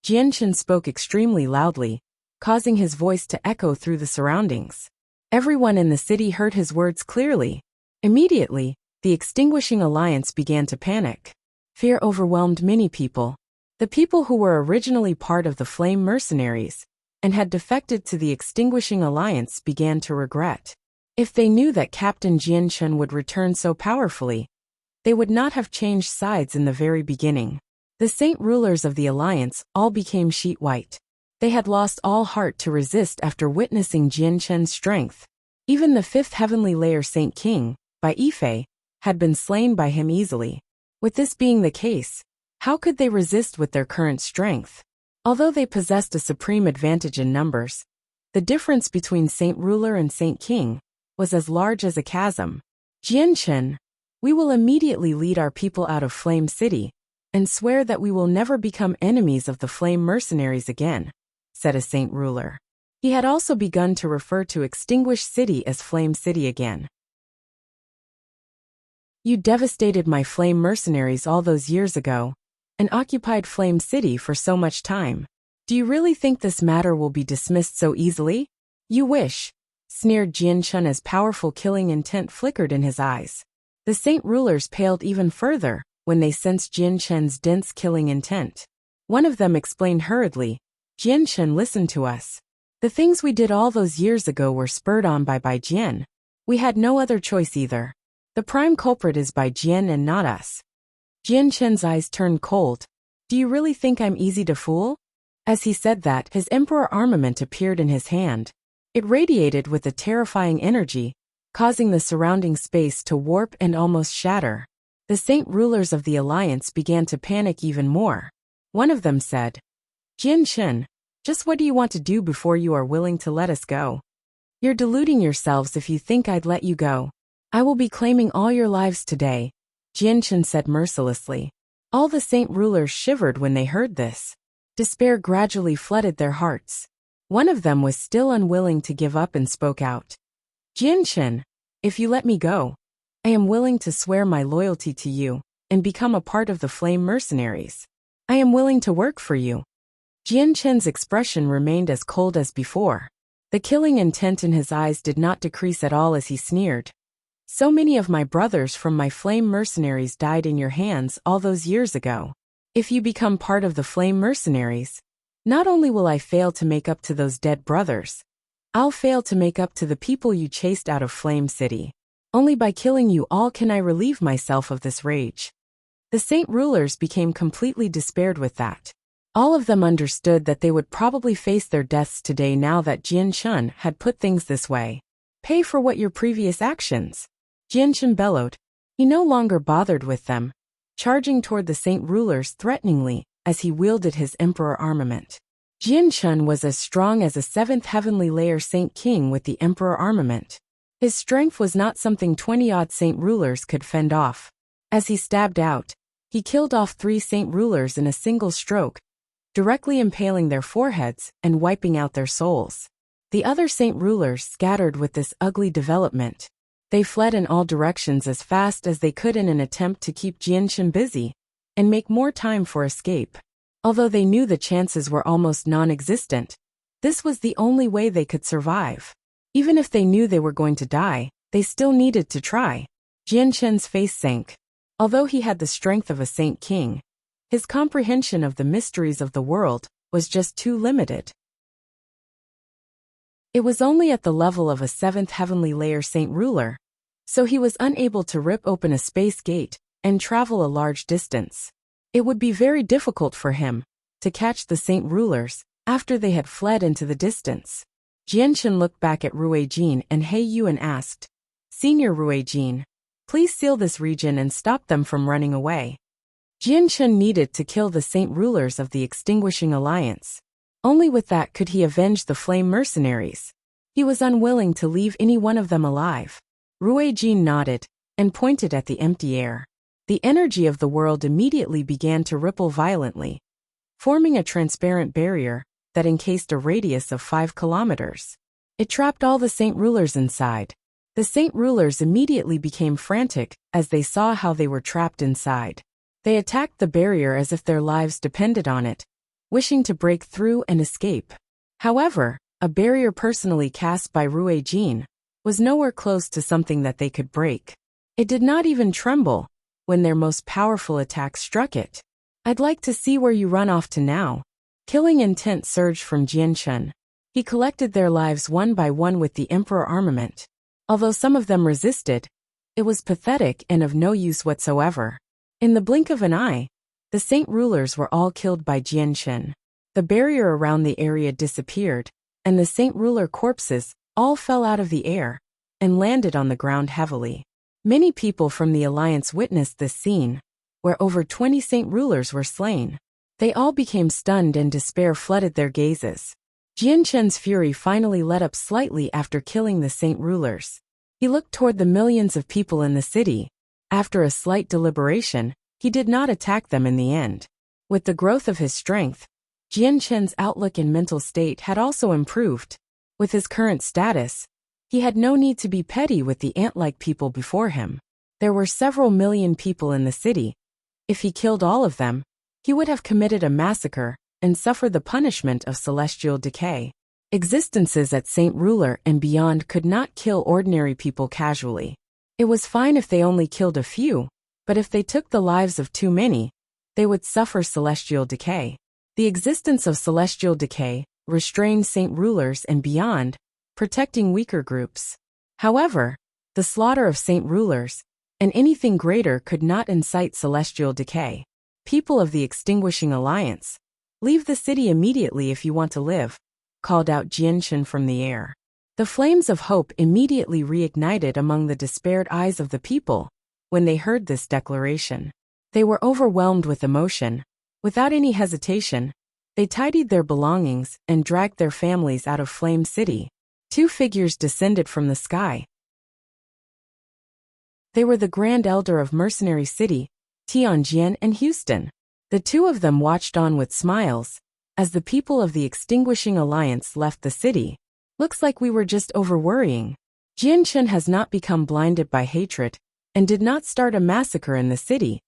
Jianshan spoke extremely loudly, causing his voice to echo through the surroundings. Everyone in the city heard his words clearly. Immediately, the Extinguishing Alliance began to panic. Fear overwhelmed many people. The people who were originally part of the Flame Mercenaries and had defected to the Extinguishing Alliance began to regret. If they knew that Captain Jianshan would return so powerfully, they would not have changed sides in the very beginning. The saint rulers of the Alliance all became sheet white. They had lost all heart to resist after witnessing Jianshan's strength. Even the fifth heavenly layer Saint King, by Yifei, had been slain by him easily. With this being the case, how could they resist with their current strength? Although they possessed a supreme advantage in numbers, the difference between Saint Ruler and Saint King was as large as a chasm. Jianshan, we will immediately lead our people out of Flame City and swear that we will never become enemies of the Flame Mercenaries again, said a Saint Ruler. He had also begun to refer to Extinguished City as Flame City again. You devastated my Flame Mercenaries all those years ago and occupied Flame City for so much time. Do you really think this matter will be dismissed so easily? You wish, sneered Jianshan as powerful killing intent flickered in his eyes. The Saint Rulers paled even further when they sensed Jianshan's dense killing intent. One of them explained hurriedly, Jianshan, listen to us. The things we did all those years ago were spurred on by Jian. We had no other choice either. The prime culprit is Jian and not us. Jianshan's eyes turned cold. Do you really think I'm easy to fool? As he said that, his emperor armament appeared in his hand. It radiated with a terrifying energy, causing the surrounding space to warp and almost shatter. The saint rulers of the alliance began to panic even more. One of them said, Jianshan, just what do you want to do before you are willing to let us go? You're deluding yourselves if you think I'd let you go. I will be claiming all your lives today, Jianshan said mercilessly. All the saint rulers shivered when they heard this. Despair gradually flooded their hearts. One of them was still unwilling to give up and spoke out. Jianshan, if you let me go, I am willing to swear my loyalty to you and become a part of the Flame Mercenaries. I am willing to work for you. Jianshan's expression remained as cold as before. The killing intent in his eyes did not decrease at all as he sneered. So many of my brothers from my Flame Mercenaries died in your hands all those years ago. If you become part of the Flame Mercenaries, not only will I fail to make up to those dead brothers, I'll fail to make up to the people you chased out of Flame City. Only by killing you all can I relieve myself of this rage. The saint rulers became completely despaired with that. All of them understood that they would probably face their deaths today now that Jianshan had put things this way. Pay for what your previous actions. Jianshan bellowed. He no longer bothered with them, charging toward the saint rulers threateningly as he wielded his emperor armament. Jianshan was as strong as a seventh heavenly layer Saint King with the emperor armament. His strength was not something 20-odd saint rulers could fend off. As he stabbed out, he killed off 3 saint rulers in a single stroke, directly impaling their foreheads and wiping out their souls. The other saint rulers scattered with this ugly development. They fled in all directions as fast as they could in an attempt to keep Jianshan busy and make more time for escape. Although they knew the chances were almost non-existent, this was the only way they could survive. Even if they knew they were going to die, they still needed to try. Jianshan's face sank. Although he had the strength of a Saint King, his comprehension of the mysteries of the world was just too limited. It was only at the level of a 7th heavenly layer saint ruler, so he was unable to rip open a space gate and travel a large distance. It would be very difficult for him to catch the saint rulers after they had fled into the distance. Jianshan looked back at Ruijin and He Yu and asked, Senior Ruijin, please seal this region and stop them from running away. Jianshan needed to kill the saint rulers of the Extinguishing Alliance. Only with that could he avenge the Flame Mercenaries. He was unwilling to leave any one of them alive. Ruijin nodded and pointed at the empty air. The energy of the world immediately began to ripple violently, forming a transparent barrier that encased a radius of 5 kilometers. It trapped all the saint rulers inside. The saint rulers immediately became frantic as they saw how they were trapped inside. They attacked the barrier as if their lives depended on it, wishing to break through and escape. However, a barrier personally cast by Rue Jin was nowhere close to something that they could break. It did not even tremble when their most powerful attack struck it. "I'd like to see where you run off to now." Killing intent surged from Jianchun. He collected their lives one by one with the emperor armament. Although some of them resisted, it was pathetic and of no use whatsoever. In the blink of an eye, the saint rulers were all killed by Jianchun. The barrier around the area disappeared, and the saint ruler corpses all fell out of the air and landed on the ground heavily. Many people from the alliance witnessed this scene, where over 20 saint rulers were slain. They all became stunned and despair flooded their gazes. Jianchun's fury finally let up slightly after killing the saint rulers. He looked toward the millions of people in the city. After a slight deliberation, he did not attack them in the end. With the growth of his strength, Jianchun's outlook and mental state had also improved. With his current status, he had no need to be petty with the ant-like people before him. There were several million people in the city. If he killed all of them, he would have committed a massacre and suffered the punishment of celestial decay. Existences at Saint Ruler and beyond could not kill ordinary people casually. It was fine if they only killed a few, but if they took the lives of too many, they would suffer celestial decay. The existence of celestial decay restrained Saint Rulers and beyond, protecting weaker groups. However, the slaughter of Saint Rulers and anything greater could not incite celestial decay. "People of the Extinguishing Alliance, leave the city immediately if you want to live," called out Jianchun from the air. The flames of hope immediately reignited among the despaired eyes of the people when they heard this declaration. They were overwhelmed with emotion. Without any hesitation, they tidied their belongings and dragged their families out of Flame City. Two figures descended from the sky. They were the Grand Elder of Mercenary City, Tianjin and Houston. The two of them watched on with smiles as the people of the Extinguishing Alliance left the city. "Looks like we were just over-worrying. Jianchun has not become blinded by hatred and did not start a massacre in the city,"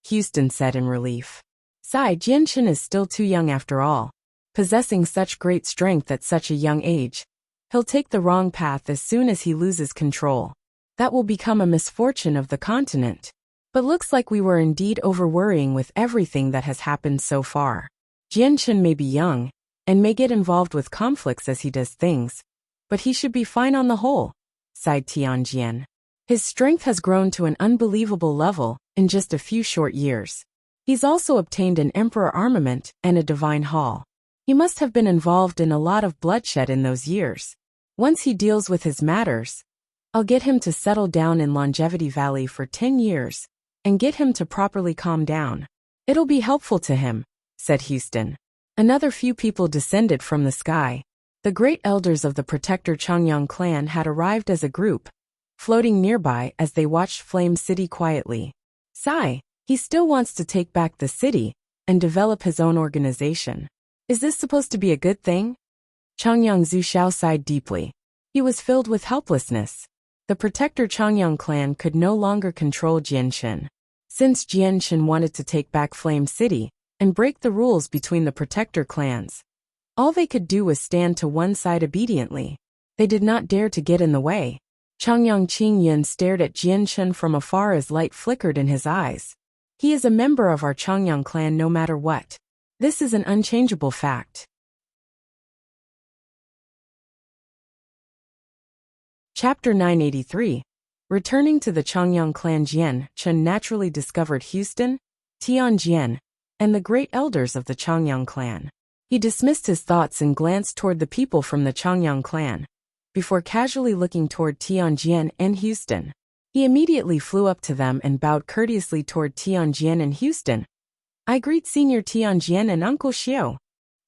Houston said in relief. "Sigh, Jianchun is still too young after all. Possessing such great strength at such a young age, he'll take the wrong path as soon as he loses control. That will become a misfortune of the continent. But looks like we were indeed over-worrying with everything that has happened so far. Jianchun may be young and may get involved with conflicts as he does things, but he should be fine on the whole," sighed Tianjin. "His strength has grown to an unbelievable level in just a few short years. He's also obtained an emperor armament and a divine hall. He must have been involved in a lot of bloodshed in those years. Once he deals with his matters, I'll get him to settle down in Longevity Valley for 10 years and get him to properly calm down. It'll be helpful to him," said Houston. Another few people descended from the sky. The great elders of the Protector Changyang clan had arrived as a group, floating nearby as they watched Flame City quietly. "Sigh, he still wants to take back the city and develop his own organization. Is this supposed to be a good thing?" Changyang Zuxiao sighed deeply. He was filled with helplessness. The Protector Changyang clan could no longer control Jianchun. Since Jianchun wanted to take back Flame City and break the rules between the Protector clans, all they could do was stand to one side obediently. They did not dare to get in the way. Changyang Qingyun stared at Jianchun from afar as light flickered in his eyes. "He is a member of our Changyang clan no matter what. This is an unchangeable fact." Chapter 983. Returning to the Changyang clan, Jianchun naturally discovered Houston, Tianjin, and the great elders of the Changyang clan. He dismissed his thoughts and glanced toward the people from the Changyang clan, before casually looking toward Tianjin and Houston. He immediately flew up to them and bowed courteously toward Tianjin and Houston. "I greet Senior Tianjin and Uncle Xiao."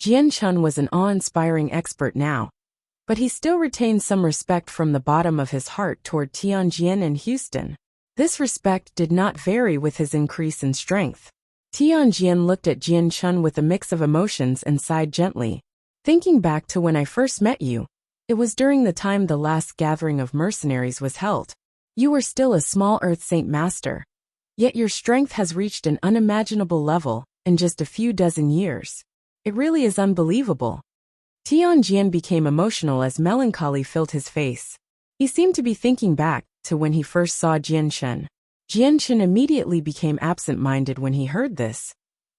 Jianchun was an awe-inspiring expert now, but he still retained some respect from the bottom of his heart toward Tianjin and Houston. This respect did not vary with his increase in strength. Tianjin looked at Jianchun with a mix of emotions and sighed gently. "Thinking back to when I first met you, it was during the time the last gathering of mercenaries was held. You were still a small Earth Saint Master. Yet your strength has reached an unimaginable level in just a few dozen years. It really is unbelievable. Tianjian became emotional as melancholy filled his face. He seemed to be thinking back to when he first saw Jianshen. Jianshen immediately became absent-minded when he heard this,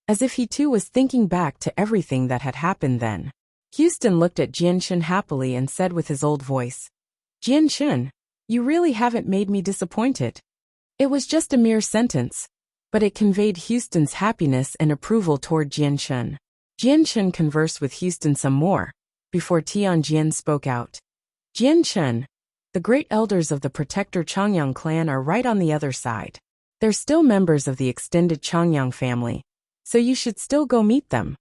as if he too was thinking back to everything that had happened then. Houston looked at Jianshen happily and said with his old voice, "Jianshen, you really haven't made me disappointed." It was just a mere sentence, but it conveyed Houston's happiness and approval toward Jianshen. Jianshen conversed with Houston some more, before Tianjian spoke out. "Jianshen, the great elders of the Protector Changyang clan are right on the other side. They're still members of the extended Changyang family, so you should still go meet them."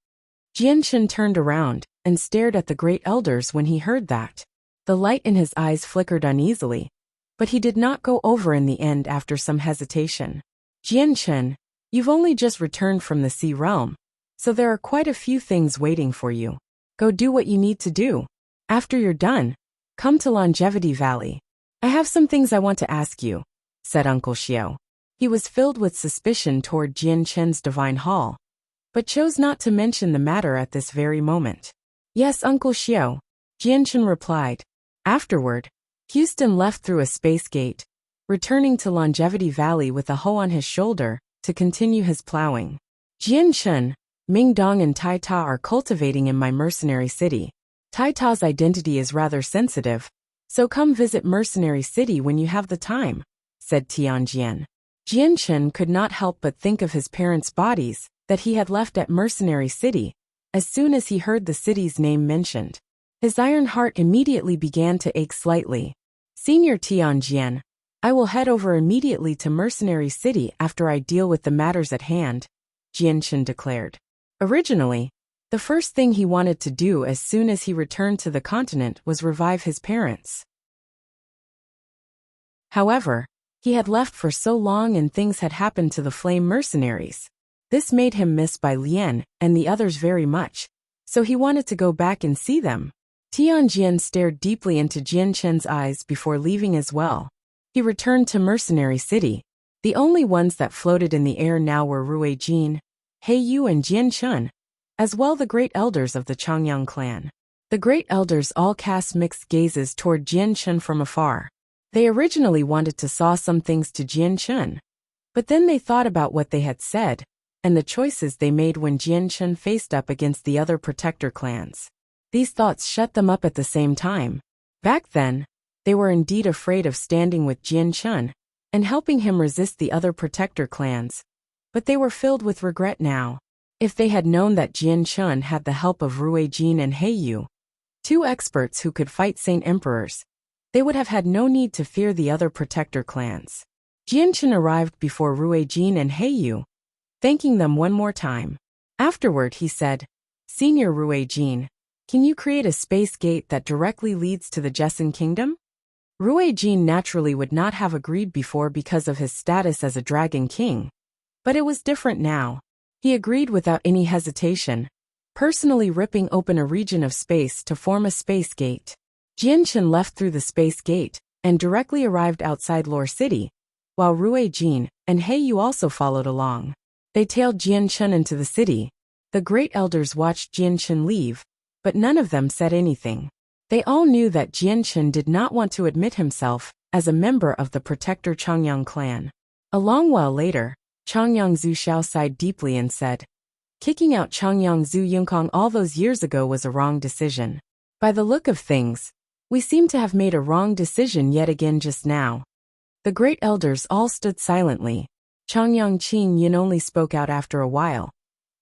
Jianshen turned around and stared at the great elders when he heard that. The light in his eyes flickered uneasily, but he did not go over in the end after some hesitation. "Jianshen, you've only just returned from the Sea Realm, so there are quite a few things waiting for you. Go do what you need to do. After you're done, come to Longevity Valley. I have some things I want to ask you," said Uncle Xiao. He was filled with suspicion toward Jianshen's divine hall, but chose not to mention the matter at this very moment. "Yes, Uncle Xiao," Jianshen replied. Afterward, Houston left through a space gate, returning to Longevity Valley with a hoe on his shoulder to continue his plowing. "Jianshen, Mingdong and Tai Ta are cultivating in my mercenary city. Tai Ta's identity is rather sensitive, so come visit Mercenary City when you have the time," said Tianjian. Jianshen could not help but think of his parents' bodies that he had left at Mercenary City as soon as he heard the city's name mentioned. His iron heart immediately began to ache slightly. "Senior Tianjian, I will head over immediately to Mercenary City after I deal with the matters at hand," Jianshen declared. Originally, the first thing he wanted to do as soon as he returned to the continent was revive his parents. However, he had left for so long and things had happened to the Flame Mercenaries. This made him miss Bai Lian and the others very much, so he wanted to go back and see them. Tianjian stared deeply into Jianshen's eyes before leaving as well. He returned to Mercenary City. The only ones that floated in the air now were Rui Jin, He Yu and Jianshen, as well the great elders of the Changyang clan. The great elders all cast mixed gazes toward Jianshen from afar. They originally wanted to saw some things to Jianshen, but then they thought about what they had said, and the choices they made when Jianshen faced up against the other protector clans. These thoughts shut them up at the same time. Back then, they were indeed afraid of standing with Jianshen and helping him resist the other protector clans, but they were filled with regret now. If they had known that Jianshen had the help of Rui Jin and He Yu, two experts who could fight Saint Emperors, they would have had no need to fear the other protector clans. Jianshen arrived before Rui Jin and He Yu, thanking them one more time. Afterward he said, "Senior Rui Jin, can you create a space gate that directly leads to the Jessen Kingdom?" Rui Jin naturally would not have agreed before because of his status as a Dragon King, but it was different now. He agreed without any hesitation, personally ripping open a region of space to form a space gate. Jianshen left through the space gate and directly arrived outside Lore City, while Rui Jin and He Yu also followed along. They tailed Jianshen into the city. The great elders watched Jianshen leave, but none of them said anything. They all knew that Jianshen did not want to admit himself as a member of the Protector Changyang clan. A long while later, Changyang Zhu Xiao sighed deeply and said, "Kicking out Changyang Zhu Yingkong all those years ago was a wrong decision. By the look of things, we seem to have made a wrong decision yet again just now." The great elders all stood silently. Changyang Qing Yin only spoke out after a while.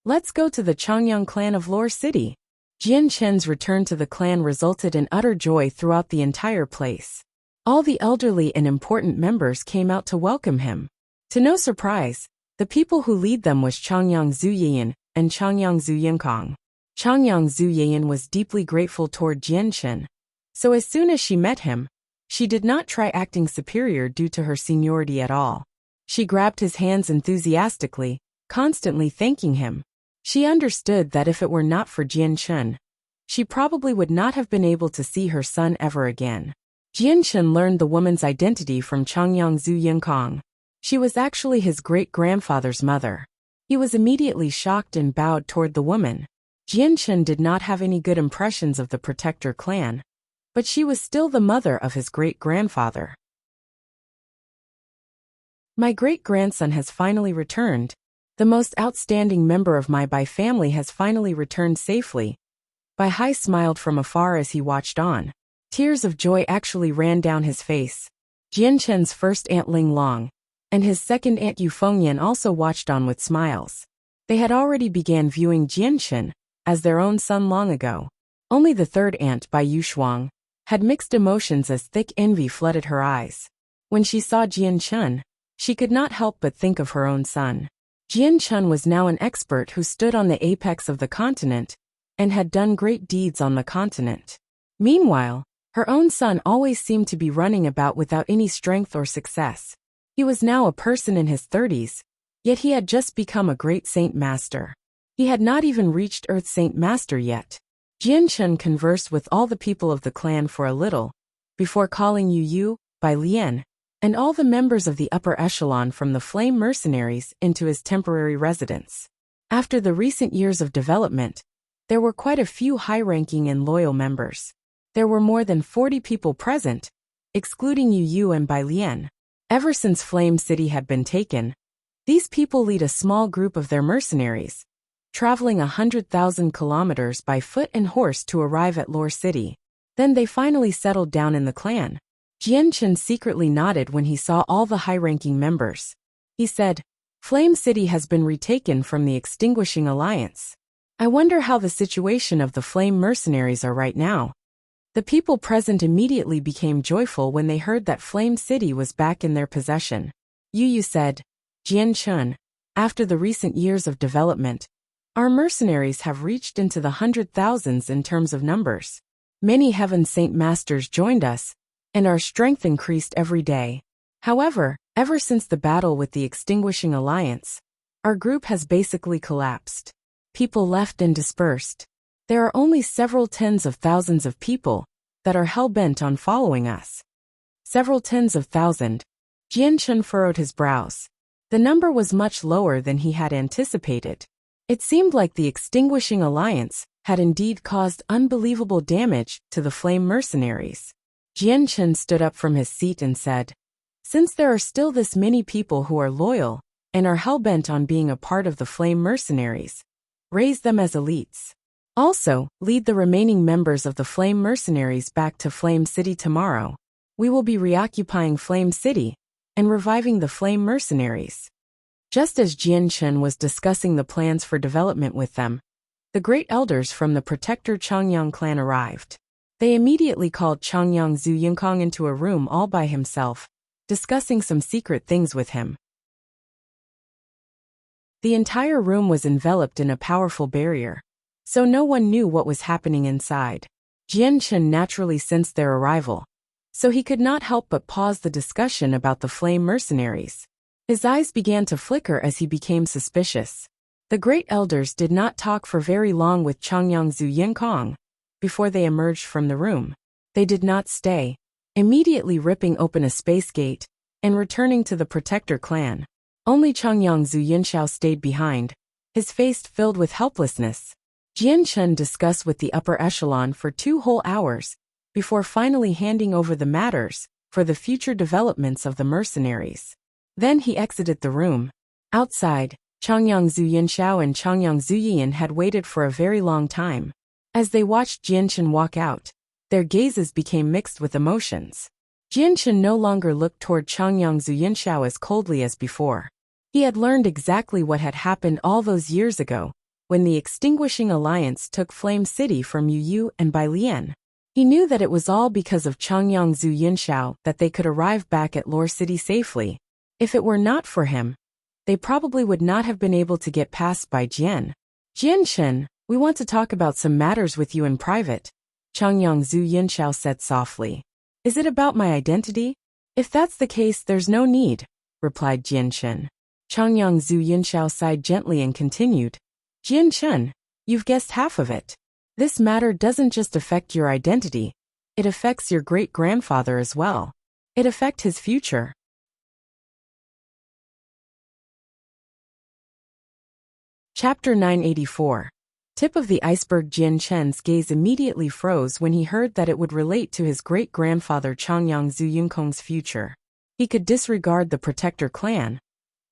"Let's go to the Changyang clan of Lore City." Jianshen's return to the clan resulted in utter joy throughout the entire place. All the elderly and important members came out to welcome him. To no surprise, the people who lead them was Changyang Zhu Yiyin and Changyang Zhu Yinkong. Changyang Zhu Yiyin was deeply grateful toward Jianshen, so as soon as she met him, she did not try acting superior due to her seniority at all. She grabbed his hands enthusiastically, constantly thanking him. She understood that if it were not for Jianshen, she probably would not have been able to see her son ever again. Jianshen learned the woman's identity from Changyang Zhu Yinkong. She was actually his great-grandfather's mother. He was immediately shocked and bowed toward the woman. Jianchen did not have any good impressions of the Protector clan, but she was still the mother of his great-grandfather. My great-grandson has finally returned. The most outstanding member of my Bai family has finally returned safely. Bai Hai smiled from afar as he watched on. Tears of joy actually ran down his face. Jianchen's first aunt Ling Long and his second aunt Yu Fengyan also watched on with smiles. They had already began viewing Jianchen as their own son long ago. Only the third aunt, Bai Yushuang, had mixed emotions as thick envy flooded her eyes. When she saw Jianchen, she could not help but think of her own son. Jianchen was now an expert who stood on the apex of the continent and had done great deeds on the continent. Meanwhile, her own son always seemed to be running about without any strength or success. He was now a person in his 30s, yet he had just become a great Saint Master. He had not even reached Earth Saint Master yet. Jianchen conversed with all the people of the clan for a little, before calling Yu, Bai Lian, and all the members of the upper echelon from the Flame Mercenaries into his temporary residence. After the recent years of development, there were quite a few high-ranking and loyal members. There were more than 40 people present, excluding Yu and Bai Lian. Ever since Flame City had been taken, these people lead a small group of their mercenaries, traveling 100,000 kilometers by foot and horse to arrive at Lore City. Then they finally settled down in the clan. Jianchen secretly nodded when he saw all the high-ranking members. He said, "Flame City has been retaken from the Extinguishing Alliance. I wonder how the situation of the Flame Mercenaries are right now." The people present immediately became joyful when they heard that Flame City was back in their possession. Yu said, "Jianchen, after the recent years of development, our mercenaries have reached into the 100,000s in terms of numbers. Many Heaven Saint Masters joined us, and our strength increased every day. However, ever since the battle with the Extinguishing Alliance, our group has basically collapsed. People left and dispersed. There are only several tens of thousands of people that are hell-bent on following us." Several tens of thousand. Jianchen furrowed his brows. The number was much lower than he had anticipated. It seemed like the Extinguishing Alliance had indeed caused unbelievable damage to the Flame Mercenaries. Jianchen stood up from his seat and said, "Since there are still this many people who are loyal and are hell-bent on being a part of the Flame Mercenaries, raise them as elites. Also, lead the remaining members of the Flame Mercenaries back to Flame City tomorrow. We will be reoccupying Flame City and reviving the Flame Mercenaries." Just as Jianchen was discussing the plans for development with them, the great elders from the Protector Changyang clan arrived. They immediately called Changyang Zhu Yinkong into a room all by himself, discussing some secret things with him. The entire room was enveloped in a powerful barrier, so no one knew what was happening inside. Jianchen naturally sensed their arrival, so he could not help but pause the discussion about the Flame Mercenaries. His eyes began to flicker as he became suspicious. The great elders did not talk for very long with Changyang Zhu Yinkong before they emerged from the room. They did not stay, immediately ripping open a space gate and returning to the Protector clan. Only Changyang Zhu Yinshao stayed behind, his face filled with helplessness. Jianchen discussed with the upper echelon for 2 whole hours, before finally handing over the matters for the future developments of the mercenaries. Then he exited the room. Outside, Changyang Zhu Yinshao and Changyang Zhu Yiyan had waited for a very long time. As they watched Jianchen walk out, their gazes became mixed with emotions. Jianchen no longer looked toward Changyang Zhu Yinshao as coldly as before. He had learned exactly what had happened all those years ago, when the Extinguishing Alliance took Flame City from Yu and Bai Lian. He knew that it was all because of Changyang Zhu Yinshao that they could arrive back at Lore City safely. If it were not for him, they probably would not have been able to get past Bai Jian. "Jianchen, we want to talk about some matters with you in private," Changyang Zhu Yinshao said softly. "Is it about my identity?" "If that's the case, there's no need," replied Jianchen. Changyang Zhu Yinshao sighed gently and continued, "Jianchen, you've guessed half of it. This matter doesn't just affect your identity, it affects your great-grandfather as well. It affects his future." Chapter 984. Tip of the iceberg. Jian Chen's gaze immediately froze when he heard that it would relate to his great-grandfather Changyang Zhu Yunкong's future. He could disregard the protector clan,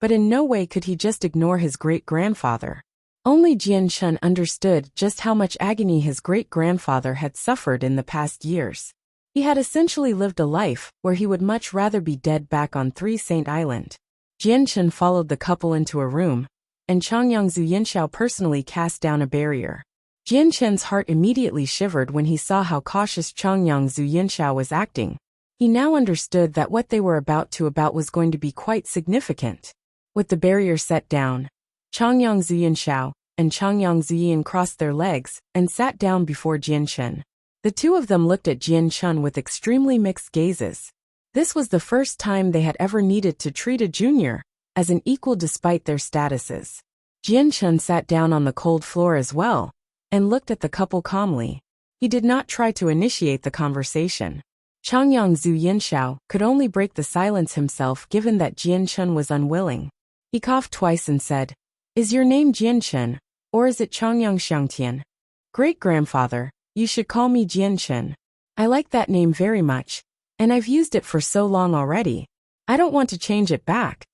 but in no way could he just ignore his great-grandfather. Only Jian Chen understood just how much agony his great-grandfather had suffered in the past years. He had essentially lived a life where he would much rather be dead back on Three Saint Island. Jian Chen followed the couple into a room, and Changyang Zhu Yunxiao personally cast down a barrier. Jian Chen's heart immediately shivered when he saw how cautious Changyang Zhu Yunxiao was acting. He now understood that what they were about was going to be quite significant. With the barrier set down, Changyang Zhu Yunxiao and Changyang Zhu Yin crossed their legs and sat down before Jian Chen. The two of them looked at Jian Chen with extremely mixed gazes. This was the first time they had ever needed to treat a junior as an equal despite their statuses. Jian Chen sat down on the cold floor as well and looked at the couple calmly. He did not try to initiate the conversation. Changyang Zhu Yunxiao could only break the silence himself given that Jian Chen was unwilling. He coughed twice and said, "Is your name Jian Chen, or is it Changyang Xiangtian? Great-grandfather, you should call me Jian Chen. I like that name very much, and I've used it for so long already. I don't want to change it back."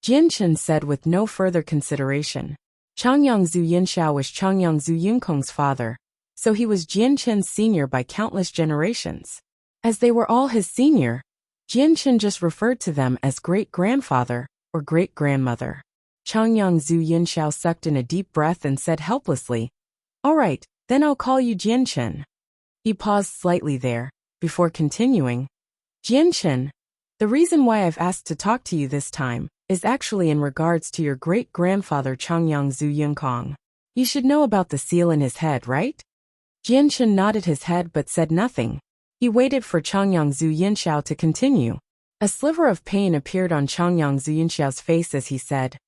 Jian Chen said with no further consideration. Changyang Zhu Yunxiao was Changyang Zhu Yunкong's father, so he was Jian Chen's senior by countless generations. As they were all his senior, Jian Chen just referred to them as great-grandfather or great-grandmother. Changyang Zhu Yunxiao sucked in a deep breath and said helplessly, "All right, then I'll call you Jian Chen." He paused slightly there, before continuing, "Jian Chen, the reason why I've asked to talk to you this time is actually in regards to your great-grandfather Changyang Zhu Yunкong. You should know about the seal in his head, right?" Jian Chen nodded his head but said nothing. He waited for Changyang Zhu Yunxiao to continue. A sliver of pain appeared on Changyang Zhu Yunxiao's face as he said,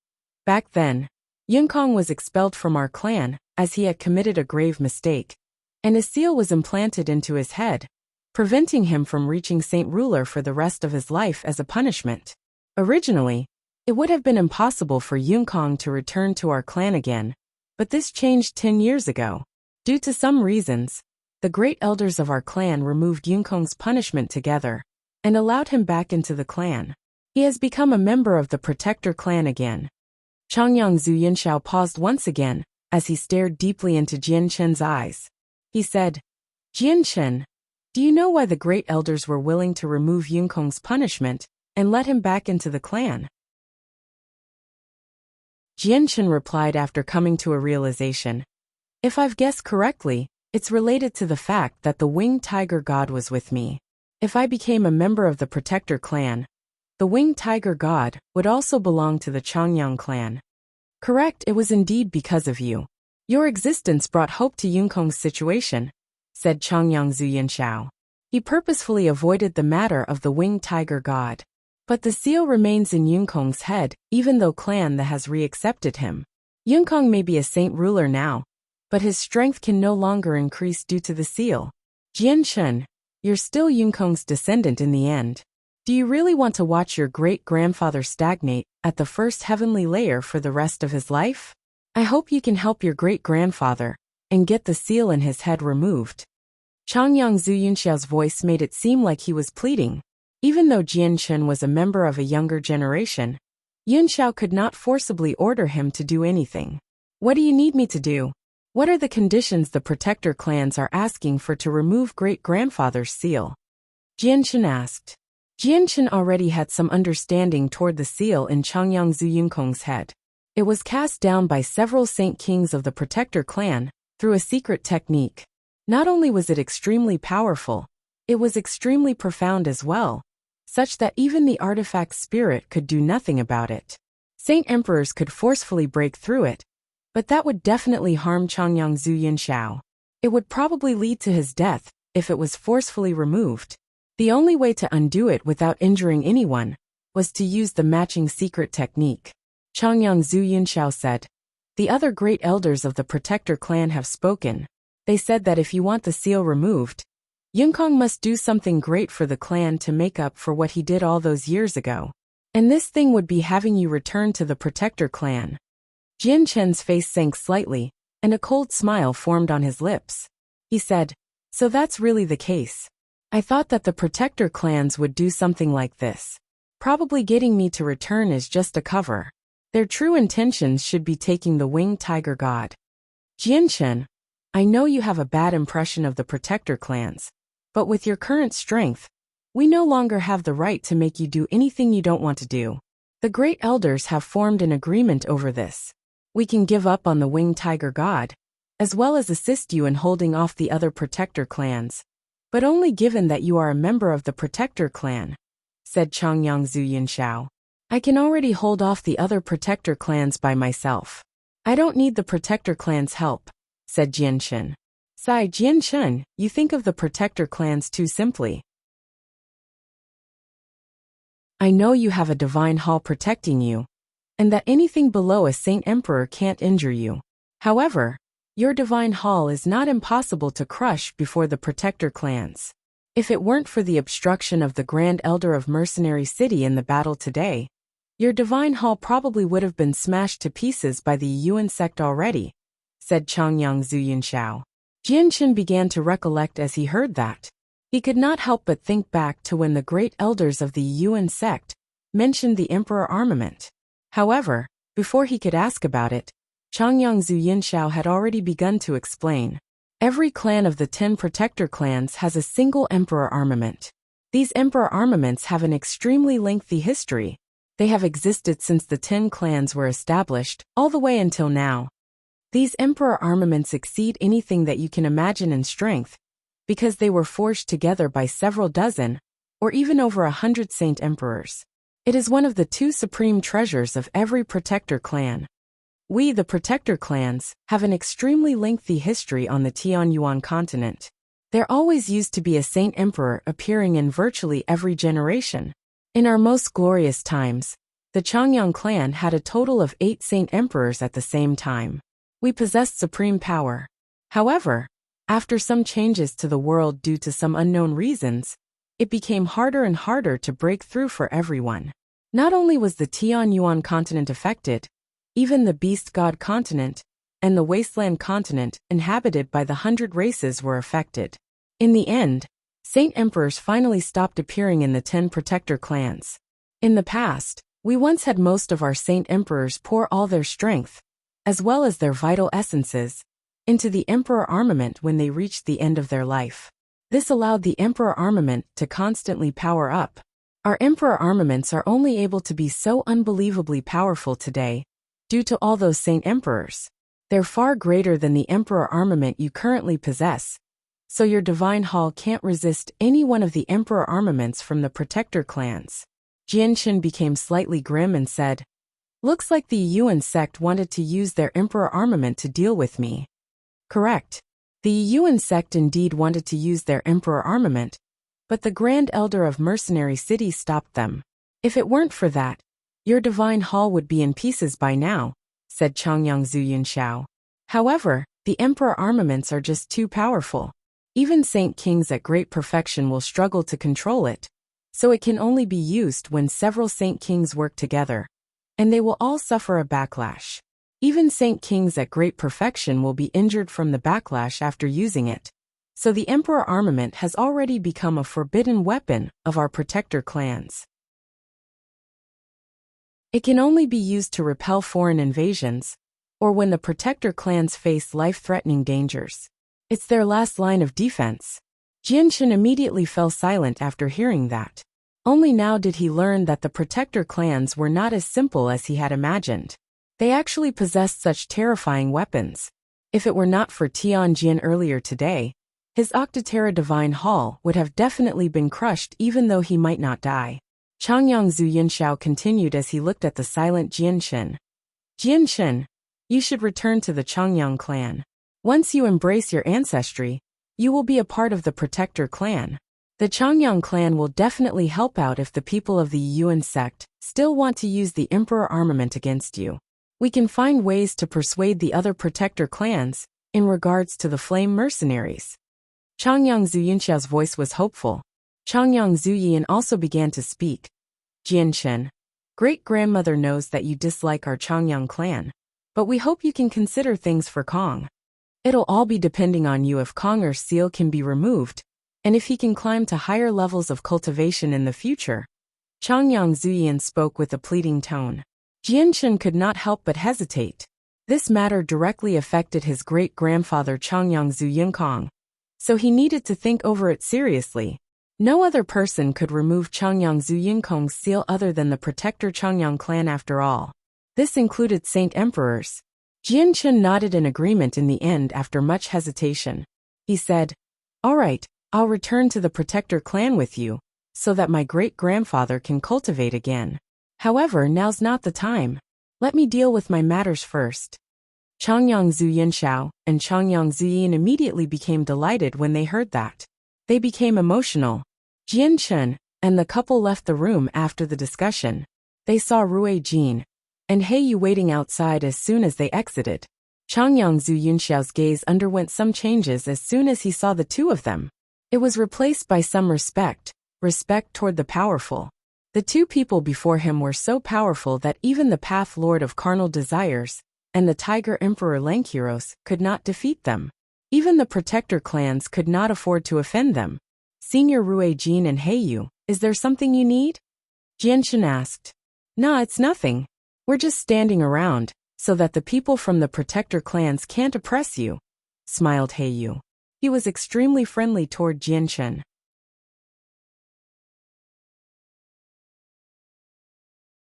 "Back then, Yunкong was expelled from our clan as he had committed a grave mistake, and a seal was implanted into his head, preventing him from reaching Saint Ruler for the rest of his life as a punishment. Originally, it would have been impossible for Yunкong to return to our clan again, but this changed 10 years ago. Due to some reasons, the great elders of our clan removed Yunкong's punishment together and allowed him back into the clan. He has become a member of the Protector clan again." Changyang Zhu Yunxiao paused once again as he stared deeply into Jian Chen's eyes. He said, "Jian Chen, do you know why the great elders were willing to remove Yunкong's punishment and let him back into the clan?" Jian Chen replied after coming to a realization. "If I've guessed correctly, it's related to the fact that the winged tiger god was with me. If I became a member of the Protector clan, the winged tiger god would also belong to the Changyang clan." "Correct, it was indeed because of you. Your existence brought hope to Yunкong's situation," said Changyang Zhu Yunxiao. He purposefully avoided the matter of the winged tiger god. But the seal remains in Yunкong's head, even though clan that has re-accepted him. Yunкong may be a saint ruler now, but his strength can no longer increase due to the seal. Jian Chen, you're still Yunкong's descendant in the end. Do you really want to watch your great-grandfather stagnate at the first heavenly layer for the rest of his life? I hope you can help your great-grandfather and get the seal in his head removed." Changyang Zhu Yunxiao's voice made it seem like he was pleading. Even though Jian Chen was a member of a younger generation, Yunxiao could not forcibly order him to do anything. "What do you need me to do? What are the conditions the Protector clans are asking for to remove great-grandfather's seal?" Jian Chen asked. Jian Chen already had some understanding toward the seal in Changyang Zhu Yunкong's head. It was cast down by several saint kings of the Protector clan through a secret technique. Not only was it extremely powerful, it was extremely profound as well, such that even the artifact spirit could do nothing about it. Saint emperors could forcefully break through it, but that would definitely harm Changyang Zhu Yunxiao. It would probably lead to his death if it was forcefully removed. The only way to undo it without injuring anyone was to use the matching secret technique. Changyang Zhu Yunxiao said, "The other great elders of the Protector clan have spoken. They said that if you want the seal removed, Yunкong must do something great for the clan to make up for what he did all those years ago. And this thing would be having you return to the Protector clan." Jian Chen's face sank slightly, and a cold smile formed on his lips. He said, "So that's really the case. I thought that the protector clans would do something like this. Probably getting me to return is just a cover. Their true intentions should be taking the winged tiger god." "Jian Chen, I know you have a bad impression of the protector clans, but with your current strength, we no longer have the right to make you do anything you don't want to do. The great elders have formed an agreement over this. We can give up on the winged tiger god, as well as assist you in holding off the other protector clans, but only given that you are a member of the protector clan," said Changyang Zhuyanshao. "I can already hold off the other protector clans by myself. I don't need the protector clan's help," said Jian Chen. "Sai Jian Chen, you think of the protector clans too simply. I know you have a divine hall protecting you, and that anything below a Saint Emperor can't injure you. However, your divine hall is not impossible to crush before the protector clans. If it weren't for the obstruction of the Grand Elder of Mercenary City in the battle today, your divine hall probably would have been smashed to pieces by the Yuan sect already," said Changyang Zhuyanshao. Jian Chen began to recollect as he heard that. He could not help but think back to when the great elders of the Yuan sect mentioned the Emperor armament. However, before he could ask about it, Changyang Zhuyanshao had already begun to explain. Every clan of the 10 protector clans has a single emperor armament. These emperor armaments have an extremely lengthy history. They have existed since the 10 clans were established, all the way until now. These emperor armaments exceed anything that you can imagine in strength, because they were forged together by several dozen, or even over 100 saint emperors. It is one of the 2 supreme treasures of every protector clan. We, the protector clans, have an extremely lengthy history on the Tianyuan continent. There always used to be a saint emperor appearing in virtually every generation. In our most glorious times, the Changyang clan had a total of 8 saint emperors at the same time. We possessed supreme power. However, after some changes to the world due to some unknown reasons, it became harder and harder to break through for everyone. Not only was the Tianyuan continent affected, even the Beast God continent and the Wasteland continent inhabited by the 100 races were affected. In the end, saint emperors finally stopped appearing in the 10 protector clans. In the past, we once had most of our saint emperors pour all their strength, as well as their vital essences, into the emperor armament when they reached the end of their life. This allowed the emperor armament to constantly power up. Our emperor armaments are only able to be so unbelievably powerful today, due to all those saint emperors. They're far greater than the emperor armament you currently possess, so your divine hall can't resist any one of the emperor armaments from the protector clans. Jian Chen became slightly grim and said, "Looks like the Yuan sect wanted to use their emperor armament to deal with me." "Correct. The Yuan sect indeed wanted to use their emperor armament, but the Grand Elder of Mercenary City stopped them. If it weren't for that, your divine hall would be in pieces by now," said Changyang Zhuyanshao. "However, the emperor armaments are just too powerful. Even saint kings at great perfection will struggle to control it, so it can only be used when several saint kings work together, and they will all suffer a backlash. Even saint kings at great perfection will be injured from the backlash after using it. So the emperor armament has already become a forbidden weapon of our protector clans. It can only be used to repel foreign invasions, or when the protector clans face life-threatening dangers. It's their last line of defense." Jian Chen immediately fell silent after hearing that. Only now did he learn that the protector clans were not as simple as he had imagined. They actually possessed such terrifying weapons. If it were not for Tianjin earlier today, his Octotera Divine Hall would have definitely been crushed even though he might not die. Changyang Zhuyanshao continued as he looked at the silent Jian Chen. "Jian Chen, you should return to the Changyang clan. Once you embrace your ancestry, you will be a part of the protector clan. The Changyang clan will definitely help out if the people of the Yuan sect still want to use the emperor armament against you. We can find ways to persuade the other protector clans in regards to the flame mercenaries." Changyang Zhuyanshao's voice was hopeful. Changyang Zhuyin also began to speak. "Jian Chen, great-grandmother knows that you dislike our Changyang clan, but we hope you can consider things for Kong. It'll all be depending on you if Konger's seal can be removed, and if he can climb to higher levels of cultivation in the future. Changyang Zuyin spoke with a pleading tone. Jianshun could not help but hesitate. This matter directly affected his great-grandfather Changyang Zuyinkong, so he needed to think over it seriously. No other person could remove Changyang Zuyinkong's seal other than the protector Changyang clan after all. This included Saint Emperors. Jianshun nodded in agreement in the end after much hesitation. He said, "All right, I'll return to the protector clan with you, so that my great-grandfather can cultivate again. However, now's not the time. Let me deal with my matters first." Changyang Zuyinsha and Changyang Zuyin immediately became delighted when they heard that. They became emotional. Jianshun and the couple left the room after the discussion. They saw Rui Jin and Heiyu waiting outside as soon as they exited. Changyang Zuyinshao's gaze underwent some changes as soon as he saw the two of them. It was replaced by some respect toward the powerful. The two people before him were so powerful that even the Path Lord of Carnal Desires and the Tiger Emperor Langkiros could not defeat them. Even the protector clans could not afford to offend them. "Senior Rui Jin and Heiyu, is there something you need?" Jianshun asked. "Nah, it's nothing. We're just standing around, so that the people from the protector clans can't oppress you," smiled Heiyu. He was extremely friendly toward Jianshun.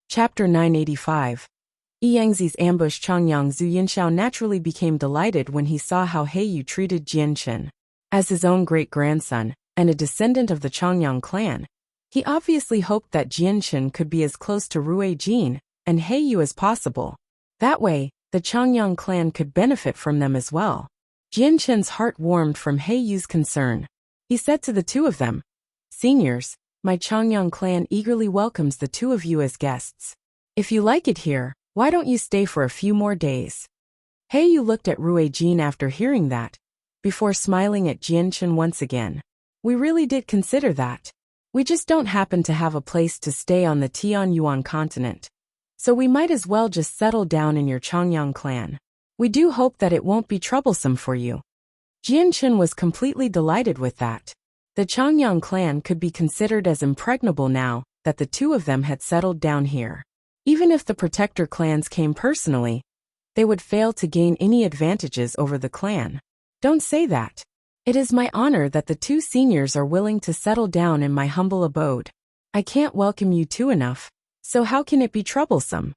Chapter 985. Yangzi's ambush. Changyang Zuyinsha naturally became delighted when he saw how Heiyu treated Jianshun. As his own great-grandson, and a descendant of the Changyang clan, he obviously hoped that Jianshun could be as close to Rui Jin and Heiyu as possible. That way, the Changyang clan could benefit from them as well. Jianshun's heart warmed from Heiyu's concern. He said to the two of them, "Seniors, my Changyang clan eagerly welcomes the two of you as guests. If you like it here, why don't you stay for a few more days?" Heiyu looked at Rui Jin after hearing that, before smiling at Jianshun once again. "We really did consider that. We just don't happen to have a place to stay on the Tianyuan continent. So we might as well just settle down in your Changyang clan. We do hope that it won't be troublesome for you." Jianshun was completely delighted with that. The Changyang clan could be considered as impregnable now that the two of them had settled down here. Even if the protector clans came personally, they would fail to gain any advantages over the clan. "Don't say that. It is my honor that the two seniors are willing to settle down in my humble abode. I can't welcome you two enough, so how can it be troublesome?"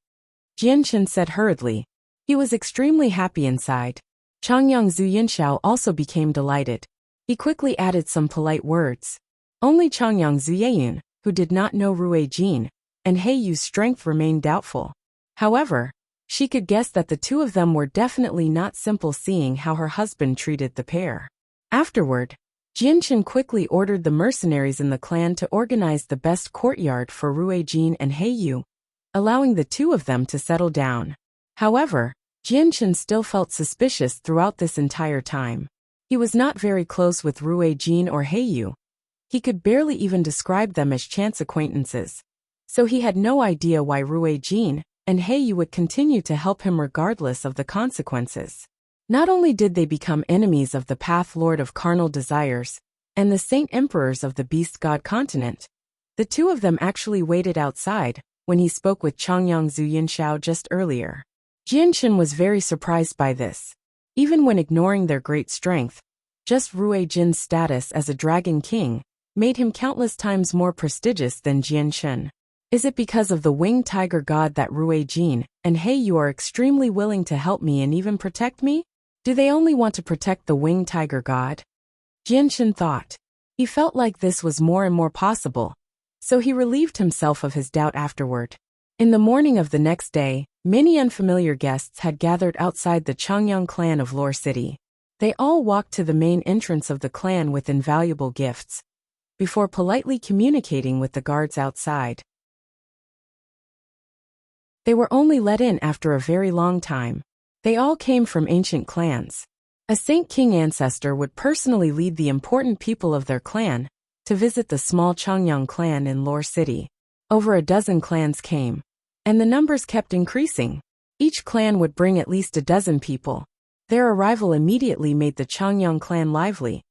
Jianshun said hurriedly. He was extremely happy inside. Changyang Zuyinsha also became delighted. He quickly added some polite words. Only Changyang Zuyin, who did not know Rui Jin and Heiyu's strength, remained doubtful. However, she could guess that the two of them were definitely not simple, seeing how her husband treated the pair. Afterward, Jianshun quickly ordered the mercenaries in the clan to organize the best courtyard for Rui Jin and Heiyu, allowing the two of them to settle down. However, Jianshun still felt suspicious throughout this entire time. He was not very close with Rui Jin or Heiyu. He could barely even describe them as chance acquaintances. So he had no idea why Rui Jin and Heiyu would continue to help him regardless of the consequences. Not only did they become enemies of the Path Lord of Carnal Desires and the Saint Emperors of the Beast God continent, the two of them actually waited outside when he spoke with Changyang Zuyinsha just earlier. Jianshun was very surprised by this. Even when ignoring their great strength, just Rui Jin's status as a Dragon King made him countless times more prestigious than Jianshun. Is it because of the winged tiger god that Rui Jin and Heiyu are extremely willing to help me and even protect me? Do they only want to protect the winged tiger god? Jianshun thought. He felt like this was more and more possible, so he relieved himself of his doubt afterward. In the morning of the next day, many unfamiliar guests had gathered outside the Changyang clan of Lore City. They all walked to the main entrance of the clan with invaluable gifts, before politely communicating with the guards outside. They were only let in after a very long time. They all came from ancient clans. A Saint King ancestor would personally lead the important people of their clan to visit the small Changyang clan in Lore City. Over a dozen clans came, and the numbers kept increasing. Each clan would bring at least a dozen people. Their arrival immediately made the Changyang clan lively,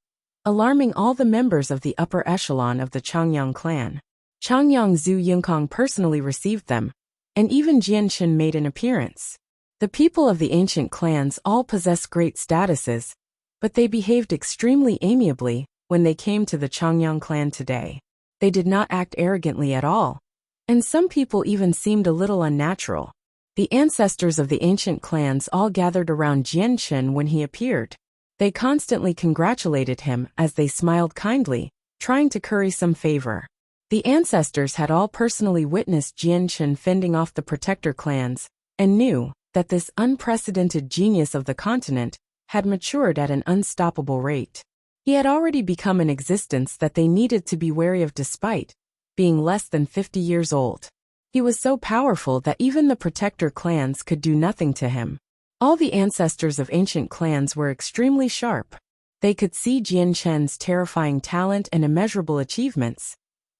alarming all the members of the upper echelon of the Changyang clan. Changyang Zhu Yingkong personally received them, and even Jianshan made an appearance. The people of the ancient clans all possessed great statuses, but they behaved extremely amiably when they came to the Changyang clan today. They did not act arrogantly at all, and some people even seemed a little unnatural. The ancestors of the ancient clans all gathered around Jianshan when he appeared. They constantly congratulated him as they smiled kindly, trying to curry some favor. The ancestors had all personally witnessed Jianshan fending off the protector clans, and knew that this unprecedented genius of the continent had matured at an unstoppable rate. He had already become an existence that they needed to be wary of despite being less than 50 years old. He was so powerful that even the protector clans could do nothing to him. All the ancestors of ancient clans were extremely sharp. They could see Jianshan's terrifying talent and immeasurable achievements,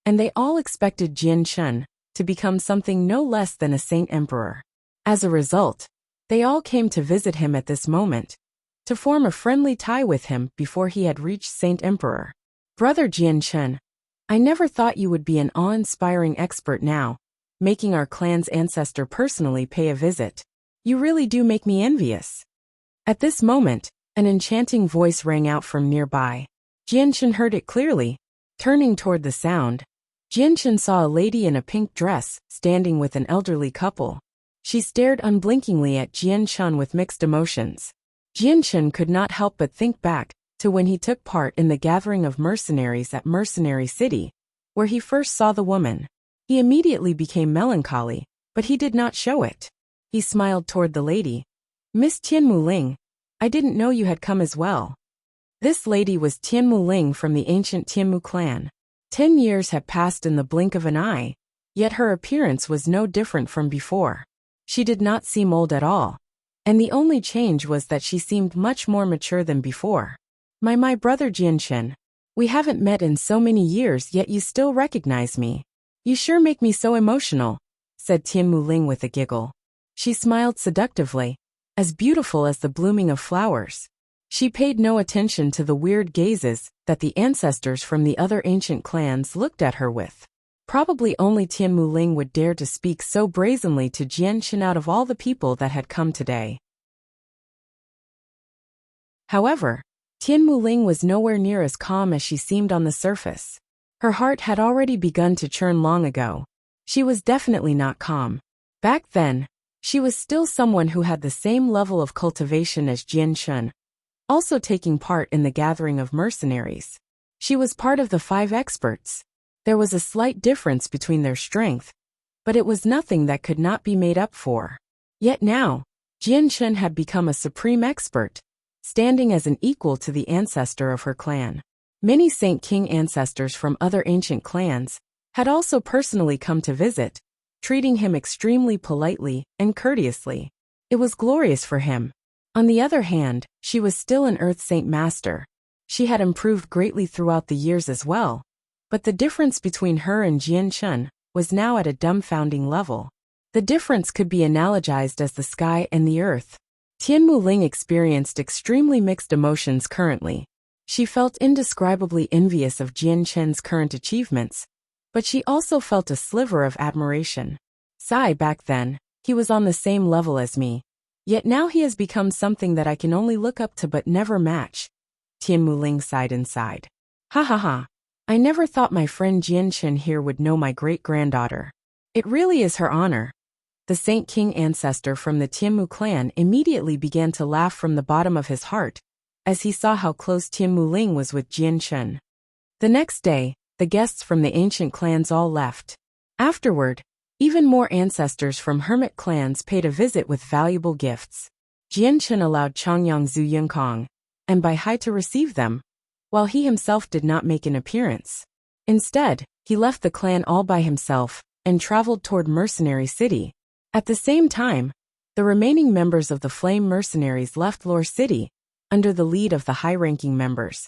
and they all expected Jianshan to become something no less than a saint emperor. As a result, they all came to visit him at this moment, to form a friendly tie with him before he had reached Saint Emperor. Brother Jianshan, I never thought you would be an awe-inspiring expert now, making our clan's ancestor personally pay a visit. You really do make me envious. At this moment, an enchanting voice rang out from nearby. Jianshan heard it clearly. Turning toward the sound, Jianshan saw a lady in a pink dress standing with an elderly couple. She stared unblinkingly at Jianshan with mixed emotions. Jianshan could not help but think back to when he took part in the gathering of mercenaries at Mercenary City, where he first saw the woman. He immediately became melancholy, but he did not show it. He smiled toward the lady. Miss Tianmu Ling, I didn't know you had come as well. This lady was Tianmu Ling from the ancient Tianmu clan. 10 years had passed in the blink of an eye, yet her appearance was no different from before. She did not seem old at all, and the only change was that she seemed much more mature than before. My brother Jianshan, we haven't met in so many years yet you still recognize me. You sure make me so emotional, said Tianmu Ling with a giggle. She smiled seductively, as beautiful as the blooming of flowers. She paid no attention to the weird gazes that the ancestors from the other ancient clans looked at her with. Probably only Tianmu Ling would dare to speak so brazenly to Jianshan out of all the people that had come today. However, Tianmu Ling was nowhere near as calm as she seemed on the surface. Her heart had already begun to churn long ago. She was definitely not calm. Back then, she was still someone who had the same level of cultivation as Jianshan, also taking part in the gathering of mercenaries. She was part of the 5 experts. There was a slight difference between their strength, but it was nothing that could not be made up for. Yet now, Jianshan had become a supreme expert, standing as an equal to the ancestor of her clan. Many Saint King ancestors from other ancient clans had also personally come to visit, treating him extremely politely and courteously. It was glorious for him. On the other hand, she was still an Earth Saint Master. She had improved greatly throughout the years as well, but the difference between her and Jianshan was now at a dumbfounding level. The difference could be analogized as the sky and the earth. Tianmu Ling experienced extremely mixed emotions currently. She felt indescribably envious of Jianshan's current achievements, but she also felt a sliver of admiration. Back then, he was on the same level as me. Yet now he has become something that I can only look up to but never match. Tianmu Ling sighed inside. Ha ha ha. I never thought my friend Jianshan here would know my great-granddaughter. It really is her honor. The Saint King ancestor from the Tianmu clan immediately began to laugh from the bottom of his heart, as he saw how close Tianmu Ling was with Jianshan. The next day, the guests from the ancient clans all left. Afterward, even more ancestors from hermit clans paid a visit with valuable gifts. Jianshan allowed Changyang Zhu Yingkong, and Bai Hai to receive them, while he himself did not make an appearance. Instead, he left the clan all by himself and traveled toward Mercenary City. At the same time, the remaining members of the Flame Mercenaries left Lore City, under the lead of the high-ranking members,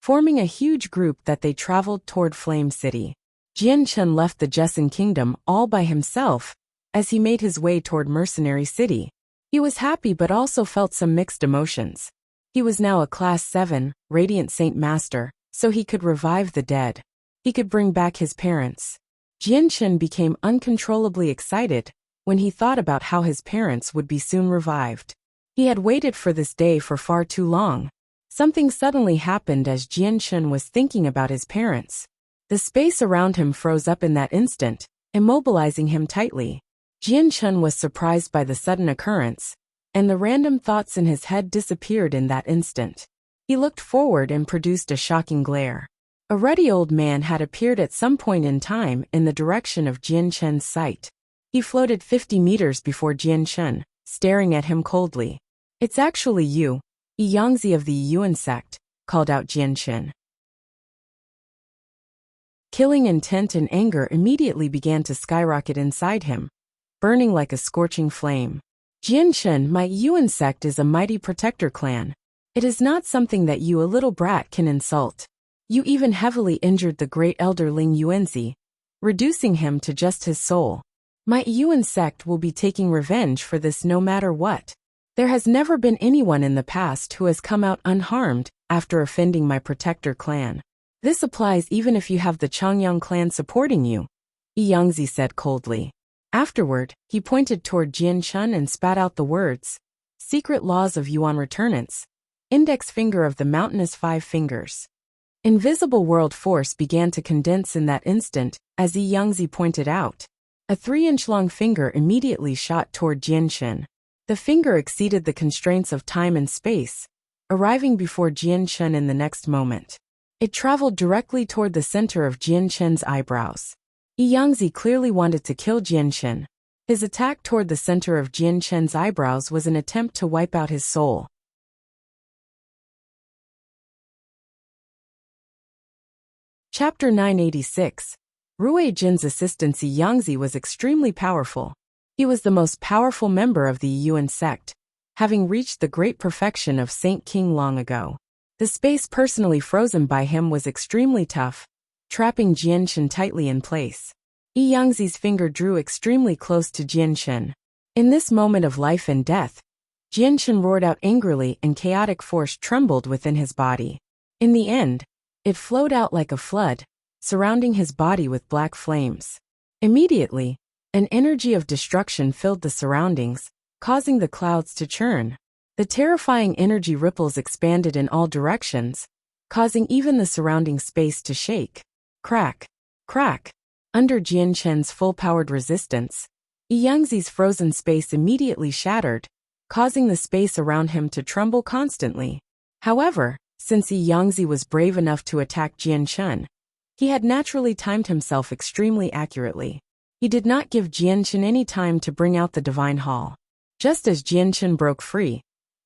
forming a huge group that they traveled toward Flame City. Jianshan left the Jessen Kingdom all by himself as he made his way toward Mercenary City. He was happy but also felt some mixed emotions. He was now a Class 7, Radiant Saint Master, so he could revive the dead. He could bring back his parents. Jianshan became uncontrollably excited when he thought about how his parents would be soon revived. He had waited for this day for far too long. Something suddenly happened as Jianshan was thinking about his parents. The space around him froze up in that instant, immobilizing him tightly. Jianshan was surprised by the sudden occurrence, and the random thoughts in his head disappeared in that instant. He looked forward and produced a shocking glare. A ruddy old man had appeared at some point in time in the direction of Jianshan's sight. He floated 50 meters before Jianshan, staring at him coldly. "It's actually you, Yangzi of the Yuan sect," called out Jianshan. Killing intent and anger immediately began to skyrocket inside him, burning like a scorching flame. "Jianshan, my Yuan sect is a mighty protector clan. It is not something that you, a little brat, can insult. You even heavily injured the great elder Ling Yuanzi, reducing him to just his soul. My Yuan sect will be taking revenge for this no matter what. There has never been anyone in the past who has come out unharmed after offending my protector clan. This applies even if you have the Changyang clan supporting you," Yangzi said coldly. Afterward, he pointed toward Jianshan and spat out the words, "Secret laws of Yuan returnance. Index finger of the mountainous 5 fingers." Invisible world force began to condense in that instant, as Yangzi pointed out. A 3-inch-long finger immediately shot toward Jianshan. The finger exceeded the constraints of time and space, arriving before Jianshan in the next moment. It traveled directly toward the center of Jianshan's eyebrows. Yangzi clearly wanted to kill Jianshan. His attack toward the center of Jianshan's eyebrows was an attempt to wipe out his soul. Chapter 986. Rui Jin's assistant Yangzi was extremely powerful. He was the most powerful member of the Yuan sect, having reached the great perfection of Saint King long ago. The space personally frozen by him was extremely tough, trapping Jianshan tightly in place. Yangzi's finger drew extremely close to Jianshan. In this moment of life and death, Jianshan roared out angrily and chaotic force trembled within his body. In the end, it flowed out like a flood, surrounding his body with black flames. Immediately, an energy of destruction filled the surroundings, causing the clouds to churn. The terrifying energy ripples expanded in all directions, causing even the surrounding space to shake. Crack, crack. Under Jianshan's full-powered resistance, Yangzi's frozen space immediately shattered, causing the space around him to tremble constantly. However, since Yangzi was brave enough to attack Jianshan, he had naturally timed himself extremely accurately. He did not give Jianshan any time to bring out the divine hall. Just as Jianshan broke free,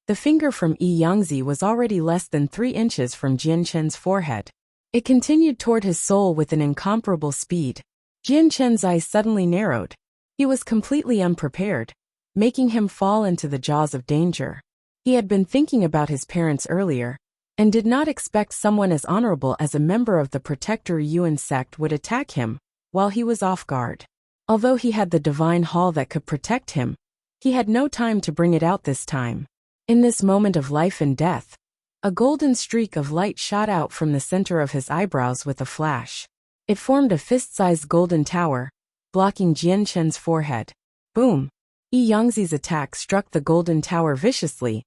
the finger from Yangzi was already less than 3 inches from Jianshan's forehead. It continued toward his soul with an incomparable speed. Jianshan's eyes suddenly narrowed. He was completely unprepared, making him fall into the jaws of danger. He had been thinking about his parents earlier, and did not expect someone as honorable as a member of the Protector Yuan sect would attack him while he was off guard. Although he had the divine hall that could protect him, he had no time to bring it out this time. In this moment of life and death, a golden streak of light shot out from the center of his eyebrows with a flash. It formed a fist-sized golden tower, blocking Jianshan's forehead. Boom! Yangzi's attack struck the golden tower viciously,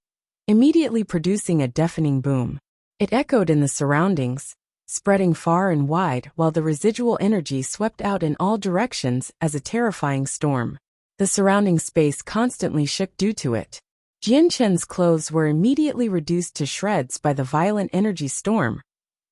immediately producing a deafening boom. It echoed in the surroundings, spreading far and wide while the residual energy swept out in all directions as a terrifying storm. The surrounding space constantly shook due to it. Jianshan's clothes were immediately reduced to shreds by the violent energy storm,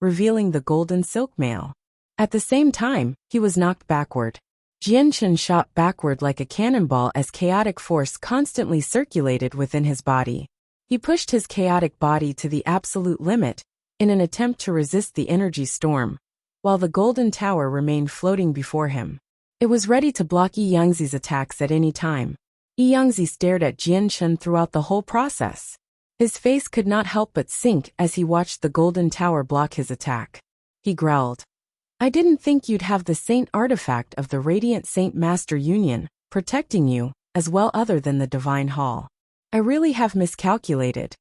revealing the golden silk mail. At the same time, he was knocked backward. Jianshan shot backward like a cannonball as chaotic force constantly circulated within his body. He pushed his chaotic body to the absolute limit in an attempt to resist the energy storm, while the golden tower remained floating before him. It was ready to block Yangzi's attacks at any time. Yangzi stared at Jianshan throughout the whole process. His face could not help but sink as he watched the golden tower block his attack. He growled, "I didn't think you'd have the saint artifact of the Radiant Saint Master Union protecting you, as well other than the divine hall. I really have miscalculated.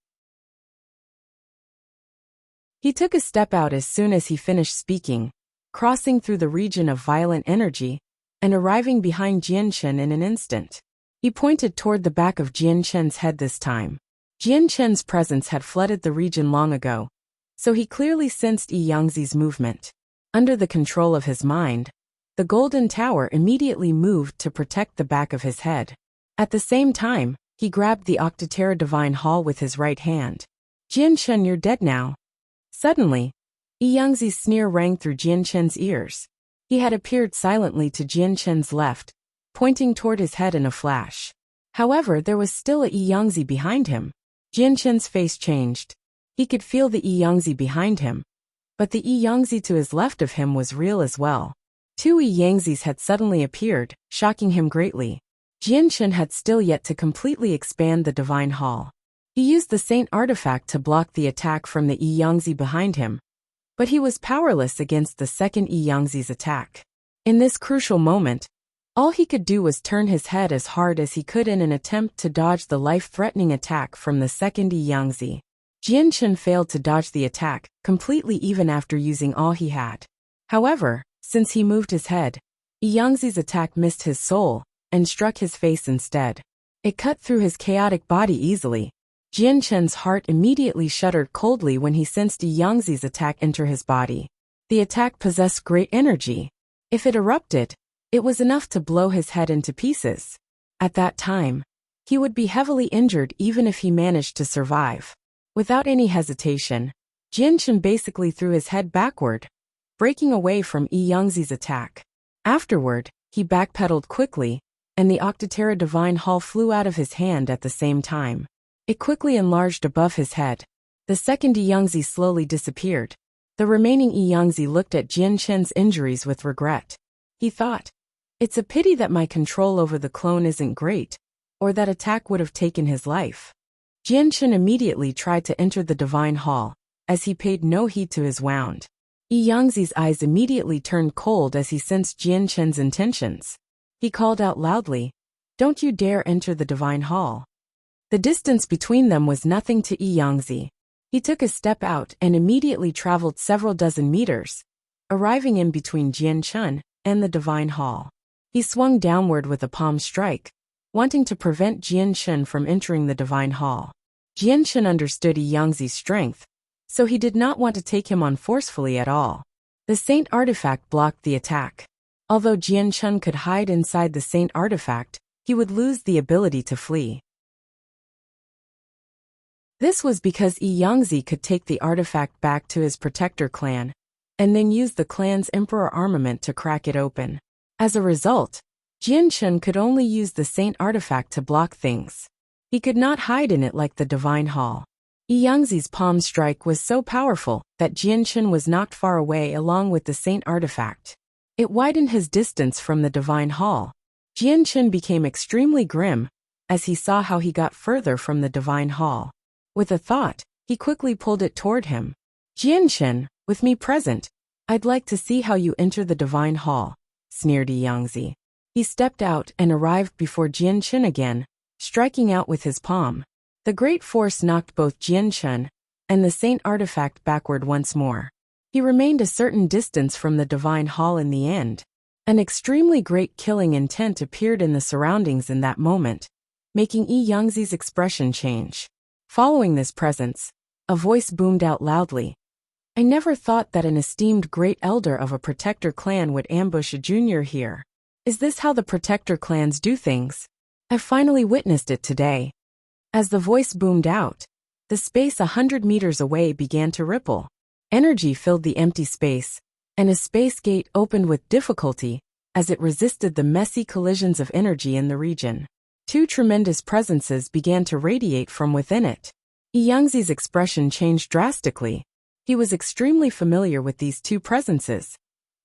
He took a step out as soon as he finished speaking, crossing through the region of violent energy, and arriving behind Jianshen in an instant. He pointed toward the back of Jianshen's head this time. Jianshen's presence had flooded the region long ago, so he clearly sensed Yi Yangzi's movement. Under the control of his mind, the Golden Tower immediately moved to protect the back of his head. At the same time, he grabbed the Octotera Divine Hall with his right hand. Jianshen, you're dead now. Suddenly, Yi Yangzi's sneer rang through Jianshen's ears. He had appeared silently to Jianshen's left, pointing toward his head in a flash. However, there was still a Yi Yangzi behind him. Jianshen's face changed. He could feel the Yi Yangzi behind him, but the Yi Yangzi to his left of him was real as well. Two Yi Yangzis had suddenly appeared, shocking him greatly. Jianshen had still yet to completely expand the Divine Hall. He used the Saint Artifact to block the attack from the Yi Yangzi behind him, but he was powerless against the second Yi Yangzi's attack. In this crucial moment, all he could do was turn his head as hard as he could in an attempt to dodge the life-threatening attack from the second Yi Yangzi. Jianshen failed to dodge the attack completely even after using all he had. However, since he moved his head, Yi Yangzi's attack missed his soul and struck his face instead. It cut through his chaotic body easily. Jianshen's heart immediately shuddered coldly when he sensed Yi Yangzi's attack enter his body. The attack possessed great energy. If it erupted, it was enough to blow his head into pieces. At that time, he would be heavily injured even if he managed to survive. Without any hesitation, Jianshen basically threw his head backward, breaking away from Yi Yangzi's attack. Afterward, he backpedaled quickly, and the Octotera Divine Hall flew out of his hand at the same time. It quickly enlarged above his head. The second Yi Yangzi slowly disappeared. The remaining Yi Yangzi looked at Jianshen's injuries with regret. He thought, it's a pity that my control over the clone isn't great, or that attack would have taken his life. Jianshen immediately tried to enter the Divine Hall, as he paid no heed to his wound. Yi Yangzi's eyes immediately turned cold as he sensed Jianshen's intentions. He called out loudly, "Don't you dare enter the Divine Hall." The distance between them was nothing to Yi Yangzi. He took a step out and immediately traveled several dozen meters, arriving in between Jianshen and the Divine Hall. He swung downward with a palm strike, wanting to prevent Jianshen from entering the Divine Hall. Jianshen understood Yi Yangzi's strength, so he did not want to take him on forcefully at all. The Saint Artifact blocked the attack. Although Jianshen could hide inside the Saint Artifact, he would lose the ability to flee. This was because Yi Yangzi could take the artifact back to his protector clan, and then use the clan's Emperor armament to crack it open. As a result, Jianshen could only use the Saint Artifact to block things. He could not hide in it like the Divine Hall. Yi Yangzi's palm strike was so powerful that Jianshen was knocked far away along with the Saint Artifact. It widened his distance from the Divine Hall. Jianshen became extremely grim as he saw how he got further from the Divine Hall. With a thought, he quickly pulled it toward him. "Jianshen, with me present, I'd like to see how you enter the Divine Hall," sneered Yi Yangzi. He stepped out and arrived before Jianshen again, striking out with his palm. The great force knocked both Jianshen and the Saint Artifact backward once more. He remained a certain distance from the Divine Hall in the end. An extremely great killing intent appeared in the surroundings in that moment, making Yi Yangzi's expression change. Following this presence, a voice boomed out loudly. "I never thought that an esteemed great elder of a protector clan would ambush a junior here. Is this how the protector clans do things? I've finally witnessed it today." As the voice boomed out, the space 100 meters away began to ripple. Energy filled the empty space, and a space gate opened with difficulty as it resisted the messy collisions of energy in the region. Two tremendous presences began to radiate from within it. Yi Yangzi's expression changed drastically. He was extremely familiar with these two presences,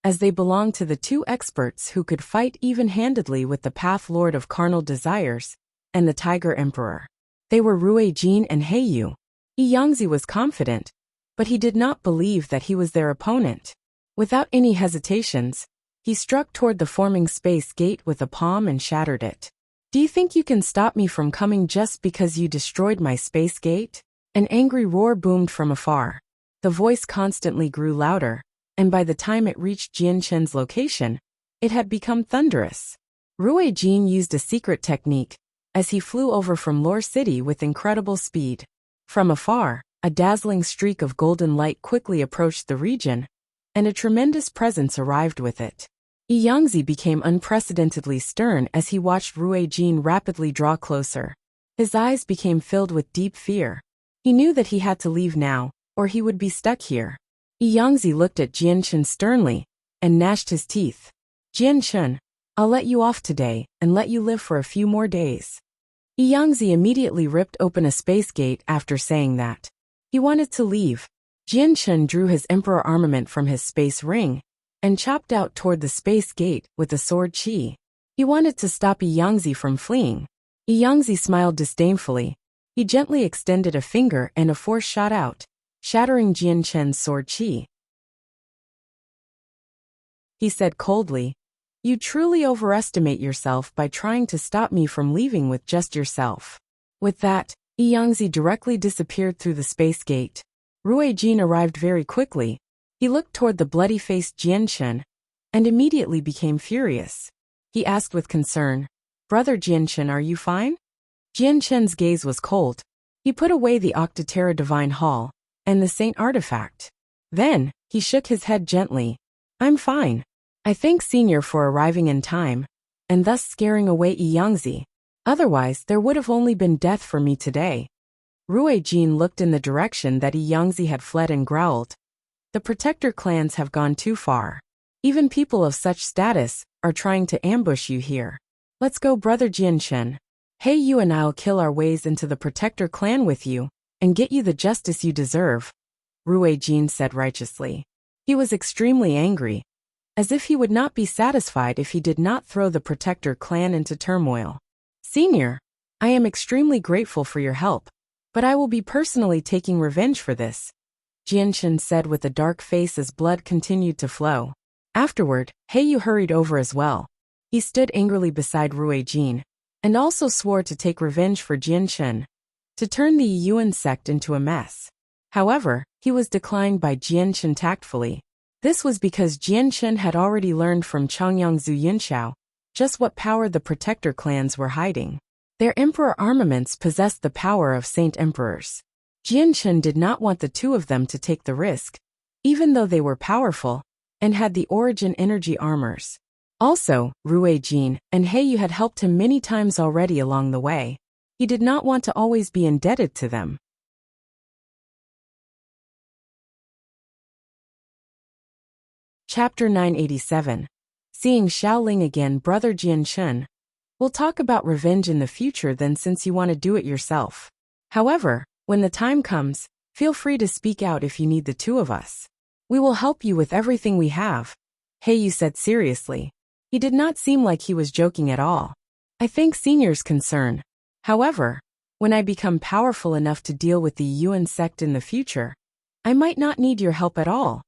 as they belonged to the two experts who could fight even-handedly with the Path Lord of Carnal Desires and the Tiger Emperor. They were Rui Jin and Heiyu. Yi Yangzi was confident, but he did not believe that he was their opponent. Without any hesitations, he struck toward the forming space gate with a palm and shattered it. Do you think you can stop me from coming just because you destroyed my space gate? An angry roar boomed from afar. The voice constantly grew louder, and by the time it reached Jianshen's location, it had become thunderous. Rui Jin used a secret technique as he flew over from Lore City with incredible speed. From afar, a dazzling streak of golden light quickly approached the region, and a tremendous presence arrived with it. Yangzi became unprecedentedly stern as he watched Rui Jin rapidly draw closer. His eyes became filled with deep fear. He knew that he had to leave now, or he would be stuck here. Yangzi looked at Jianshen sternly and gnashed his teeth. Jianshen, I'll let you off today and let you live for a few more days. Yangzi immediately ripped open a space gate after saying that. He wanted to leave. Jianshen drew his emperor armament from his space ring and chopped out toward the space gate with a sword chi. He wanted to stop Yangzi from fleeing. Yangzi smiled disdainfully. He gently extended a finger and a force shot out, shattering Jianshen's sword chi. He said coldly, "You truly overestimate yourself by trying to stop me from leaving with just yourself." With that, Yangzi directly disappeared through the space gate. Rui Jin arrived very quickly. He looked toward the bloody-faced Jianshen and immediately became furious. He asked with concern, "Brother Jianshen, are you fine?" Jianshen's gaze was cold. He put away the Octoterra Divine Hall and the Saint Artifact. Then, he shook his head gently. "I'm fine. I thank Senior for arriving in time, and thus scaring away Yangzi. Otherwise, there would have only been death for me today." Rui Jin looked in the direction that Yangzi had fled and growled. "The Protector clans have gone too far. Even people of such status are trying to ambush you here. Let's go, Brother Jianshen. Hey, you and I'll kill our ways into the Protector clan with you, and get you the justice you deserve," Rui Jin said righteously. He was extremely angry, as if he would not be satisfied if he did not throw the Protector clan into turmoil. "Senior, I am extremely grateful for your help, but I will be personally taking revenge for this," Jianshen said with a dark face as blood continued to flow. Afterward, Heiyu hurried over as well. He stood angrily beside Rui Jin, and also swore to take revenge for Jianshen, to turn the Yuan sect into a mess. However, he was declined by Jianshen tactfully. This was because Jianshen had already learned from Changyang Zhu Yunxiao just what power the Protector clans were hiding. Their emperor armaments possessed the power of saint emperors. Jianshen did not want the two of them to take the risk, even though they were powerful and had the origin energy armors. Also, Rui Jin and Heiyu had helped him many times already along the way. He did not want to always be indebted to them. Chapter 987. Seeing Xiaoling again, Brother Jianshen. We'll talk about revenge in the future then, since you want to do it yourself. However, when the time comes, feel free to speak out if you need the two of us. We will help you with everything we have, Heiyu said seriously. He did not seem like he was joking at all. "I thank Senior's concern. However, when I become powerful enough to deal with the Yuan sect in the future, I might not need your help at all,"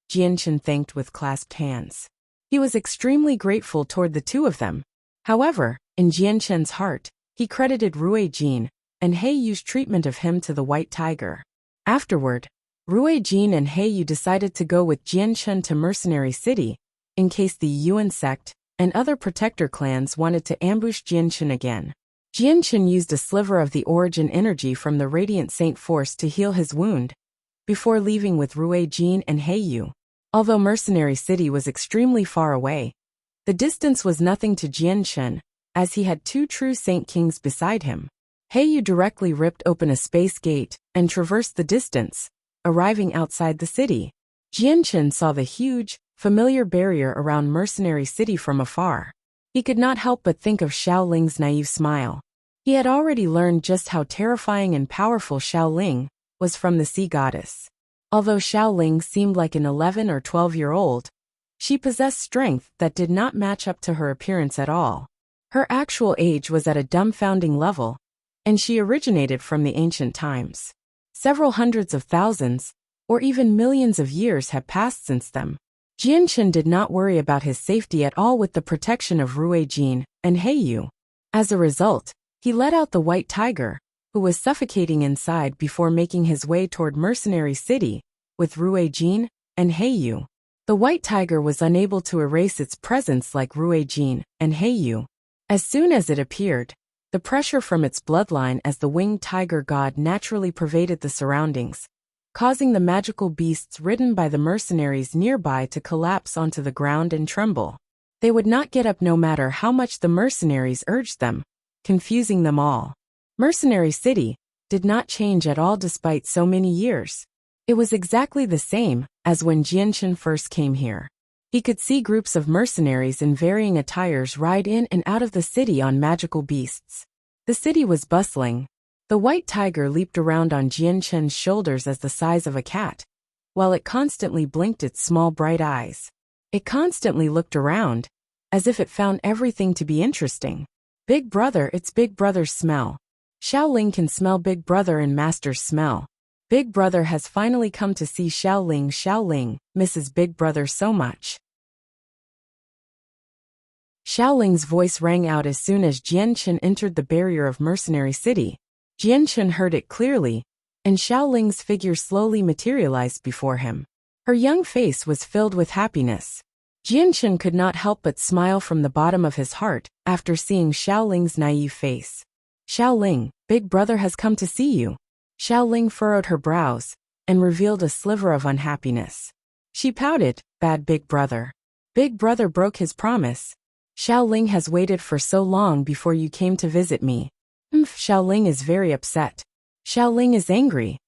Jianshen thanked with clasped hands. He was extremely grateful toward the two of them. However, in Jianshen's heart, he credited Rui Jin and Heiyu's treatment of him to the White Tiger. Afterward, Rui Jin and Heiyu decided to go with Jianshen to Mercenary City, in case the Yuan sect and other Protector clans wanted to ambush Jianshen again. Jianshen used a sliver of the origin energy from the Radiant Saint Force to heal his wound, before leaving with Rui Jin and Heiyu. Although Mercenary City was extremely far away, the distance was nothing to Jianshen, as he had two true Saint Kings beside him. Heiyu directly ripped open a space gate and traversed the distance, arriving outside the city. Jianshen saw the huge, familiar barrier around Mercenary City from afar. He could not help but think of Xiaoling's naive smile. He had already learned just how terrifying and powerful Xiaoling was from the sea goddess. Although Xiaoling seemed like an 11 or 12-year-old, she possessed strength that did not match up to her appearance at all. Her actual age was at a dumbfounding level, and she originated from the ancient times. Several hundreds of thousands, or even millions of years had passed since then. Jianshen did not worry about his safety at all with the protection of Rui Jin and Heiyu. As a result, he let out the white tiger, who was suffocating inside before making his way toward Mercenary City, with Ruijin and Heiyu. The white tiger was unable to erase its presence like Ruijin and Heiyu. As soon as it appeared, the pressure from its bloodline as the winged tiger god naturally pervaded the surroundings, causing the magical beasts ridden by the mercenaries nearby to collapse onto the ground and tremble. They would not get up no matter how much the mercenaries urged them, confusing them all. Mercenary City did not change at all despite so many years. It was exactly the same as when Jianshan first came here. He could see groups of mercenaries in varying attires ride in and out of the city on magical beasts. The city was bustling. The white tiger leaped around on Jianshan's shoulders as the size of a cat, while it constantly blinked its small bright eyes. It constantly looked around, as if it found everything to be interesting. Big brother, it's Big Brother's smell. Xiaoling can smell Big Brother and Master's smell. Big Brother has finally come to see Xiaoling. Xiaoling misses Big Brother so much. Xiaoling's voice rang out as soon as Jianshan entered the barrier of Mercenary City. Jianshan heard it clearly, and Xiaoling's figure slowly materialized before him. Her young face was filled with happiness. Jianshan could not help but smile from the bottom of his heart after seeing Xiaoling's naive face. Xiaoling, Big Brother has come to see you. Xiaoling furrowed her brows and revealed a sliver of unhappiness. She pouted, bad Big Brother. Big Brother broke his promise. Xiaoling has waited for so long before you came to visit me. Xiaoling is very upset. Xiaoling is angry.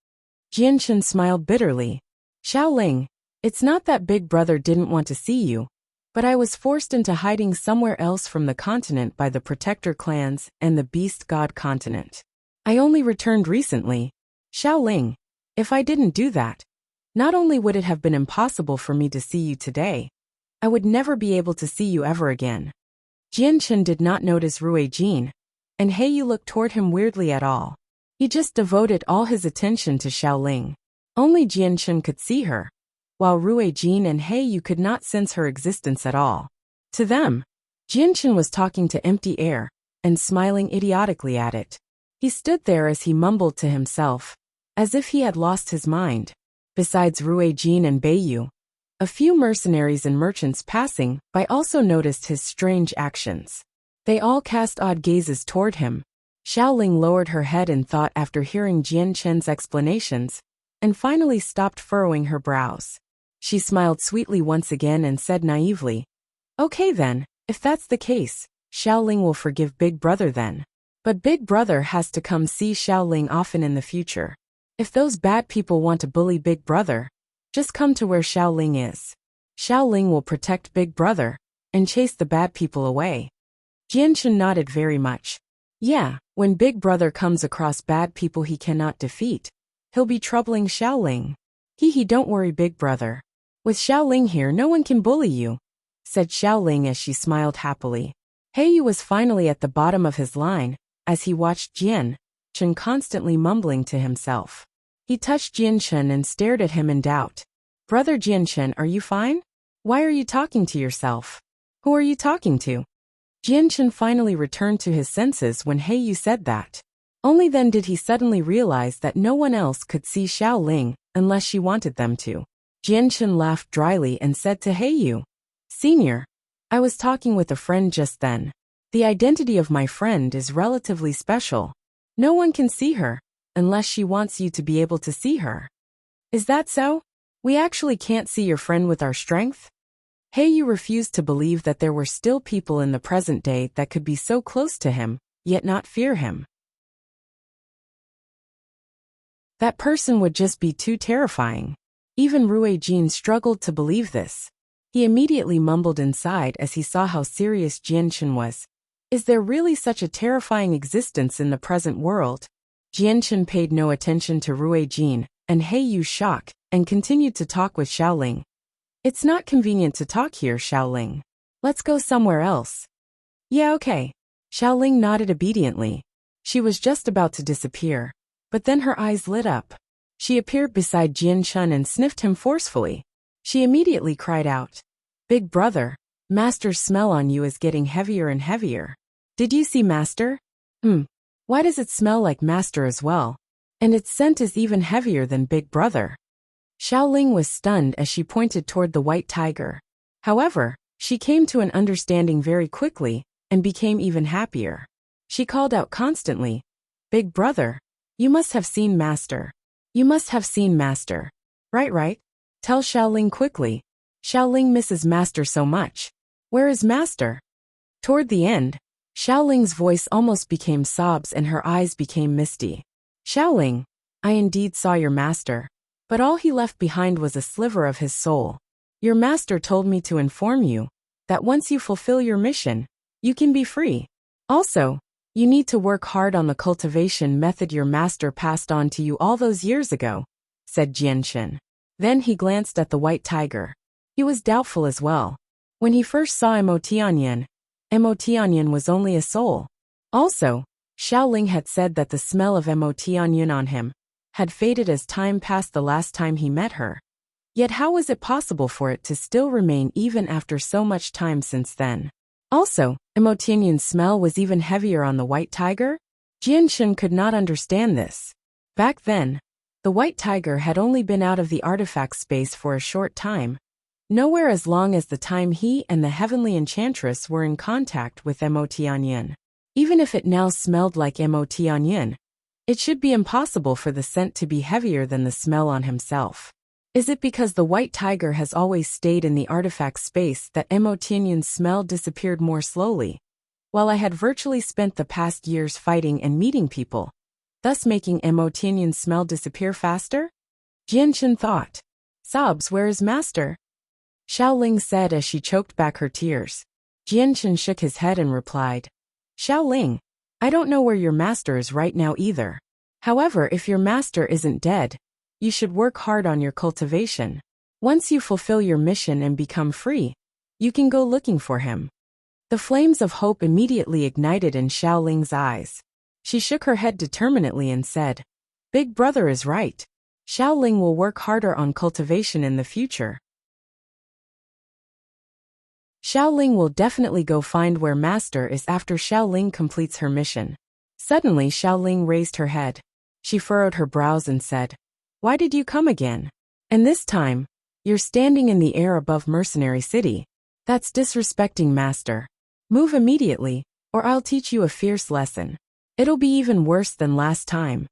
Jianshan smiled bitterly. Xiaoling, it's not that Big Brother didn't want to see you, but I was forced into hiding somewhere else from the continent by the Protector clans and the Beast God continent. I only returned recently. Xiaoling, if I didn't do that, not only would it have been impossible for me to see you today, I would never be able to see you ever again. Jianshan did not notice Ruijin, and Heiyu looked toward him weirdly at all. He just devoted all his attention to Xiaoling. Only Jianshan could see her, while Ruijin and Heiyu could not sense her existence at all. To them, Jianshan was talking to empty air and smiling idiotically at it. He stood there as he mumbled to himself, as if he had lost his mind. Besides Ruijin and Beiyu, a few mercenaries and merchants passing by also noticed his strange actions. They all cast odd gazes toward him. Xiaoling lowered her head in thought after hearing Jianshan's explanations, and finally stopped furrowing her brows. She smiled sweetly once again and said naively, "Okay then, if that's the case, Xiaoling will forgive Big Brother then. But Big Brother has to come see Xiaoling often in the future. If those bad people want to bully Big Brother, just come to where Xiaoling is. Xiaoling will protect Big Brother and chase the bad people away." Jianshan nodded very much. Yeah, when Big Brother comes across bad people he cannot defeat, he'll be troubling Xiaoling. Don't worry Big Brother. With Xiaoling here no one can bully you, said Xiaoling as she smiled happily. Heiyu was finally at the bottom of his line, as he watched Jianshan constantly mumbling to himself. He touched Jianshan and stared at him in doubt. Brother Jianshan, are you fine? Why are you talking to yourself? Who are you talking to? Jianshan finally returned to his senses when Heiyu said that. Only then did he suddenly realize that no one else could see Xiaoling unless she wanted them to. Jianshan laughed dryly and said to Heiyu, "Senior, I was talking with a friend just then. The identity of my friend is relatively special. No one can see her unless she wants you to be able to see her." "Is that so? We actually can't see your friend with our strength?" Heiyu refused to believe that there were still people in the present day that could be so close to him, yet not fear him. That person would just be too terrifying. Even Ruijin struggled to believe this. He immediately mumbled inside as he saw how serious Jianshan was. Is there really such a terrifying existence in the present world? Jianshan paid no attention to Ruijin and Heiyu's shock and continued to talk with Xiaoling. "It's not convenient to talk here, Xiaoling. Let's go somewhere else." "Yeah, okay." Xiaoling nodded obediently. She was just about to disappear, but then her eyes lit up. She appeared beside Jianshan and sniffed him forcefully. She immediately cried out, "Big Brother, Master's smell on you is getting heavier and heavier." Did you see Master? Why does it smell like Master as well? And its scent is even heavier than Big Brother. Xiaoling was stunned as she pointed toward the white tiger. However, she came to an understanding very quickly and became even happier. She called out constantly, "Big Brother, you must have seen Master. You must have seen Master. Right. Tell Xiaoling quickly. Xiaoling misses Master so much. Where is Master?" Toward the end, Xiaoling's voice almost became sobs and her eyes became misty. "Xiaoling, I indeed saw your master, but all he left behind was a sliver of his soul. Your master told me to inform you that once you fulfill your mission, you can be free. Also, you need to work hard on the cultivation method your master passed on to you all those years ago," said Jianshen. Then he glanced at the white tiger. He was doubtful as well. When he first saw Emotianyan was only a soul. Also, Xiaoling had said that the smell of Emotianyan on him had faded as time passed the last time he met her. Yet how was it possible for it to still remain even after so much time since then? Also, Emotianyan's smell was even heavier on the white tiger? Jianshen could not understand this. Back then, the white tiger had only been out of the artifact space for a short time. Nowhere as long as the time he and the heavenly enchantress were in contact with Emotianyan. Even if it now smelled like Emotianyan, it should be impossible for the scent to be heavier than the smell on himself. Is it because the white tiger has always stayed in the artifact space that Emotianyan's smell disappeared more slowly, while I had virtually spent the past years fighting and meeting people, thus making Emotianyan's smell disappear faster? Jianshen thought. "Sobs, where is Master?" Xiaoling said as she choked back her tears. Jianshen shook his head and replied, "Xiaoling, I don't know where your master is right now either. However, if your master isn't dead, you should work hard on your cultivation. Once you fulfill your mission and become free, you can go looking for him." The flames of hope immediately ignited in Xiaoling's eyes. She shook her head determinedly and said, "Big Brother is right. Xiaoling will work harder on cultivation in the future. Xiaoling will definitely go find where Master is after Xiaoling completes her mission." Suddenly Xiaoling raised her head. She furrowed her brows and said, "Why did you come again? And this time, you're standing in the air above Mercenary City. That's disrespecting Master. Move immediately, or I'll teach you a fierce lesson. It'll be even worse than last time."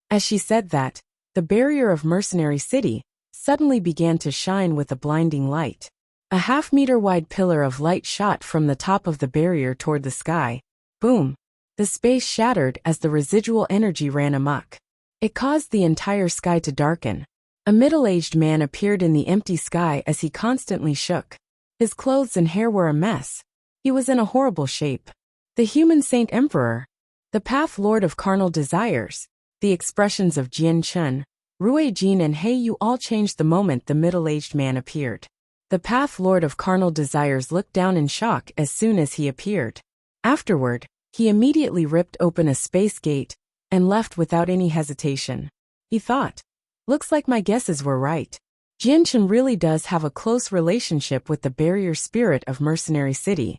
As she said that, the barrier of Mercenary City suddenly began to shine with a blinding light. A half-meter-wide pillar of light shot from the top of the barrier toward the sky. Boom! The space shattered as the residual energy ran amok. It caused the entire sky to darken. A middle-aged man appeared in the empty sky as he constantly shook. His clothes and hair were a mess. He was in a horrible shape. The human Saint Emperor, the Path Lord of Carnal Desires. The expressions of Jianshen, Rui Jin and He Yu all changed the moment the middle-aged man appeared. The Path Lord of Carnal Desires looked down in shock as soon as he appeared. Afterward, he immediately ripped open a space gate and left without any hesitation. He thought, "Looks like my guesses were right. Jianshen really does have a close relationship with the barrier spirit of Mercenary City."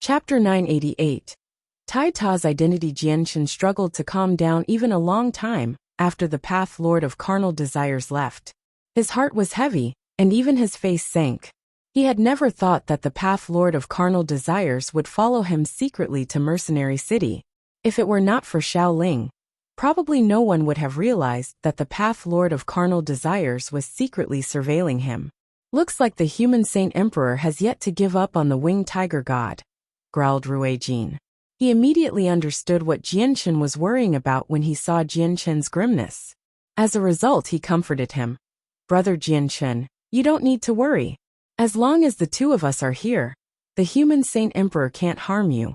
Chapter 988. Tai Ta's identity. Jianshen struggled to calm down even a long time after the Path Lord of Carnal Desires left. His heart was heavy, and even his face sank. He had never thought that the Path Lord of Carnal Desires would follow him secretly to Mercenary City. If it were not for Xiaoling, probably no one would have realized that the Path Lord of Carnal Desires was secretly surveilling him. "Looks like the human Saint Emperor has yet to give up on the winged tiger god," growled Rui Jin. He immediately understood what Jianshen was worrying about when he saw Jianshen's grimness. As a result, he comforted him. "Brother Jianshen, you don't need to worry. As long as the two of us are here, the human Saint Emperor can't harm you.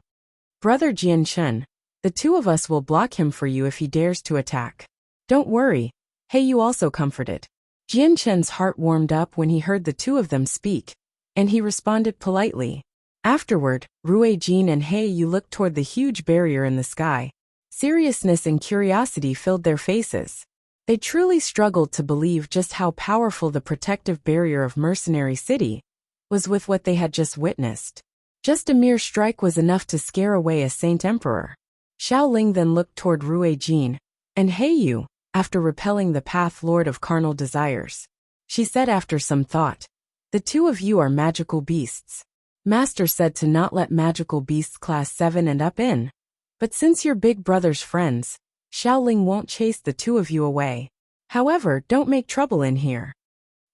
Brother Jianshen, the two of us will block him for you if he dares to attack. Don't worry." He Yu also comforted. Jianshen's heart warmed up when he heard the two of them speak, and he responded politely. Afterward, Rui Jin and He Yu looked toward the huge barrier in the sky. Seriousness and curiosity filled their faces. They truly struggled to believe just how powerful the protective barrier of Mercenary City was with what they had just witnessed. Just a mere strike was enough to scare away a Saint Emperor. Xiao Ling then looked toward Rui Jin and Heiyu, after repelling the Path Lord of Carnal Desires. She said after some thought, "The two of you are magical beasts. Master said to not let magical beasts class 7 and up in. But since you're big brother's friends, Xiao Ling won't chase the two of you away. However, don't make trouble in here."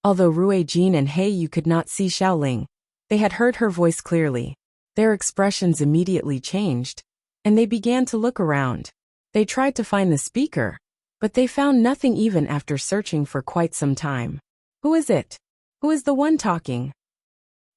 Although Rui Jin and Heiyu could not see Xiao Ling, they had heard her voice clearly. Their expressions immediately changed, and they began to look around. They tried to find the speaker, but they found nothing even after searching for quite some time. "Who is it? Who is the one talking?"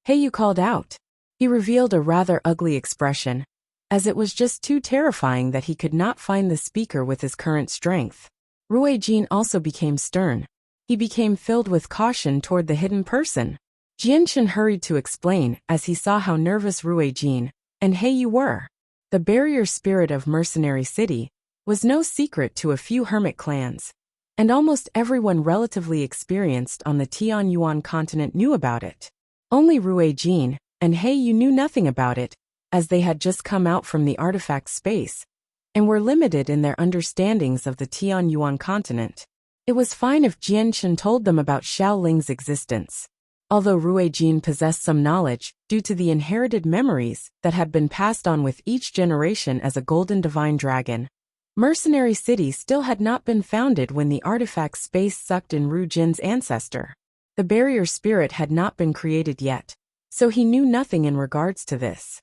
Heiyu called out. He revealed a rather ugly expression, as it was just too terrifying that he could not find the speaker with his current strength. Rui Jin also became stern. He became filled with caution toward the hidden person. Jianshan hurried to explain as he saw how nervous Rui Jin and Heiyu were. The barrier spirit of Mercenary City was no secret to a few hermit clans, and almost everyone relatively experienced on the Tianyuan continent knew about it. Only Rui Jin and Heiyu knew nothing about it, as they had just come out from the artifact space, and were limited in their understandings of the Tianyuan continent. It was fine if Jianshan told them about Xiao Ling's existence. Although Rui Jin possessed some knowledge due to the inherited memories that had been passed on with each generation as a golden divine dragon, Mercenary City still had not been founded when the artifact space sucked in Ru Jin's ancestor. The barrier spirit had not been created yet, so he knew nothing in regards to this.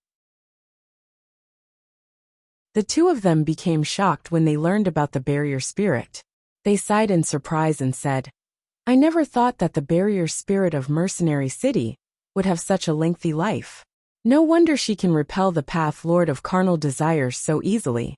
The two of them became shocked when they learned about the barrier spirit. They sighed in surprise and said, "I never thought that the barrier spirit of Mercenary City would have such a lengthy life. No wonder she can repel the Path Lord of Carnal Desires so easily."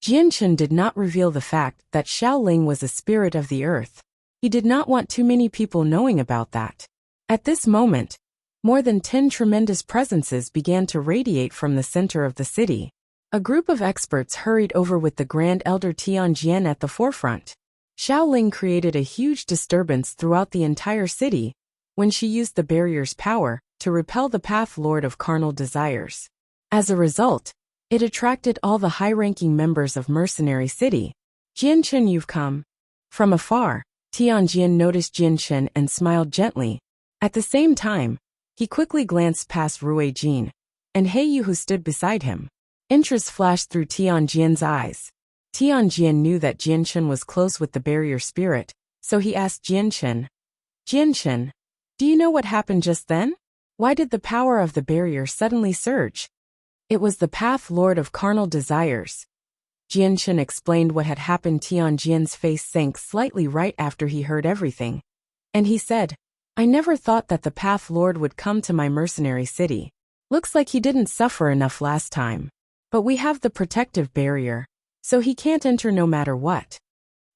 Jianshan did not reveal the fact that Xiao Ling was a spirit of the earth. He did not want too many people knowing about that. At this moment, more than 10 tremendous presences began to radiate from the center of the city. A group of experts hurried over with the Grand Elder Tianjian at the forefront. Xiao Ling created a huge disturbance throughout the entire city when she used the barrier's power to repel the Path Lord of Carnal Desires. As a result, it attracted all the high-ranking members of Mercenary City. "Jianshan, you've come." From afar, Tianjian noticed Jianshan and smiled gently. At the same time, he quickly glanced past Rui Jin and Heiyu who stood beside him. Interest flashed through Tianjian's eyes. Tianjian knew that Jianshan was close with the barrier spirit, so he asked Jianshan, "Jianshan, do you know what happened just then? Why did the power of the barrier suddenly surge?" "It was the Path Lord of Carnal Desires." Jianshan explained what had happened. Tianjian's face sank slightly right after he heard everything, and he said, "I never thought that the Path Lord would come to my Mercenary City. Looks like he didn't suffer enough last time. But we have the protective barrier, so he can't enter no matter what."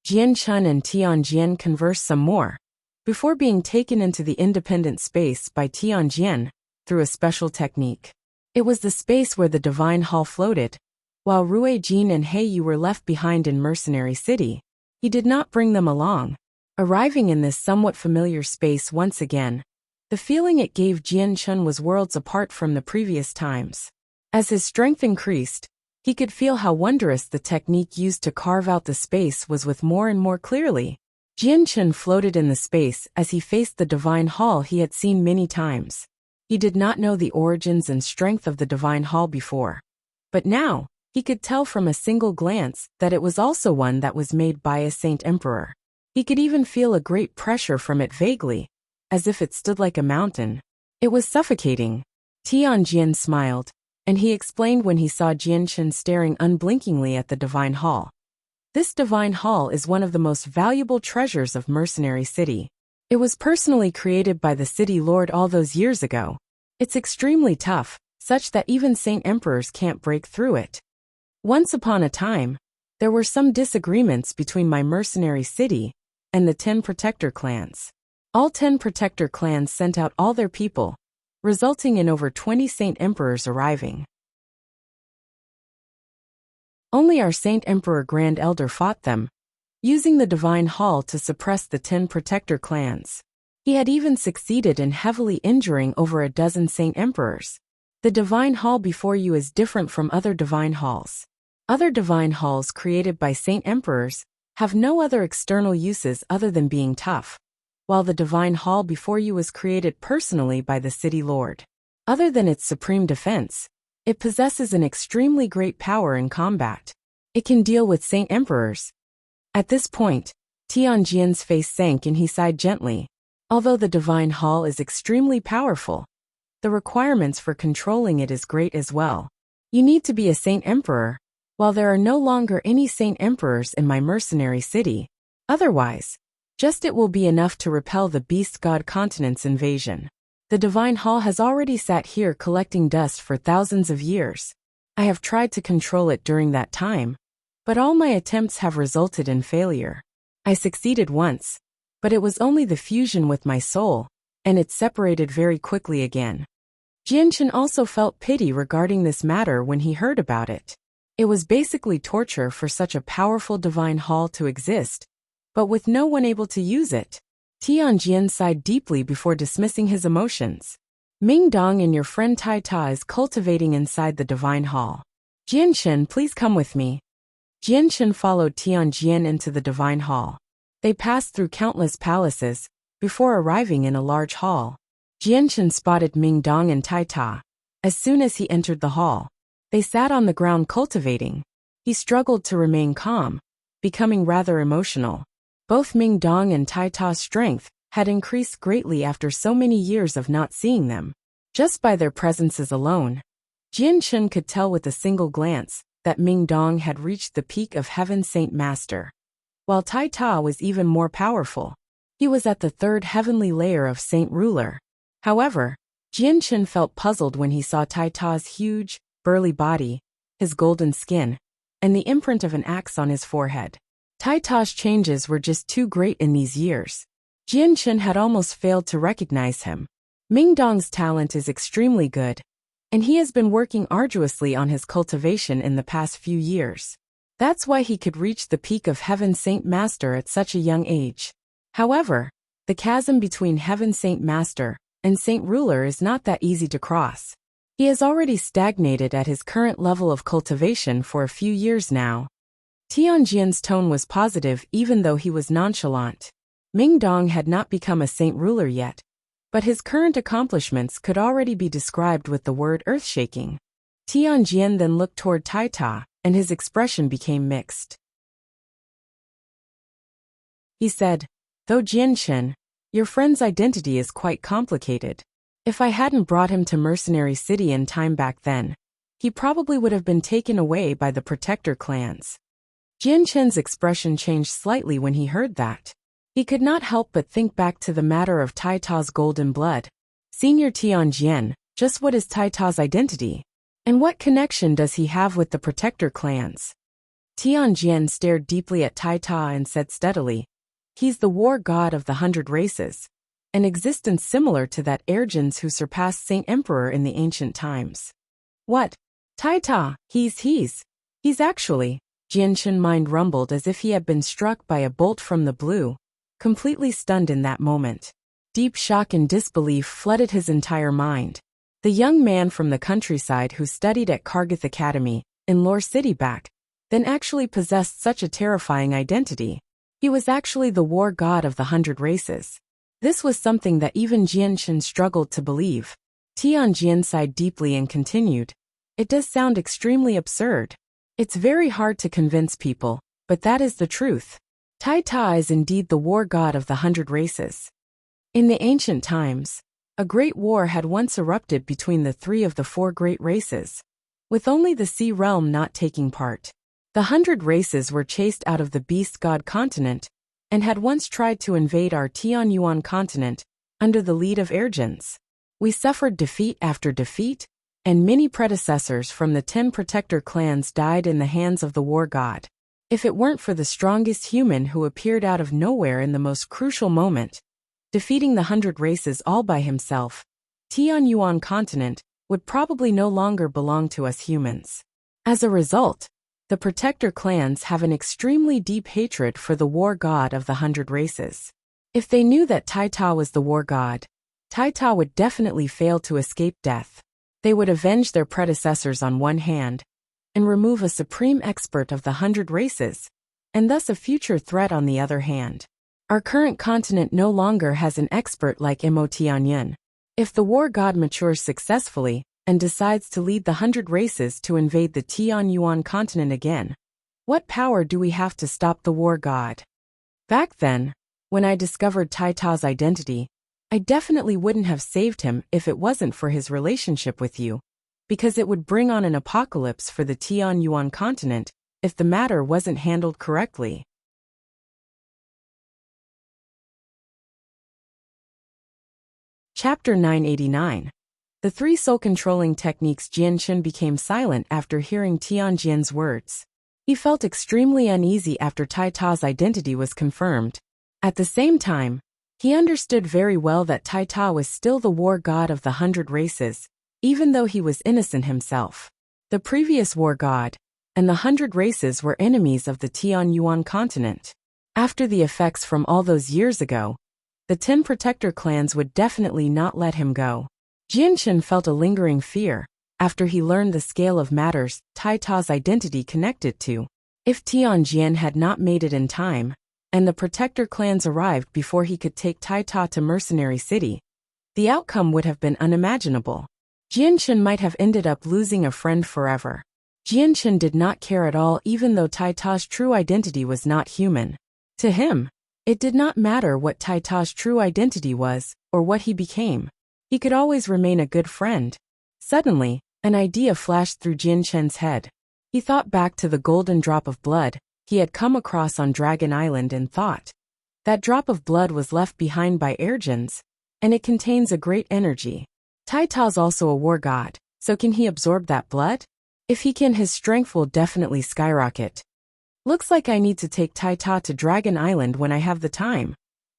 Jianshan and Tianjian conversed some more, before being taken into the independent space by Tianjian through a special technique. It was the space where the Divine Hall floated, while Rui Jin and Heiyu were left behind in Mercenary City. He did not bring them along. Arriving in this somewhat familiar space once again, the feeling it gave Jianshan was worlds apart from the previous times. As his strength increased, he could feel how wondrous the technique used to carve out the space was with more and more clearly. Jianshan floated in the space as he faced the Divine Hall he had seen many times. He did not know the origins and strength of the Divine Hall before. But now, he could tell from a single glance that it was also one that was made by a Saint Emperor. He could even feel a great pressure from it vaguely, as if it stood like a mountain. It was suffocating. Tianjian smiled, and he explained when he saw Jianshan staring unblinkingly at the Divine Hall. "This Divine Hall is one of the most valuable treasures of Mercenary City. It was personally created by the City Lord all those years ago. It's extremely tough, such that even Saint Emperors can't break through it. Once upon a time, there were some disagreements between my Mercenary City and the 10 Protector clans. All 10 Protector clans sent out all their people, resulting in over 20 Saint Emperors arriving. Only our Saint Emperor Grand Elder fought them, using the Divine Hall to suppress the 10 protector clans. He had even succeeded in heavily injuring over a dozen Saint Emperors. The Divine Hall before you is different from other Divine Halls. Other Divine Halls created by Saint Emperors have no other external uses other than being tough, while the Divine Hall before you was created personally by the City Lord. Other than its supreme defense, it possesses an extremely great power in combat. It can deal with Saint Emperors. At this point, Tianjian's face sank and he sighed gently. Although the Divine Hall is extremely powerful, the requirements for controlling it is great as well. You need to be a Saint Emperor, while there are no longer any Saint Emperors in my mercenary city. Otherwise, just it will be enough to repel the Beast God Continent's invasion. The Divine Hall has already sat here collecting dust for thousands of years. I have tried to control it during that time, but all my attempts have resulted in failure. I succeeded once, but it was only the fusion with my soul, and it separated very quickly again. Jianshan also felt pity regarding this matter when he heard about it. It was basically torture for such a powerful Divine Hall to exist, but with no one able to use it. Tianjian sighed deeply before dismissing his emotions. Ming Dong and your friend Tai Ta is cultivating inside the Divine Hall. Jianshan, please come with me. Jianshan followed Tianjian into the Divine Hall. They passed through countless palaces before arriving in a large hall. Jianshan spotted Ming Dong and Tai Ta. As soon as he entered the hall, they sat on the ground cultivating. He struggled to remain calm, becoming rather emotional. Both Ming Dong and Tai Ta's strength had increased greatly after so many years of not seeing them. Just by their presences alone, Jianshan could tell with a single glance that Ming Dong had reached the peak of Heaven Saint Master, while Tai Ta was even more powerful. He was at the third heavenly layer of Saint Ruler. However, Jianshan felt puzzled when he saw Tai Ta's huge, burly body, his golden skin, and the imprint of an axe on his forehead. Tai Ta's changes were just too great in these years. Jianshan had almost failed to recognize him. Ming Dong's talent is extremely good, and he has been working arduously on his cultivation in the past few years. That's why he could reach the peak of Heaven Saint Master at such a young age. However, the chasm between Heaven Saint Master and Saint Ruler is not that easy to cross. He has already stagnated at his current level of cultivation for a few years now. Tianjian's tone was positive even though he was nonchalant. Ming Dong had not become a Saint Ruler yet, but his current accomplishments could already be described with the word earth-shaking. Tianjian then looked toward Tai Ta, and his expression became mixed. He said, though Jianshan, your friend's identity is quite complicated. If I hadn't brought him to Mercenary City in time back then, he probably would have been taken away by the protector clans. Jianshan's expression changed slightly when he heard that. He could not help but think back to the matter of Tai Ta's golden blood. Senior Tianjian, just what is Tai Ta's identity? And what connection does he have with the protector clans? Tianjian stared deeply at Tai Ta and said steadily, he's the war god of the 100 races, an existence similar to that Ergens who surpassed Saint Emperor in the ancient times. What? Tai Ta, he's actually... Jianshan's mind rumbled as if he had been struck by a bolt from the blue, completely stunned in that moment. Deep shock and disbelief flooded his entire mind. The young man from the countryside who studied at Kargath Academy, in Lore City back, then actually possessed such a terrifying identity. He was actually the war god of the 100 races. This was something that even Jianshan struggled to believe. Tianjian sighed deeply and continued, it does sound extremely absurd. It's very hard to convince people, but that is the truth. Tai Ta is indeed the war god of the 100 races. In the ancient times, a great war had once erupted between the 3 of the 4 great races, with only the Sea Realm not taking part. The 100 races were chased out of the Beast God continent, and had once tried to invade our Tianyuan continent, under the lead of Ergens. We suffered defeat after defeat, and many predecessors from the 10 protector clans died in the hands of the war god. If it weren't for the strongest human who appeared out of nowhere in the most crucial moment, defeating the 100 races all by himself, Tianyuan continent would probably no longer belong to us humans. As a result, The Protector clans have an extremely deep hatred for the war god of the 100 races. If they knew that Taita was the war god, Taita would definitely fail to escape death. They would avenge their predecessors on one hand, and remove a supreme expert of the 100 races, and thus a future threat on the other hand. Our current continent no longer has an expert like Mo Tianyun. If the war god matures successfully, and decides to lead the 100 races to invade the Tianyuan continent again, what power do we have to stop the war god? Back then, when I discovered Taita's identity, I definitely wouldn't have saved him if it wasn't for his relationship with you, because it would bring on an apocalypse for the Tianyuan continent if the matter wasn't handled correctly. Chapter 989. The three soul-controlling techniques. Jianxun became silent after hearing Tianjian's words. He felt extremely uneasy after Taita's identity was confirmed. At the same time, he understood very well that Taita was still the war god of the 100 races, even though he was innocent himself. The previous war god and the 100 races were enemies of the Tianyuan continent. After the effects from all those years ago, the 10 Protector clans would definitely not let him go. Jianxun felt a lingering fear after he learned the scale of matters Taita's identity connected to. If Tianjian had not made it in time, and the Protector clans arrived before he could take Taita to Mercenary City, the outcome would have been unimaginable. Jianxun might have ended up losing a friend forever. Jianxun did not care at all even though Taita's true identity was not human. To him, it did not matter what Taita's true identity was, or what he became. He could always remain a good friend. Suddenly, an idea flashed through Jianxun's head. He thought back to the golden drop of blood he had come across on Dragon Island and thought, that drop of blood was left behind by Ergens, and it contains a great energy. Taita's also a war god, so can he absorb that blood? If he can, his strength will definitely skyrocket. Looks like I need to take Taita to Dragon Island when I have the time,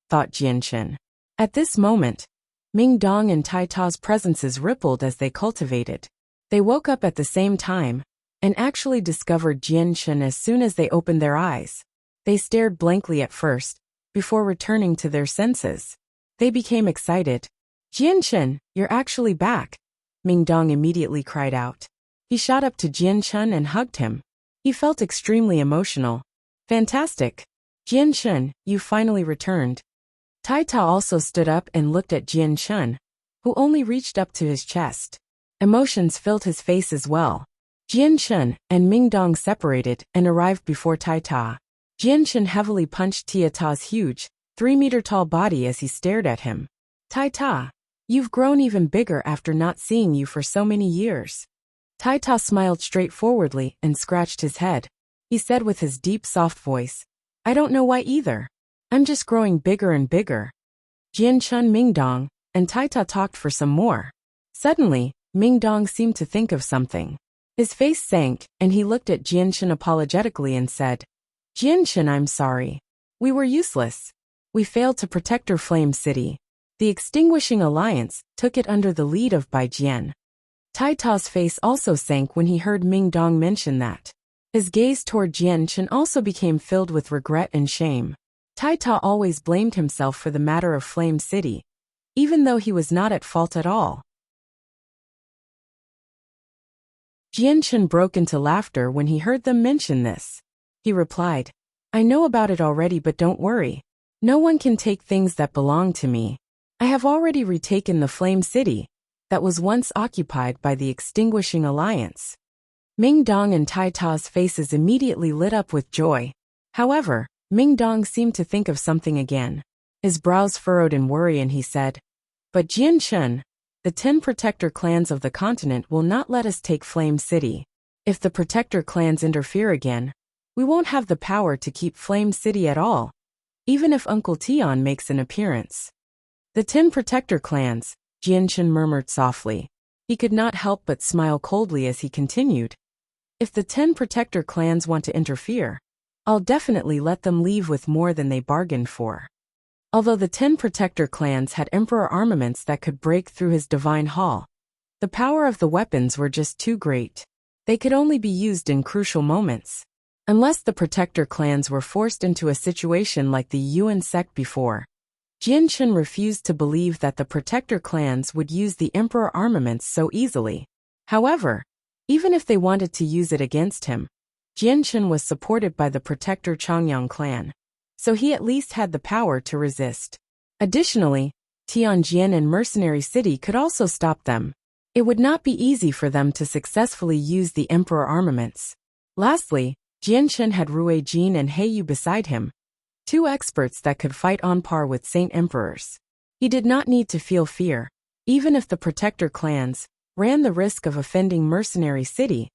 thought Jianxun. At this moment, Ming Dong and Taita's presences rippled as they cultivated. They woke up at the same time, and actually discovered Jianxun as soon as they opened their eyes. They stared blankly at first, before returning to their senses. They became excited. Jianxun, you're actually back, Ming Dong immediately cried out. He shot up to Jianxun and hugged him. He felt extremely emotional. Fantastic. Jianxun, you finally returned. Taita also stood up and looked at Jianxun, who only reached up to his chest. Emotions filled his face as well. Jianxun and Ming Dong separated and arrived before Taita. Jianxun heavily punched Taita's huge, 3-meter-tall body as he stared at him. Taita, you've grown even bigger after not seeing you for so many years. Taita smiled straightforwardly and scratched his head. He said with his deep, soft voice, I don't know why either. I'm just growing bigger and bigger. Jianxun, Ming Dong, and Taita talked for some more. Suddenly, Ming Dong seemed to think of something. His face sank, and he looked at Jianxun apologetically and said, Jianxun, I'm sorry. We were useless. We failed to protect our Flame City. The Extinguishing Alliance took it under the lead of Bai Jian. Taita's face also sank when he heard Ming Dong mention that. His gaze toward Jianxun also became filled with regret and shame. Taita always blamed himself for the matter of Flame City, even though he was not at fault at all. Jianxun broke into laughter when he heard them mention this. He replied, I know about it already, but don't worry. No one can take things that belong to me. I have already retaken the Flame City that was once occupied by the Extinguishing Alliance. Ming Dong and Taita's faces immediately lit up with joy. However, Ming Dong seemed to think of something again. His brows furrowed in worry and he said, But Jianxun, the 10 Protector clans of the continent will not let us take Flame City. If the Protector clans interfere again, we won't have the power to keep Flame City at all, even if Uncle Tian makes an appearance. The 10 Protector clans, Jianxun murmured softly. He could not help but smile coldly as he continued. If the 10 Protector clans want to interfere, I'll definitely let them leave with more than they bargained for. Although the 10 Protector clans had Emperor armaments that could break through his divine hall, the power of the weapons were just too great. They could only be used in crucial moments. Unless the protector clans were forced into a situation like the Yuan sect before. Jianchen refused to believe that the protector clans would use the emperor armaments so easily. However, even if they wanted to use it against him, Jianchen was supported by the protector Changyang clan, so he at least had the power to resist. Additionally, Tianjin and Mercenary City could also stop them. It would not be easy for them to successfully use the emperor armaments. Lastly, Jianchen had Ruijin and Heiyu beside him, two experts that could fight on par with Saint Emperors. He did not need to feel fear, even if the protector clans ran the risk of offending Mercenary City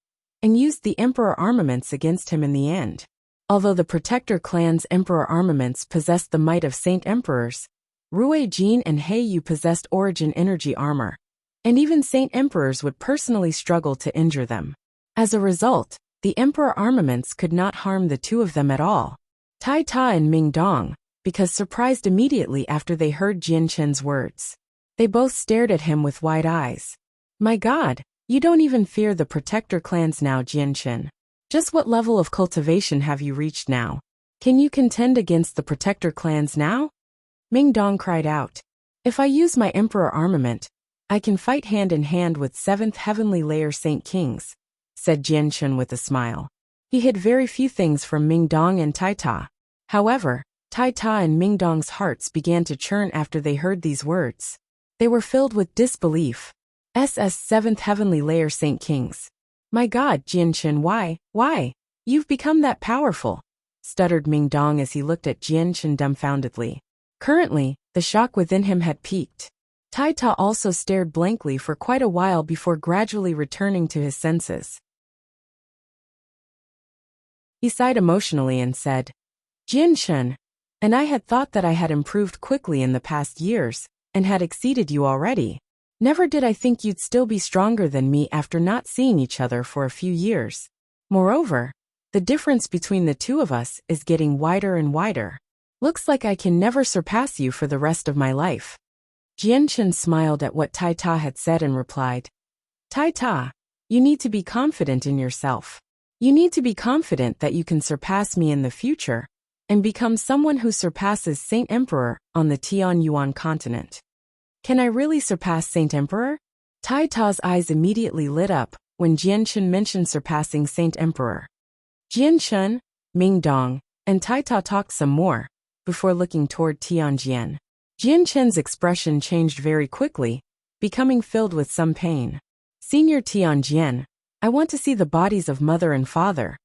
and used the emperor armaments against him in the end. Although the protector clan's emperor armaments possessed the might of Saint Emperors, Ruijin and Heiyu possessed origin energy armor, and even Saint Emperors would personally struggle to injure them. As a result, the emperor armaments could not harm the two of them at all. Tai Ta and Ming Dong, because surprised immediately after they heard Jianchen's words. They both stared at him with wide eyes. My God, you don't even fear the protector clans now, Jianchen. Just what level of cultivation have you reached now? Can you contend against the protector clans now? Ming Dong cried out. If I use my emperor armament, I can fight hand in hand with 7th heavenly layer Saint Kings, said Jianchen with a smile. He hid very few things from Ming Dong and Tai Ta. However, Tai Ta and Ming Dong's hearts began to churn after they heard these words. They were filled with disbelief. SS 7th heavenly layer Saint Kings. My God, Jianchen, why? You've become that powerful, stuttered Ming Dong as he looked at Jianchen dumbfoundedly. Currently, the shock within him had peaked. Tai Ta also stared blankly for quite a while before gradually returning to his senses. He sighed emotionally and said, Jianchen, and I had thought that I had improved quickly in the past years, and had exceeded you already. Never did I think you'd still be stronger than me after not seeing each other for a few years. Moreover, the difference between the two of us is getting wider and wider. Looks like I can never surpass you for the rest of my life. Jianchen smiled at what Tai Ta had said and replied, Tai Ta, you need to be confident in yourself. You need to be confident that you can surpass me in the future, and become someone who surpasses Saint Emperor on the Tian Yuan continent. Can I really surpass Saint Emperor? Tai Ta's eyes immediately lit up when Jianchen mentioned surpassing Saint Emperor. Jianchen, Ming Dong, and Tai Ta talked some more, before looking toward Tianjian. Jianchen's expression changed very quickly, becoming filled with some pain. Senior Tianjian, I want to see the bodies of mother and father,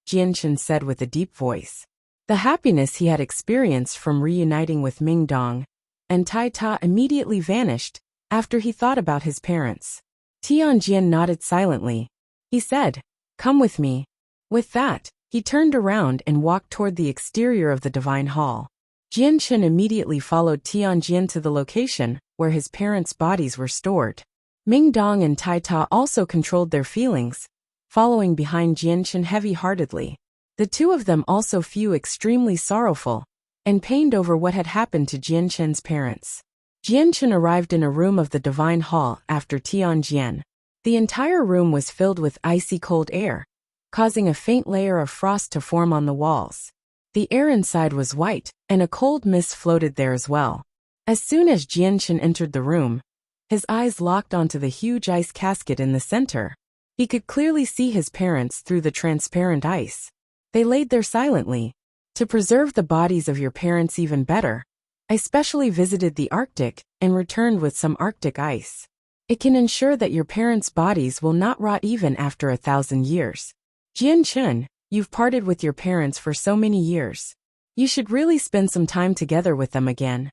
Jianchen said with a deep voice. The happiness he had experienced from reuniting with Ming Dong and Tai Ta immediately vanished after he thought about his parents. Tianjian nodded silently. He said, Come with me. With that, he turned around and walked toward the exterior of the Divine Hall. Jianchen immediately followed Tianjian to the location where his parents' bodies were stored. Ming Dong and Tai Ta also controlled their feelings, following behind Jianchen heavy-heartedly. The two of them also felt extremely sorrowful and pained over what had happened to Jianchen's parents. Jianchen arrived in a room of the Divine Hall after Tianjian. The entire room was filled with icy cold air, causing a faint layer of frost to form on the walls. The air inside was white, and a cold mist floated there as well. As soon as Jianchen entered the room, his eyes locked onto the huge ice casket in the center. He could clearly see his parents through the transparent ice. They laid there silently. To preserve the bodies of your parents even better, I specially visited the Arctic and returned with some Arctic ice. It can ensure that your parents' bodies will not rot even after 1,000 years. Jianchen, you've parted with your parents for so many years. You should really spend some time together with them again,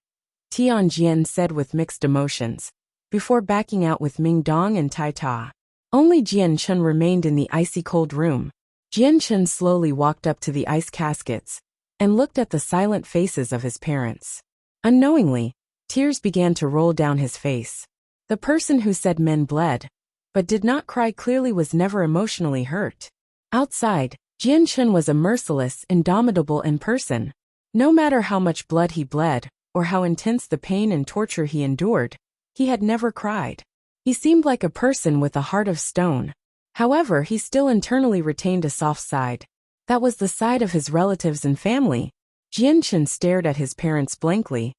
Tianjian said with mixed emotions, before backing out with Ming Dong and Tai Ta. Only Jianchen remained in the icy cold room. Jianchen slowly walked up to the ice caskets and looked at the silent faces of his parents. Unknowingly, tears began to roll down his face. The person who said men bled, but did not cry clearly was never emotionally hurt. Outside, Jianchen was a merciless, indomitable in person. No matter how much blood he bled, or how intense the pain and torture he endured, he had never cried. He seemed like a person with a heart of stone. However, he still internally retained a soft side. That was the side of his relatives and family. Jianshan stared at his parents blankly.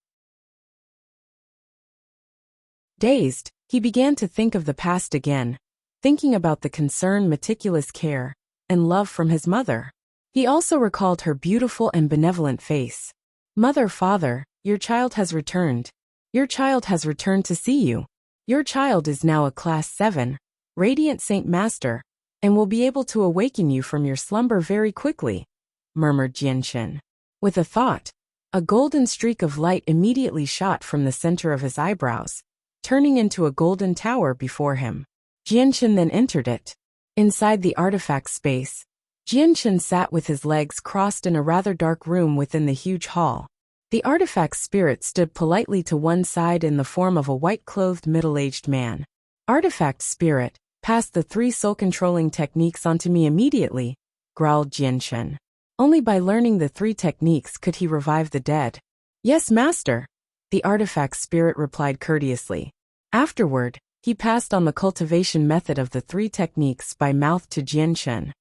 Dazed, he began to think of the past again, thinking about the concern, meticulous care, and love from his mother. He also recalled her beautiful and benevolent face. Mother, father, your child has returned. Your child has returned to see you. Your child is now a Class 7, Radiant Saint Master, and will be able to awaken you from your slumber very quickly, murmured Jianshan. With a thought, a golden streak of light immediately shot from the center of his eyebrows, turning into a golden tower before him. Jianshan then entered it. Inside the artifact space, Jianshan sat with his legs crossed in a rather dark room within the huge hall. The artifact spirit stood politely to one side in the form of a white-clothed middle-aged man. Artifact spirit, pass the 3 soul-controlling techniques onto me immediately, growled Jianshan. Only by learning the 3 techniques could he revive the dead. Yes, master, the artifact spirit replied courteously. Afterward, he passed on the cultivation method of the 3 techniques by mouth to Jianshan.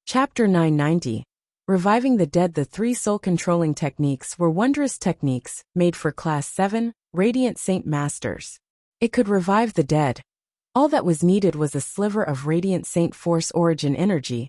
Chapter 990. Reviving the Dead. The 3 soul-controlling techniques were wondrous techniques made for Class 7, Radiant Saint Masters. It could revive the dead. All that was needed was a sliver of Radiant Saint Force origin energy,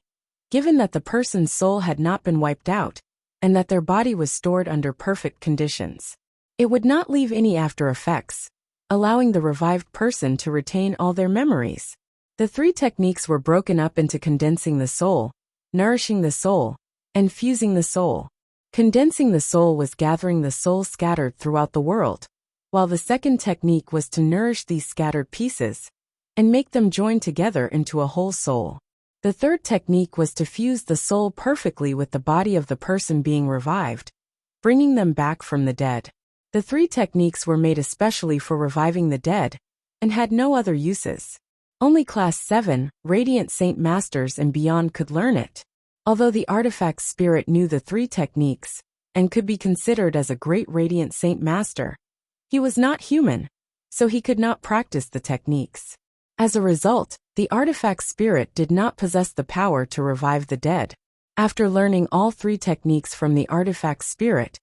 given that the person's soul had not been wiped out, and that their body was stored under perfect conditions. It would not leave any after effects, allowing the revived person to retain all their memories. The 3 techniques were broken up into condensing the soul, nourishing the soul, and fusing the soul. Condensing the soul was gathering the soul scattered throughout the world, while the second technique was to nourish these scattered pieces and make them join together into a whole soul. The third technique was to fuse the soul perfectly with the body of the person being revived, bringing them back from the dead. The 3 techniques were made especially for reviving the dead and had no other uses. Only Class 7, Radiant Saint Masters and beyond could learn it. Although the artifact spirit knew the 3 techniques and could be considered as a great Radiant Saint Master, he was not human, so he could not practice the techniques. As a result, the artifact spirit did not possess the power to revive the dead. After learning all 3 techniques from the artifact spirit,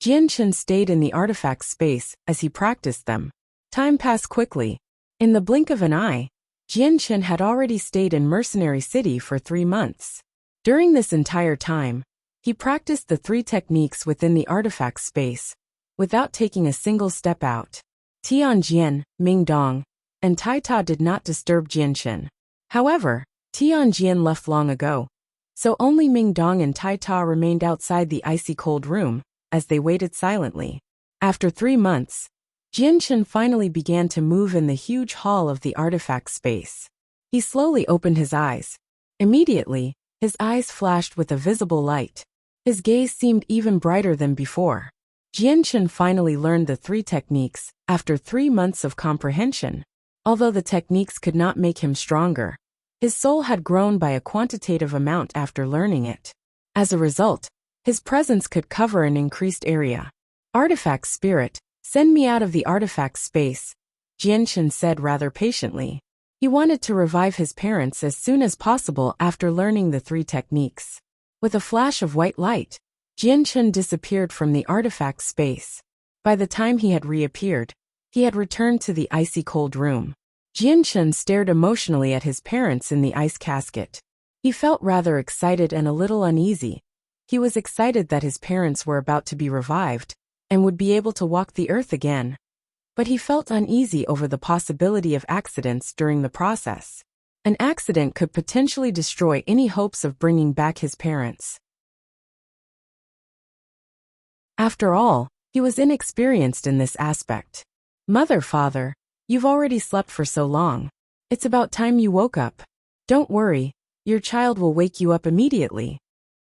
Jianshan stayed in the artifact space as he practiced them. Time passed quickly. In the blink of an eye, Jianshan had already stayed in Mercenary City for 3 months. During this entire time, he practiced the 3 techniques within the artifact space, without taking a single step out. Tianjian, Mingdong, and Taita did not disturb Jianshan. However, Tianjian left long ago, so only Mingdong and Taita remained outside the icy cold room, as they waited silently. After 3 months, Jianshan finally began to move in the huge hall of the artifact space. He slowly opened his eyes. Immediately, his eyes flashed with a visible light. His gaze seemed even brighter than before. Jianshan finally learned the 3 techniques after 3 months of comprehension. Although the techniques could not make him stronger, his soul had grown by a quantitative amount after learning it. As a result, his presence could cover an increased area. Artifact spirit, send me out of the artifact space, Jianshan said rather patiently. He wanted to revive his parents as soon as possible after learning the 3 techniques. With a flash of white light, Jianshan disappeared from the artifact space. By the time he had reappeared, he had returned to the icy cold room. Jianshan stared emotionally at his parents in the ice casket. He felt rather excited and a little uneasy. He was excited that his parents were about to be revived and would be able to walk the earth again. But he felt uneasy over the possibility of accidents during the process. An accident could potentially destroy any hopes of bringing back his parents. After all, he was inexperienced in this aspect. Mother, father, you've already slept for so long. It's about time you woke up. Don't worry, your child will wake you up immediately,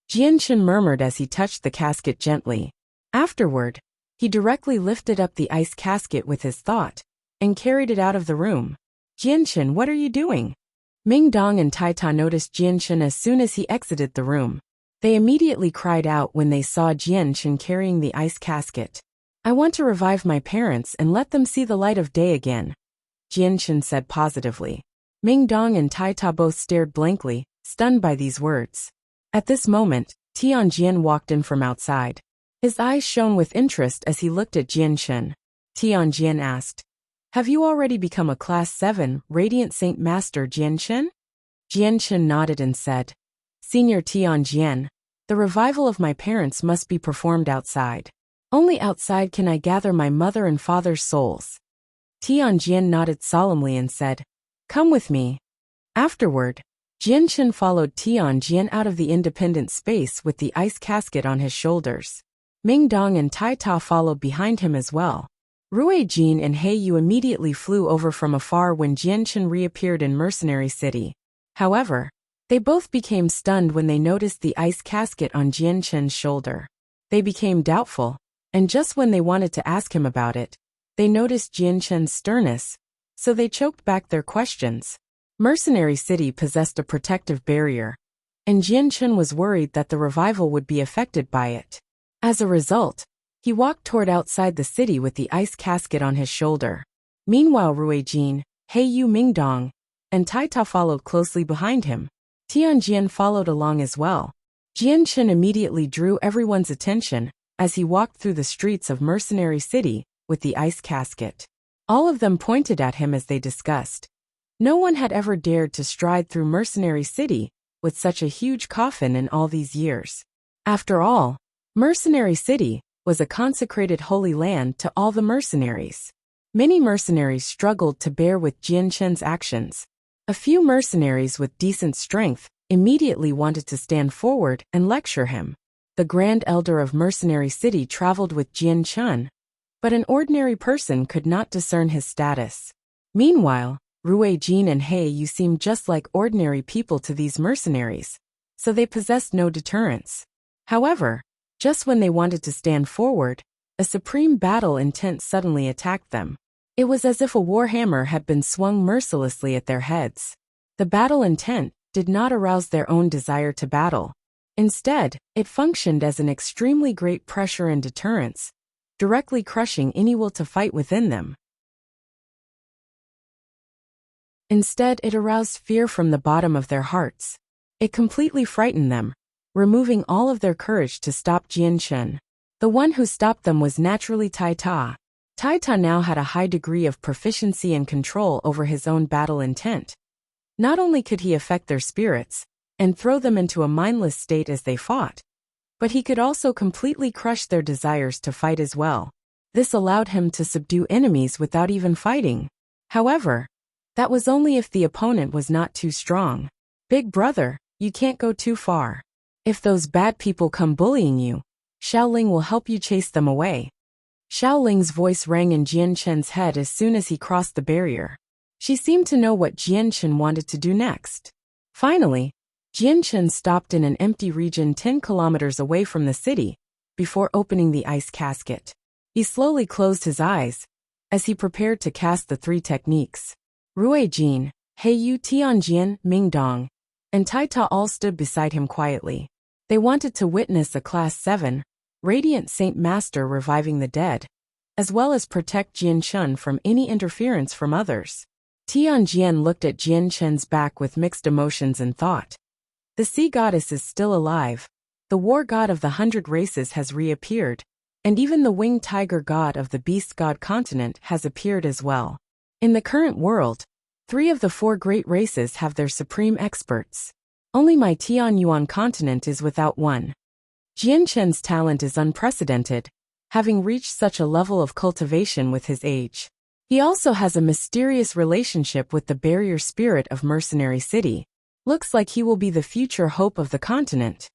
Jianshan murmured as he touched the casket gently. Afterward, he directly lifted up the ice casket with his thought and carried it out of the room. Jianshan, what are you doing? Mingdong and Taita noticed Jianshan as soon as he exited the room. They immediately cried out when they saw Jianshan carrying the ice casket. I want to revive my parents and let them see the light of day again, Jianshan said positively. Ming Dong and Tai Ta both stared blankly, stunned by these words. At this moment, Tianjian walked in from outside. His eyes shone with interest as he looked at Jianshan. Tianjian asked, "Have you already become a Class 7 Radiant Saint Master, Jianshan?" Jianshan nodded and said, "Senior Tianjian, the revival of my parents must be performed outside. Only outside can I gather my mother and father's souls." Tianjian nodded solemnly and said, "Come with me." Afterward, Jianshan followed Tianjian out of the independent space with the ice casket on his shoulders. Ming Dong and Tai Ta followed behind him as well. Rui Jin and He Yu immediately flew over from afar when Jianshan reappeared in Mercenary City. However, they both became stunned when they noticed the ice casket on Jianshan's shoulder. They became doubtful, and just when they wanted to ask him about it, they noticed Jianshan's sternness, so they choked back their questions. Mercenary City possessed a protective barrier, and Jianshan was worried that the revival would be affected by it. As a result, he walked toward outside the city with the ice casket on his shoulder. Meanwhile, Rui Jin, He Yu, Ming Dong, and Tai Ta followed closely behind him. Tianjian followed along as well. Jianshan immediately drew everyone's attention as he walked through the streets of Mercenary City with the ice casket. All of them pointed at him as they discussed. No one had ever dared to stride through Mercenary City with such a huge coffin in all these years. After all, Mercenary City was a consecrated holy land to all the mercenaries. Many mercenaries struggled to bear with Jianshan's actions. A few mercenaries with decent strength immediately wanted to stand forward and lecture him. The Grand Elder of Mercenary City traveled with Jianshan, but an ordinary person could not discern his status. Meanwhile, Rui Jin and He Yu seemed just like ordinary people to these mercenaries, so they possessed no deterrence. However, just when they wanted to stand forward, a supreme battle intent suddenly attacked them. It was as if a warhammer had been swung mercilessly at their heads. The battle intent did not arouse their own desire to battle. Instead, it functioned as an extremely great pressure and deterrence, directly crushing any will to fight within them. Instead, it aroused fear from the bottom of their hearts. It completely frightened them, removing all of their courage to stop Jianshan. The one who stopped them was naturally Tai Ta. Tai Ta now had a high degree of proficiency and control over his own battle intent. Not only could he affect their spirits and throw them into a mindless state as they fought, but he could also completely crush their desires to fight as well. This allowed him to subdue enemies without even fighting. However, that was only if the opponent was not too strong. "Big brother, you can't go too far. If those bad people come bullying you, Xiaoling will help you chase them away." Xiaoling's voice rang in Jianshan's head as soon as he crossed the barrier. She seemed to know what Jianshan wanted to do next. Finally, Jianshan stopped in an empty region 10 kilometers away from the city before opening the ice casket. He slowly closed his eyes as he prepared to cast the 3 techniques. Rui Jin, He Yu, Tianjian, Ming Dong, and Tai Ta all stood beside him quietly. They wanted to witness a Class 7 Radiant Saint Master reviving the dead, as well as protect Jianshan from any interference from others. Tianjian looked at Jianshan's back with mixed emotions and thought. The sea goddess is still alive, the war god of the 100 races has reappeared, and even the winged tiger god of the beast god continent has appeared as well. In the current world, 3 of the 4 great races have their supreme experts. Only my Tianyuan continent is without one. Jianshan's talent is unprecedented, having reached such a level of cultivation with his age. He also has a mysterious relationship with the barrier spirit of Mercenary City. Looks like he will be the future hope of the continent.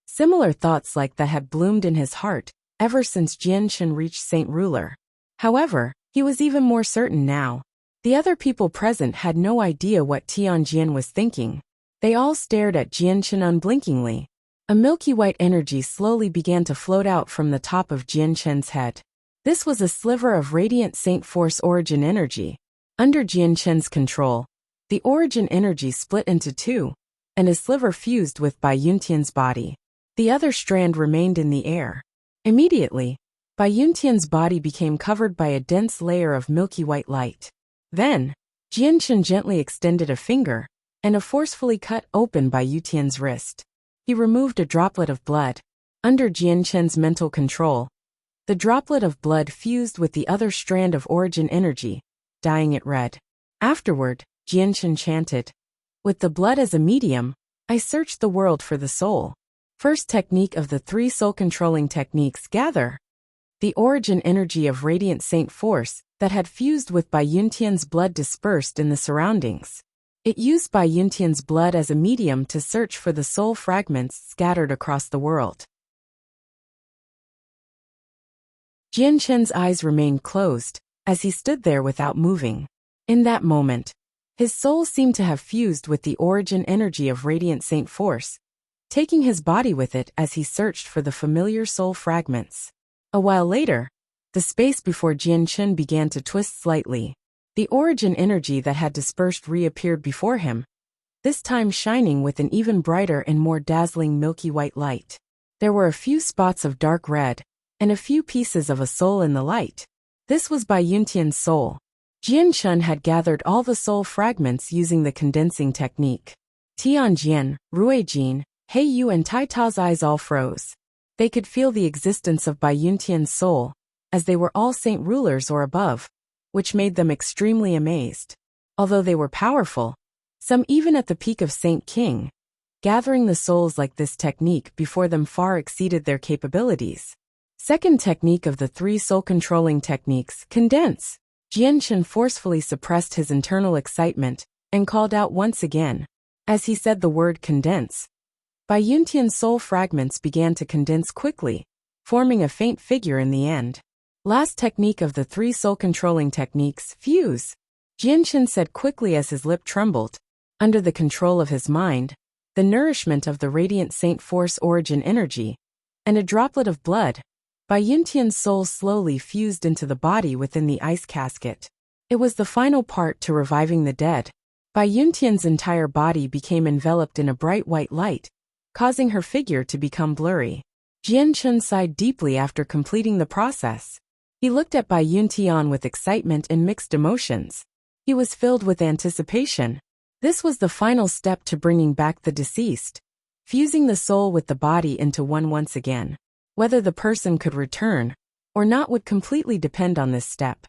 Similar thoughts like that had bloomed in his heart ever since Jianshan reached Saint Ruler. However, he was even more certain now. The other people present had no idea what Tianjian was thinking. They all stared at Jianshan unblinkingly. A milky white energy slowly began to float out from the top of Jianshan's head. This was a sliver of radiant Saint Force origin energy. Under Jianshan's control, the origin energy split into 2, and a sliver fused with Bai Yuntian's body. The other strand remained in the air. Immediately, Bai Yuntian's body became covered by a dense layer of milky white light. Then, Jianshan gently extended a finger, and forcefully cut open Bai Yuntian's wrist. He removed a droplet of blood. Under Jianshan's mental control, the droplet of blood fused with the other strand of origin energy, dyeing it red. Afterward, Jianshan chanted, "With the blood as a medium, I searched the world for the soul." First technique of the 3 soul-controlling techniques: gather the origin energy of radiant saint force that had fused with Bai Yuntian's blood dispersed in the surroundings. It used Bai Yuntian's blood as a medium to search for the soul fragments scattered across the world. Jianshan's eyes remained closed as he stood there without moving. In that moment, his soul seemed to have fused with the origin energy of radiant saint force, taking his body with it as he searched for the familiar soul fragments. A while later, the space before Jianshan began to twist slightly. The origin energy that had dispersed reappeared before him, this time shining with an even brighter and more dazzling milky white light. There were a few spots of dark red, and a few pieces of a soul in the light. This was Bai Yuntian's soul. Jianshan had gathered all the soul fragments using the condensing technique. Tianjian, Ruijin, Heiyu and Taita's eyes all froze. They could feel the existence of Bai Yuntian's soul, as they were all saint rulers or above, which made them extremely amazed. Although they were powerful, some even at the peak of Saint King, gathering the souls like this technique before them far exceeded their capabilities. Second technique of the 3 soul-controlling techniques: condense. Jianshan forcefully suppressed his internal excitement and called out once again. As he said the word condense, Bai Yuntian's soul fragments began to condense quickly, forming a faint figure in the end. Last technique of the 3 soul-controlling techniques: fuse. Jianshan said quickly as his lip trembled. Under the control of his mind, the nourishment of the radiant saint force origin energy, and a droplet of blood, Bai Yuntian's soul slowly fused into the body within the ice casket. It was the final part to reviving the dead. Bai Yuntian's entire body became enveloped in a bright white light, causing her figure to become blurry. Jianshan sighed deeply after completing the process. He looked at Bai Yuntian with excitement and mixed emotions. He was filled with anticipation. This was the final step to bringing back the deceased, fusing the soul with the body into one once again. Whether the person could return or not would completely depend on this step.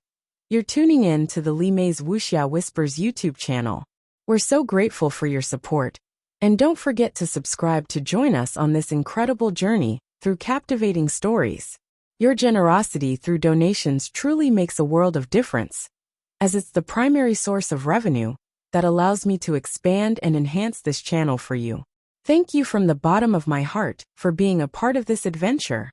You're tuning in to the Li Mei's Wuxia Whispers YouTube channel. We're so grateful for your support. And don't forget to subscribe to join us on this incredible journey through captivating stories. Your generosity through donations truly makes a world of difference, as it's the primary source of revenue that allows me to expand and enhance this channel for you. Thank you from the bottom of my heart for being a part of this adventure.